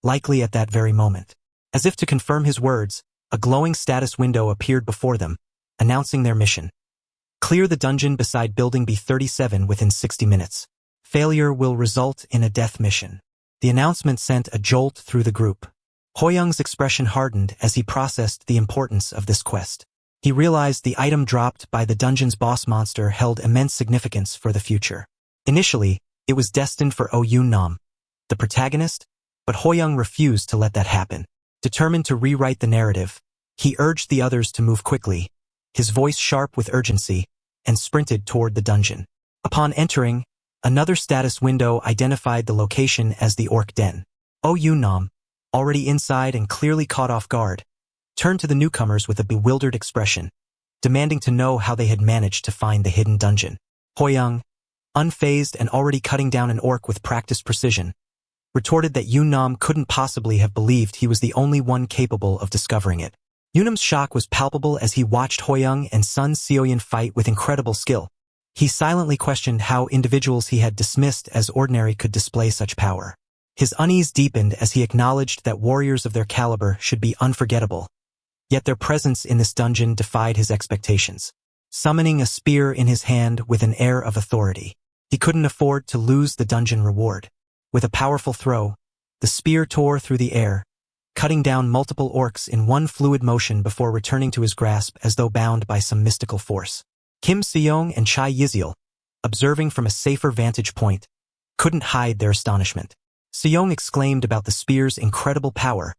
likely at that very moment. As if to confirm his words, a glowing status window appeared before them, announcing their mission. Clear the dungeon beside Building B37 within 60 minutes. Failure will result in a death mission. The announcement sent a jolt through the group. Hoyoung's expression hardened as he processed the importance of this quest. He realized the item dropped by the dungeon's boss monster held immense significance for the future. Initially, it was destined for Oh Yunam, the protagonist, but Hoyoung refused to let that happen. Determined to rewrite the narrative, he urged the others to move quickly, his voice sharp with urgency, and sprinted toward the dungeon. Upon entering, another status window identified the location as the Orc Den. Oh Yunam, already inside and clearly caught off guard, turned to the newcomers with a bewildered expression, demanding to know how they had managed to find the hidden dungeon. Hoyoung, unfazed and already cutting down an orc with practiced precision, retorted that Yunam couldn't possibly have believed he was the only one capable of discovering it. Yunam's shock was palpable as he watched Hoyoung and Sun Seoyin fight with incredible skill. He silently questioned how individuals he had dismissed as ordinary could display such power. His unease deepened as he acknowledged that warriors of their caliber should be unforgettable. Yet their presence in this dungeon defied his expectations. Summoning a spear in his hand with an air of authority, he couldn't afford to lose the dungeon reward. With a powerful throw, the spear tore through the air, cutting down multiple orcs in one fluid motion before returning to his grasp as though bound by some mystical force. Kim Seong and Chai Yiziel, observing from a safer vantage point, couldn't hide their astonishment. Seong exclaimed about the spear's incredible power,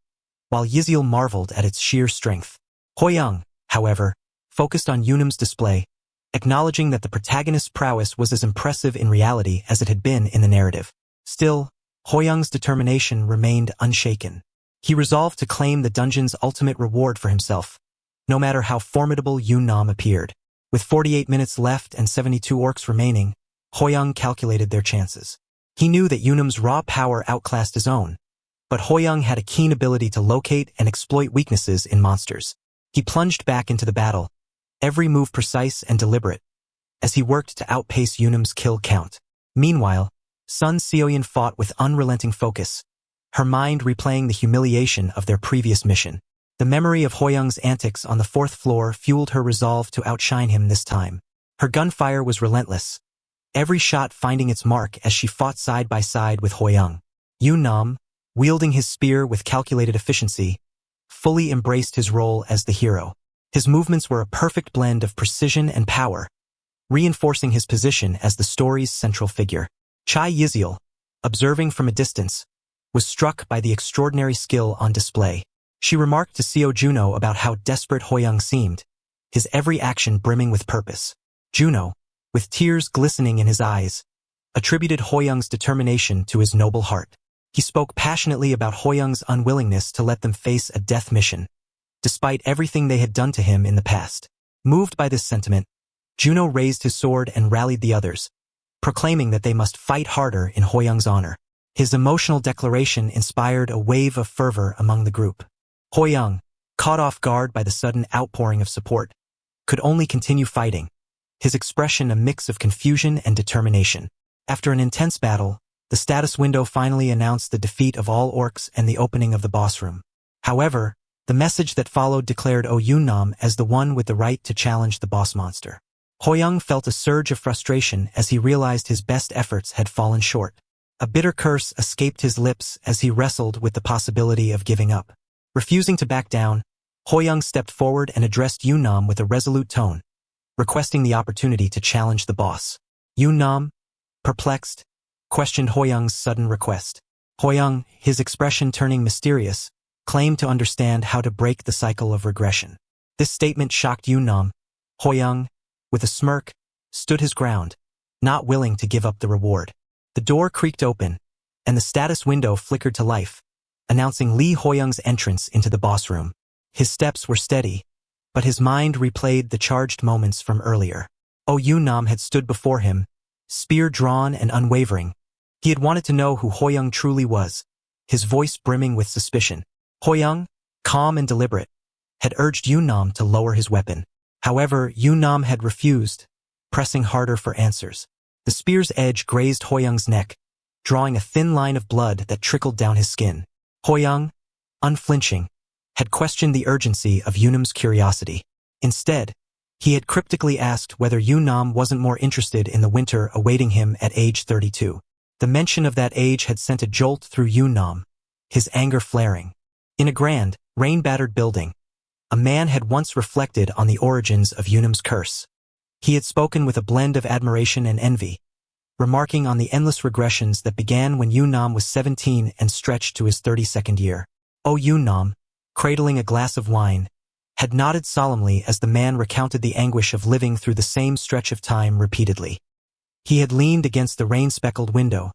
while Yiziel marveled at its sheer strength. Hoyoung, however, focused on Yunam's display, acknowledging that the protagonist's prowess was as impressive in reality as it had been in the narrative. Still, Hoyoung's determination remained unshaken. He resolved to claim the dungeon's ultimate reward for himself, no matter how formidable Yunam appeared. With 48 minutes left and 72 orcs remaining, Hoyoung calculated their chances. He knew that Yunam's raw power outclassed his own, but Hoyoung had a keen ability to locate and exploit weaknesses in monsters. He plunged back into the battle, every move precise and deliberate, as he worked to outpace Yunam's kill count. Meanwhile, Sun Seoyin fought with unrelenting focus, her mind replaying the humiliation of their previous mission. The memory of Hoyoung's antics on the 4th floor fueled her resolve to outshine him this time. Her gunfire was relentless, every shot finding its mark as she fought side by side with Hoyoung. Yunam, wielding his spear with calculated efficiency, fully embraced his role as the hero. His movements were a perfect blend of precision and power, reinforcing his position as the story's central figure. Chai Yiziel, observing from a distance, was struck by the extraordinary skill on display. She remarked to Seo Juno about how desperate Hoyoung seemed, his every action brimming with purpose. Juno, with tears glistening in his eyes, attributed Hoyoung's determination to his noble heart. He spoke passionately about Hoyoung's unwillingness to let them face a death mission, despite everything they had done to him in the past. Moved by this sentiment, Juno raised his sword and rallied the others, proclaiming that they must fight harder in Hoyoung's honor. His emotional declaration inspired a wave of fervor among the group. Hoyoung, caught off guard by the sudden outpouring of support, could only continue fighting, his expression a mix of confusion and determination. After an intense battle, the status window finally announced the defeat of all orcs and the opening of the boss room. However, the message that followed declared Oh Yoon-nam as the one with the right to challenge the boss monster. Hoyoung felt a surge of frustration as he realized his best efforts had fallen short. A bitter curse escaped his lips as he wrestled with the possibility of giving up. Refusing to back down, Hoyoung stepped forward and addressed Yoon-nam with a resolute tone, requesting the opportunity to challenge the boss. Yoon-nam, perplexed, questioned Hoyoung's sudden request. Hoyoung, his expression turning mysterious, claimed to understand how to break the cycle of regression. This statement shocked Yoon-nam. Hoyoung, with a smirk, stood his ground, not willing to give up the reward. The door creaked open, and the status window flickered to life, announcing Lee Hoyoung's entrance into the boss room. His steps were steady, but his mind replayed the charged moments from earlier. Oh Yoon-nam had stood before him, spear drawn and unwavering. He had wanted to know who Hoyoung truly was, his voice brimming with suspicion. Hoyoung, calm and deliberate, had urged Yoon-nam to lower his weapon. However, Yoon-nam had refused, pressing harder for answers. The spear's edge grazed Hoyoung's neck, drawing a thin line of blood that trickled down his skin. Hoyoung, unflinching, had questioned the urgency of Yoon-nam's curiosity. Instead, he had cryptically asked whether Yoon-nam wasn't more interested in the winter awaiting him at age 32. The mention of that age had sent a jolt through Yoon-nam, his anger flaring. In a grand, rain-battered building, a man had once reflected on the origins of Yoon-nam's curse. He had spoken with a blend of admiration and envy, remarking on the endless regressions that began when Yoon-nam was 17 and stretched to his 32nd year. Oh Yoon-nam, cradling a glass of wine, had nodded solemnly as the man recounted the anguish of living through the same stretch of time repeatedly. He had leaned against the rain-speckled window,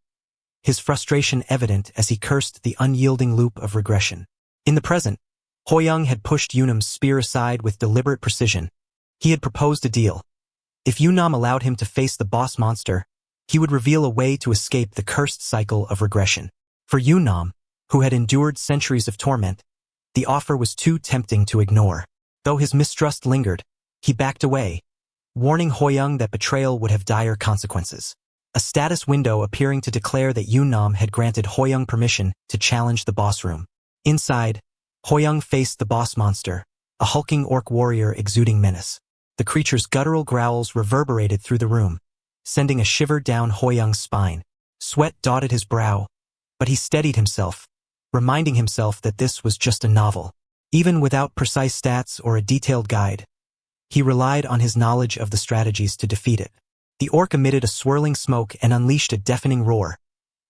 his frustration evident as he cursed the unyielding loop of regression. In the present, Hoyoung had pushed Yoon-nam's spear aside with deliberate precision. He had proposed a deal. If Yoon-nam allowed him to face the boss monster, he would reveal a way to escape the cursed cycle of regression. For Yoon-nam, who had endured centuries of torment, the offer was too tempting to ignore. Though his mistrust lingered, he backed away, warning Hoyoung that betrayal would have dire consequences. A status window appearing to declare that Yoon-nam had granted Hoyoung permission to challenge the boss room. Inside, Hoyoung faced the boss monster, a hulking orc warrior exuding menace. The creature's guttural growls reverberated through the room, sending a shiver down Hoyoung's spine. Sweat dotted his brow, but he steadied himself, reminding himself that this was just a novel. Even without precise stats or a detailed guide, he relied on his knowledge of the strategies to defeat it. The orc emitted a swirling smoke and unleashed a deafening roar,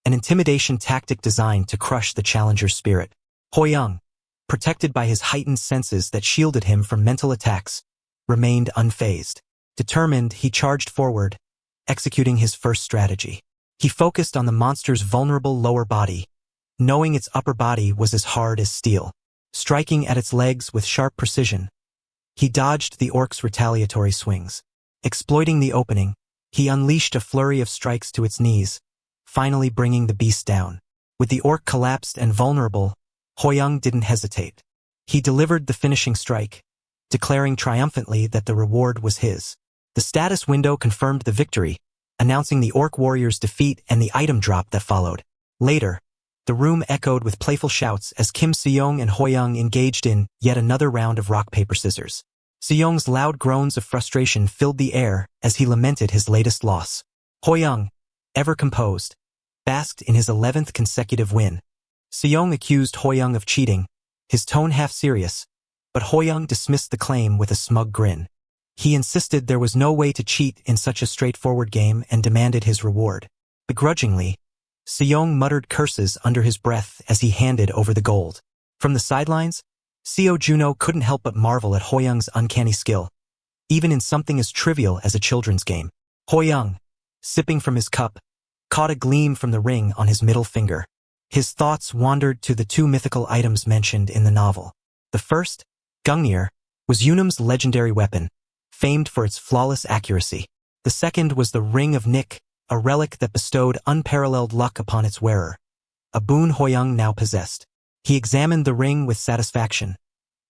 an intimidation tactic designed to crush the challenger's spirit. Hoyoung, protected by his heightened senses that shielded him from mental attacks, remained unfazed. Determined, he charged forward, executing his first strategy. He focused on the monster's vulnerable lower body, knowing its upper body was as hard as steel. Striking at its legs with sharp precision, he dodged the orc's retaliatory swings. Exploiting the opening, he unleashed a flurry of strikes to its knees, finally bringing the beast down. With the orc collapsed and vulnerable, Hoyoung didn't hesitate. He delivered the finishing strike, declaring triumphantly that the reward was his. The status window confirmed the victory, announcing the orc warrior's defeat and the item drop that followed. Later, the room echoed with playful shouts as Kim Seong and Hoyoung engaged in yet another round of rock-paper-scissors. Seong's loud groans of frustration filled the air as he lamented his latest loss. Hoyoung, ever composed, basked in his 11th consecutive win. Seong accused Hoyoung of cheating, his tone half serious, but Hoyoung dismissed the claim with a smug grin. He insisted there was no way to cheat in such a straightforward game and demanded his reward. Begrudgingly, Seong muttered curses under his breath as he handed over the gold. From the sidelines, Seo Juno couldn't help but marvel at Hoyoung's uncanny skill, even in something as trivial as a children's game. Hoyoung, sipping from his cup, caught a gleam from the ring on his middle finger. His thoughts wandered to the two mythical items mentioned in the novel. The first, Gungnir, was Unum's legendary weapon, famed for its flawless accuracy. The second was the Ring of Nick, a relic that bestowed unparalleled luck upon its wearer, a boon Hoyoung now possessed. He examined the ring with satisfaction,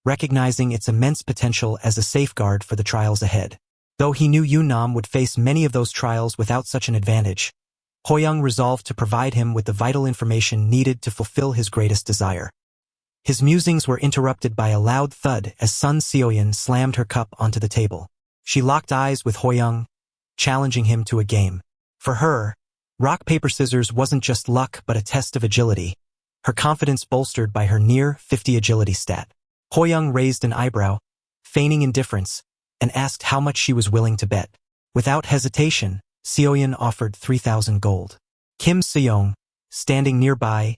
recognizing its immense potential as a safeguard for the trials ahead. Though he knew Yunam would face many of those trials without such an advantage, Hoyoung resolved to provide him with the vital information needed to fulfill his greatest desire. His musings were interrupted by a loud thud as Sun Seoyeon slammed her cup onto the table. She locked eyes with Hoyoung, challenging him to a game. For her, rock, paper, scissors wasn't just luck but a test of agility, her confidence bolstered by her near 50 agility stat. Hoyoung raised an eyebrow, feigning indifference, and asked how much she was willing to bet. Without hesitation, Seoyeon offered 3,000 gold. Kim Seong, standing nearby,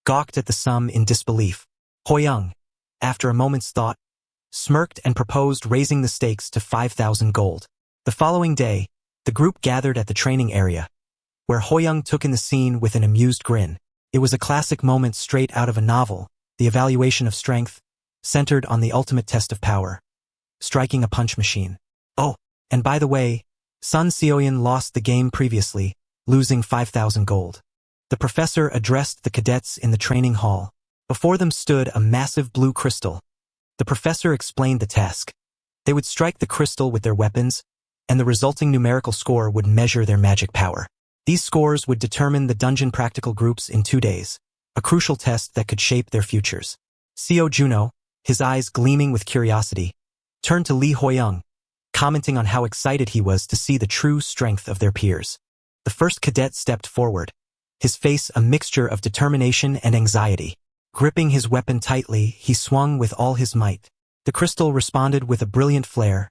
gawked at the sum in disbelief. Hoyoung, after a moment's thought, smirked and proposed raising the stakes to 5,000 gold. The following day, the group gathered at the training area, where Hoyoung took in the scene with an amused grin. It was a classic moment straight out of a novel, the evaluation of strength, centered on the ultimate test of power, striking a punch machine. Oh, and by the way, Sun Seoyeon lost the game previously, losing 5,000 gold. The professor addressed the cadets in the training hall. Before them stood a massive blue crystal. The professor explained the task. They would strike the crystal with their weapons, and the resulting numerical score would measure their magic power. These scores would determine the dungeon practical groups in 2 days, a crucial test that could shape their futures. Seo Juno, his eyes gleaming with curiosity, turned to Lee Hoyoung, commenting on how excited he was to see the true strength of their peers. The first cadet stepped forward, his face a mixture of determination and anxiety. Gripping his weapon tightly, he swung with all his might. The crystal responded with a brilliant flare,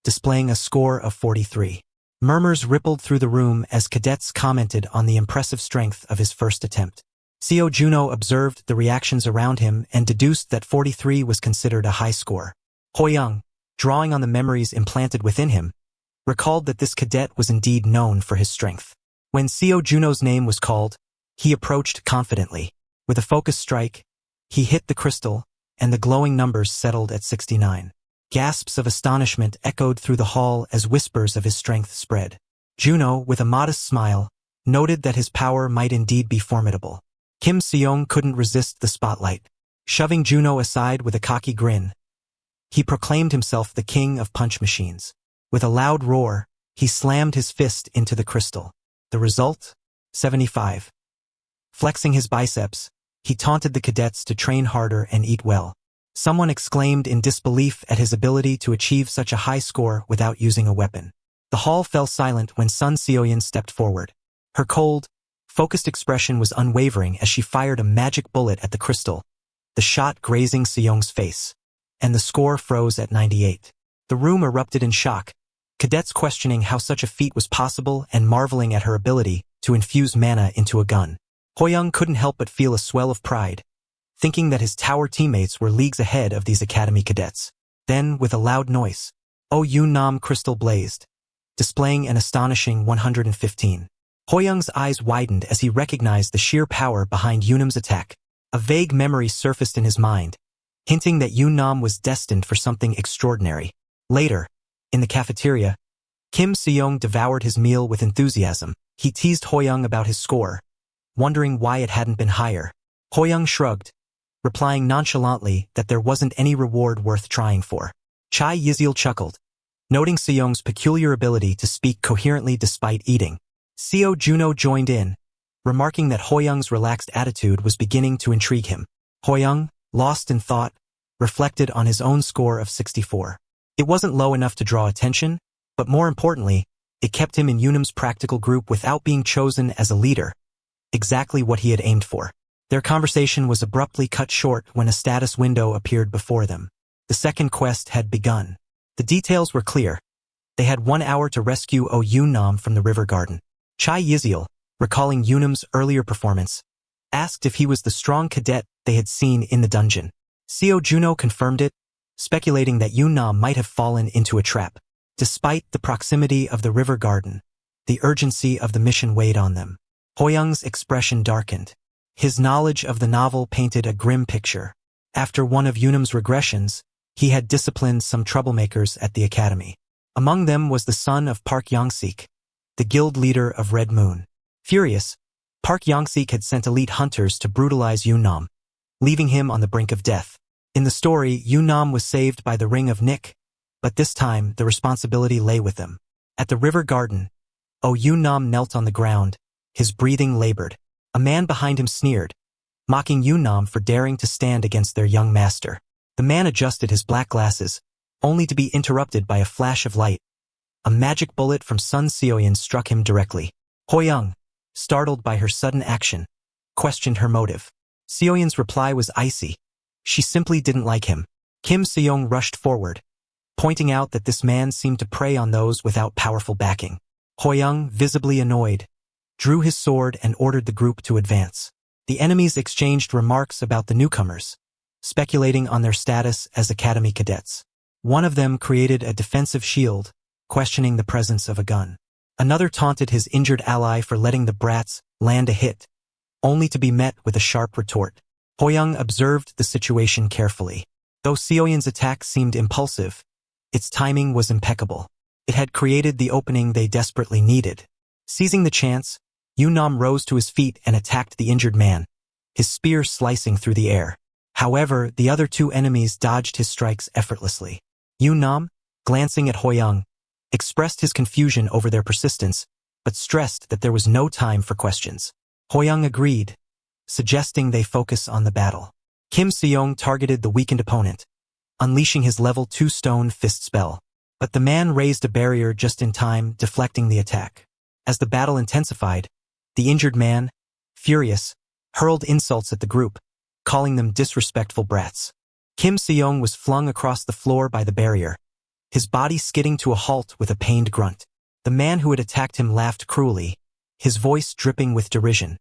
displaying a score of 43. Murmurs rippled through the room as cadets commented on the impressive strength of his first attempt. Seo Juno observed the reactions around him and deduced that 43 was considered a high score. Hoyoung, drawing on the memories implanted within him, recalled that this cadet was indeed known for his strength. When Seo Juno's name was called, he approached confidently. With a focused strike, he hit the crystal, and the glowing numbers settled at 69. Gasps of astonishment echoed through the hall as whispers of his strength spread. Juno, with a modest smile, noted that his power might indeed be formidable. Kim Seong couldn't resist the spotlight. Shoving Juno aside with a cocky grin, he proclaimed himself the king of punch machines. With a loud roar, he slammed his fist into the crystal. The result? 75. Flexing his biceps, he taunted the cadets to train harder and eat well. Someone exclaimed in disbelief at his ability to achieve such a high score without using a weapon. The hall fell silent when Sun Seoyeon stepped forward. Her cold, focused expression was unwavering as she fired a magic bullet at the crystal, the shot grazing Seoung's face, and the score froze at 98. The room erupted in shock, cadets questioning how such a feat was possible and marveling at her ability to infuse mana into a gun. Hoyoung couldn't help but feel a swell of pride, thinking that his tower teammates were leagues ahead of these academy cadets. Then, with a loud noise, Oh Yun-nam crystal blazed, displaying an astonishing 115. Hoyoung's eyes widened as he recognized the sheer power behind Yunam's attack. A vague memory surfaced in his mind, hinting that Yun-nam was destined for something extraordinary. Later, in the cafeteria, Kim Seong devoured his meal with enthusiasm. He teased Hoyoung about his score, wondering why it hadn't been higher. Hoyoung shrugged, replying nonchalantly that there wasn't any reward worth trying for. Chai Yizil chuckled, noting Seoung's peculiar ability to speak coherently despite eating. Seo Juno joined in, remarking that Hoyoung's relaxed attitude was beginning to intrigue him. Hoyoung, lost in thought, reflected on his own score of 64. It wasn't low enough to draw attention, but more importantly, it kept him in Yunam's practical group without being chosen as a leader, exactly what he had aimed for. Their conversation was abruptly cut short when a status window appeared before them. The second quest had begun. The details were clear. They had 1 hour to rescue Oh Yun-nam from the river garden. Chai Yizil, recalling Yunam's earlier performance, asked if he was the strong cadet they had seen in the dungeon. Seo Juno confirmed it, speculating that Yun-nam might have fallen into a trap. Despite the proximity of the river garden, the urgency of the mission weighed on them. Hoyoung's expression darkened. His knowledge of the novel painted a grim picture. After one of Yunam's regressions, he had disciplined some troublemakers at the academy. Among them was the son of Park Yongsik, the guild leader of Red Moon. Furious, Park Yongsik had sent elite hunters to brutalize Yunam, leaving him on the brink of death. In the story, Yunam was saved by the Ring of Nick, but this time the responsibility lay with them. At the river garden, Yunam knelt on the ground, his breathing labored. A man behind him sneered, mocking Yunam for daring to stand against their young master. The man adjusted his black glasses, only to be interrupted by a flash of light. A magic bullet from Sun Seoyeon struck him directly. Hoyoung, startled by her sudden action, questioned her motive. Seoyeon's reply was icy. She simply didn't like him. Kim Seyoung rushed forward, pointing out that this man seemed to prey on those without powerful backing. Hoyoung, visibly annoyed, drew his sword and ordered the group to advance. The enemies exchanged remarks about the newcomers, speculating on their status as academy cadets. One of them created a defensive shield, questioning the presence of a gun. Another taunted his injured ally for letting the brats land a hit, only to be met with a sharp retort. Hoyoung observed the situation carefully. Though Seoyeon's attack seemed impulsive, its timing was impeccable. It had created the opening they desperately needed. Seizing the chance, Yunam rose to his feet and attacked the injured man, his spear slicing through the air. However, the other two enemies dodged his strikes effortlessly. Yunam, glancing at Hoyoung, expressed his confusion over their persistence, but stressed that there was no time for questions. Hoyoung agreed, suggesting they focus on the battle. Kim Seyoung targeted the weakened opponent, unleashing his level 2 stone fist spell. But the man raised a barrier just in time, deflecting the attack. As the battle intensified, the injured man, furious, hurled insults at the group, calling them disrespectful brats. Kim Seyoung was flung across the floor by the barrier, his body skidding to a halt with a pained grunt. The man who had attacked him laughed cruelly, his voice dripping with derision.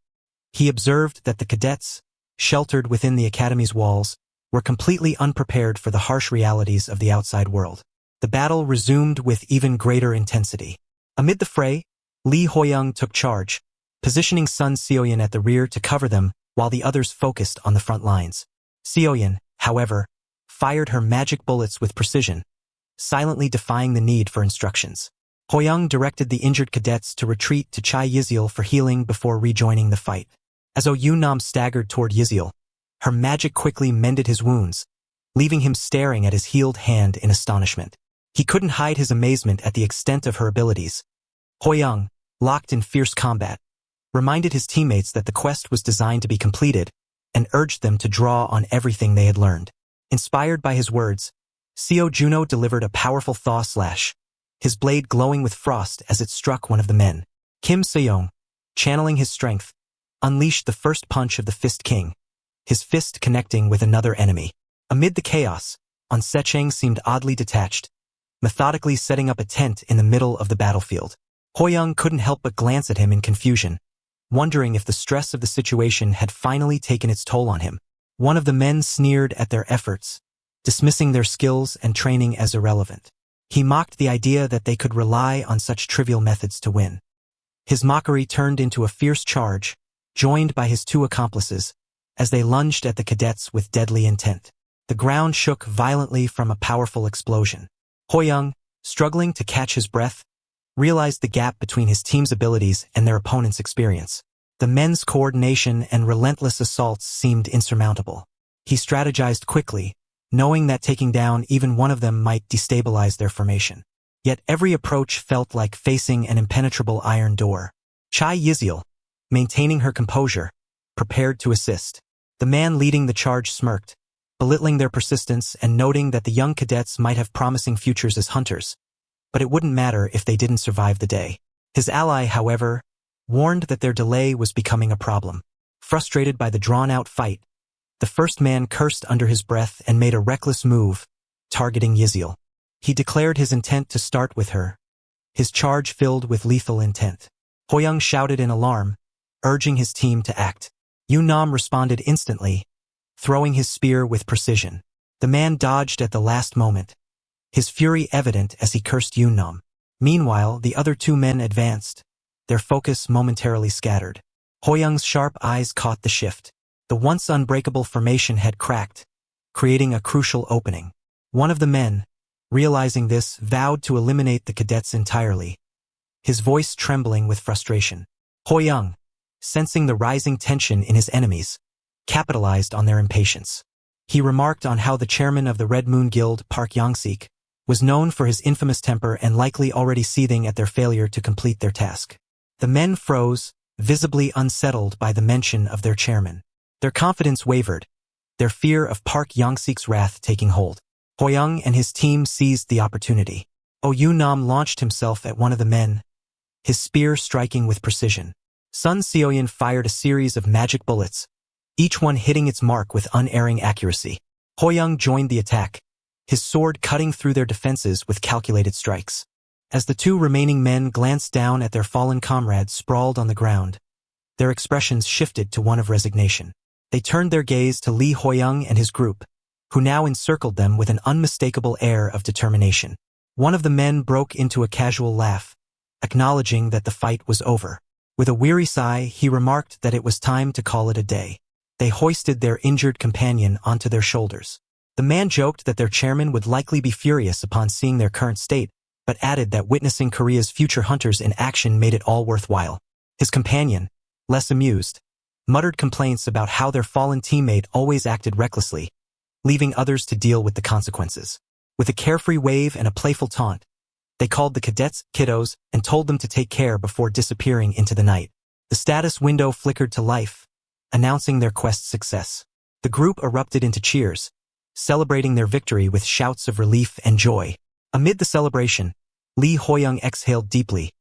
He observed that the cadets, sheltered within the academy's walls, were completely unprepared for the harsh realities of the outside world. The battle resumed with even greater intensity. Amid the fray, Lee Hoyoung took charge, positioning Sun Seoyeon at the rear to cover them while the others focused on the front lines. Seoyeon, however, fired her magic bullets with precision, silently defying the need for instructions. Hoyoung directed the injured cadets to retreat to Chai Yizil for healing before rejoining the fight. As Yunam staggered toward Yizil, her magic quickly mended his wounds, leaving him staring at his healed hand in astonishment. He couldn't hide his amazement at the extent of her abilities. Hoyoung, locked in fierce combat, reminded his teammates that the quest was designed to be completed and urged them to draw on everything they had learned. Inspired by his words, Seo Juno delivered a powerful thaw slash, his blade glowing with frost as it struck one of the men. Kim Seyoung, channeling his strength, unleashed the first punch of the Fist King, his fist connecting with another enemy. Amid the chaos, On Secheng seemed oddly detached, methodically setting up a tent in the middle of the battlefield. Hoyoung couldn't help but glance at him in confusion, wondering if the stress of the situation had finally taken its toll on him. One of the men sneered at their efforts, dismissing their skills and training as irrelevant. He mocked the idea that they could rely on such trivial methods to win. His mockery turned into a fierce charge, joined by his two accomplices, as they lunged at the cadets with deadly intent. The ground shook violently from a powerful explosion. Hoyoung, struggling to catch his breath, realized the gap between his team's abilities and their opponent's experience. The men's coordination and relentless assaults seemed insurmountable. He strategized quickly, knowing that taking down even one of them might destabilize their formation. Yet every approach felt like facing an impenetrable iron door. Chai Yizil, maintaining her composure, prepared to assist. The man leading the charge smirked, belittling their persistence and noting that the young cadets might have promising futures as hunters, but it wouldn't matter if they didn't survive the day. His ally, however, warned that their delay was becoming a problem. Frustrated by the drawn-out fight, the first man cursed under his breath and made a reckless move, targeting Yizil. He declared his intent to start with her, his charge filled with lethal intent. Hoyoung shouted in alarm, urging his team to act. Yunam responded instantly, throwing his spear with precision. The man dodged at the last moment, his fury evident as he cursed Yunam. Meanwhile, the other two men advanced, their focus momentarily scattered. Hoyoung's sharp eyes caught the shift. The once unbreakable formation had cracked, creating a crucial opening. One of the men, realizing this, vowed to eliminate the cadets entirely, his voice trembling with frustration. Hoyoung, sensing the rising tension in his enemies, capitalized on their impatience. He remarked on how the chairman of the Red Moon Guild, Park Young-sik, was known for his infamous temper and likely already seething at their failure to complete their task. The men froze, visibly unsettled by the mention of their chairman. Their confidence wavered, their fear of Park Young-sik's wrath taking hold. Hoyoung and his team seized the opportunity. Oh Yoon-nam launched himself at one of the men, his spear striking with precision. Sun Seoyeon fired a series of magic bullets, each one hitting its mark with unerring accuracy. Hoyoung joined the attack, his sword cutting through their defenses with calculated strikes. As the two remaining men glanced down at their fallen comrades sprawled on the ground, their expressions shifted to one of resignation. They turned their gaze to Lee Hoyoung and his group, who now encircled them with an unmistakable air of determination. One of the men broke into a casual laugh, acknowledging that the fight was over. With a weary sigh, he remarked that it was time to call it a day. They hoisted their injured companion onto their shoulders. The man joked that their chairman would likely be furious upon seeing their current state, but added that witnessing Korea's future hunters in action made it all worthwhile. His companion, less amused, muttered complaints about how their fallen teammate always acted recklessly, leaving others to deal with the consequences. With a carefree wave and a playful taunt, they called the cadets kiddos and told them to take care before disappearing into the night. The status window flickered to life, announcing their quest's success. The group erupted into cheers, celebrating their victory with shouts of relief and joy. Amid the celebration, Lee Hoyoung exhaled deeply,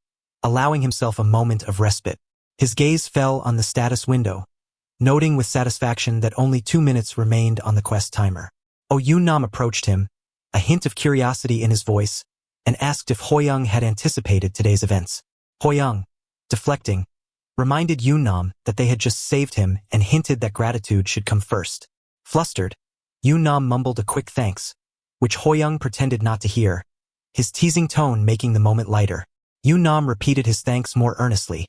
allowing himself a moment of respite. His gaze fell on the status window, noting with satisfaction that only 2 minutes remained on the quest timer. Oh Yoon-nam approached him, a hint of curiosity in his voice, and asked if Hoyoung had anticipated today's events. Hoyoung, deflecting, reminded Yoon-nam that they had just saved him and hinted that gratitude should come first. Flustered, Yoon-nam mumbled a quick thanks, which Hoyoung pretended not to hear, his teasing tone making the moment lighter. Yoon-nam repeated his thanks more earnestly,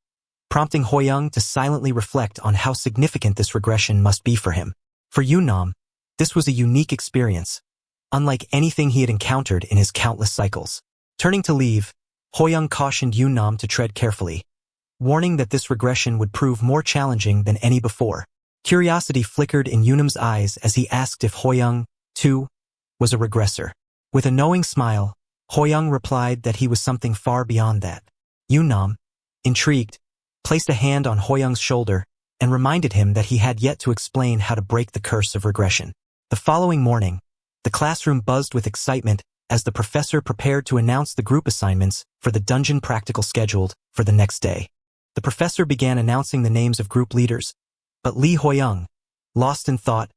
prompting Hoyoung to silently reflect on how significant this regression must be for him. For Yoon-nam, this was a unique experience, unlike anything he had encountered in his countless cycles. Turning to leave, Hoyoung cautioned Yoon-nam to tread carefully, warning that this regression would prove more challenging than any before. Curiosity flickered in Yoon-nam's eyes as he asked if Hoyoung, too, was a regressor. With a knowing smile, Hoyoung replied that he was something far beyond that. Yoon-nam, intrigued, placed a hand on Hoyoung's shoulder and reminded him that he had yet to explain how to break the curse of regression. The following morning, the classroom buzzed with excitement as the professor prepared to announce the group assignments for the dungeon practical scheduled for the next day. The professor began announcing the names of group leaders, but Lee Hoyoung, lost in thought,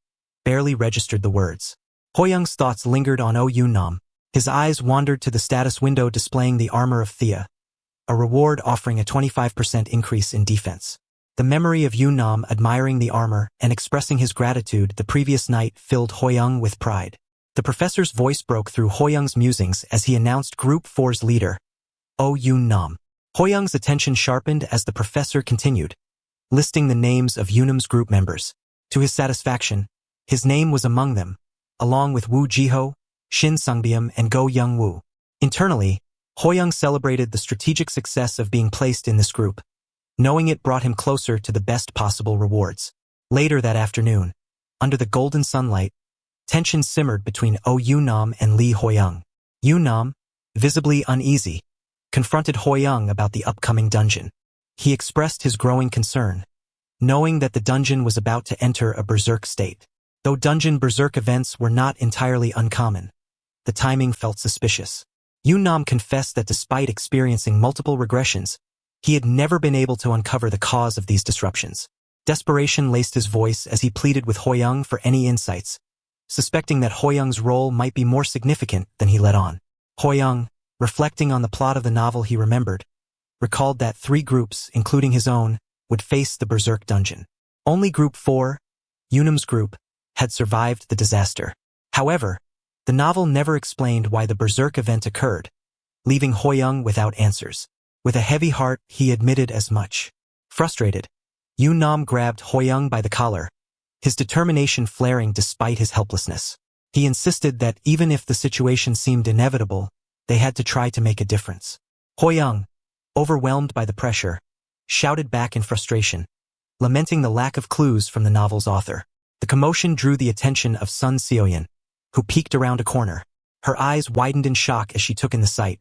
barely registered the words. Hoyoung's thoughts lingered on Oh Yoon-nam. His eyes wandered to the status window displaying the armor of Thea, a reward offering a 25% increase in defense. The memory of Yoon-nam admiring the armor and expressing his gratitude the previous night filled Hoyoung with pride. The professor's voice broke through Hoyoung's musings as he announced Group 4's leader, Oh Yoon-nam. Hoyoung's attention sharpened as the professor continued, listing the names of Yoon-nam's group members. To his satisfaction, his name was among them, along with Woo Ji-ho, Shin Sungbyum, and Go Young-woo. Internally, Hoyoung celebrated the strategic success of being placed in this group, knowing it brought him closer to the best possible rewards. Later that afternoon, under the golden sunlight, tension simmered between Oh Yoon-nam and Lee Hoyoung. Yoon-nam, visibly uneasy, confronted Hoyoung about the upcoming dungeon. He expressed his growing concern, knowing that the dungeon was about to enter a berserk state. Though dungeon berserk events were not entirely uncommon, the timing felt suspicious. Yoon-nam confessed that despite experiencing multiple regressions, he had never been able to uncover the cause of these disruptions. Desperation laced his voice as he pleaded with Hoyoung for any insights, suspecting that Hoyoung's role might be more significant than he let on. Hoyoung, reflecting on the plot of the novel he remembered, recalled that 3 groups, including his own, would face the berserk dungeon. Only Group 4, Yoon-nam's group, had survived the disaster. However, the novel never explained why the berserk event occurred, leaving Hoyoung without answers. With a heavy heart, he admitted as much. Frustrated, Yoon Nam grabbed Hoyoung by the collar, his determination flaring despite his helplessness. He insisted that even if the situation seemed inevitable, they had to try to make a difference. Hoyoung, overwhelmed by the pressure, shouted back in frustration, lamenting the lack of clues from the novel's author. The commotion drew the attention of Sun Seoyeon, who peeked around a corner. Her eyes widened in shock as she took in the sight.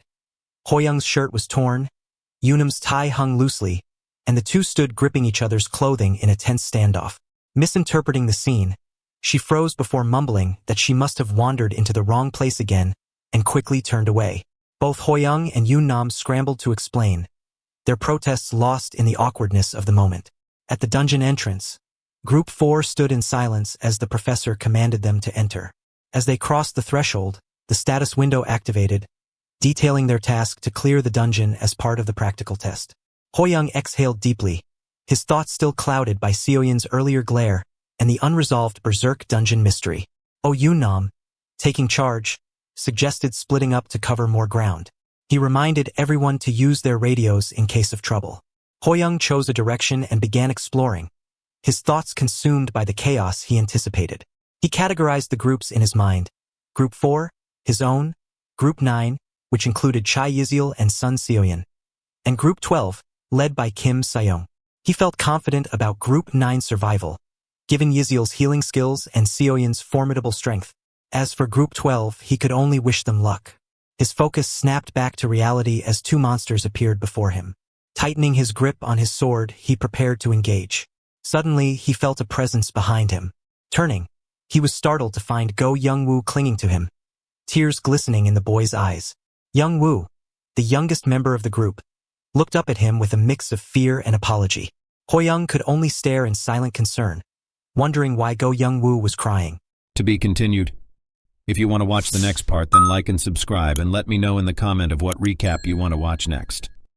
Hoyoung's shirt was torn, Yoonam's tie hung loosely, and the two stood gripping each other's clothing in a tense standoff. Misinterpreting the scene, she froze before mumbling that she must have wandered into the wrong place again and quickly turned away. Both Hoyoung and Yoon Nam scrambled to explain, their protests lost in the awkwardness of the moment. At the dungeon entrance, Group 4 stood in silence as the professor commanded them to enter. As they crossed the threshold, the status window activated, detailing their task to clear the dungeon as part of the practical test. Hoyoung exhaled deeply, his thoughts still clouded by Seoyeon's earlier glare and the unresolved Berserk dungeon mystery. Yoon Nam, taking charge, suggested splitting up to cover more ground. He reminded everyone to use their radios in case of trouble. Hoyoung chose a direction and began exploring, his thoughts consumed by the chaos he anticipated. He categorized the groups in his mind. Group 4, his own, Group 9, which included Chai Yizil and Sun Seoyeon, and Group 12, led by Kim Sayong. He felt confident about Group 9's survival, given Yizil's healing skills and Seoyeon's formidable strength. As for Group 12, he could only wish them luck. His focus snapped back to reality as two monsters appeared before him. Tightening his grip on his sword, he prepared to engage. Suddenly, he felt a presence behind him. Turning, he was startled to find Go Young-woo clinging to him, tears glistening in the boy's eyes. Young-woo, the youngest member of the group, looked up at him with a mix of fear and apology. Hoyoung could only stare in silent concern, wondering why Go Young-woo was crying. To be continued. If you want to watch the next part, then like and subscribe and let me know in the comment of what recap you want to watch next.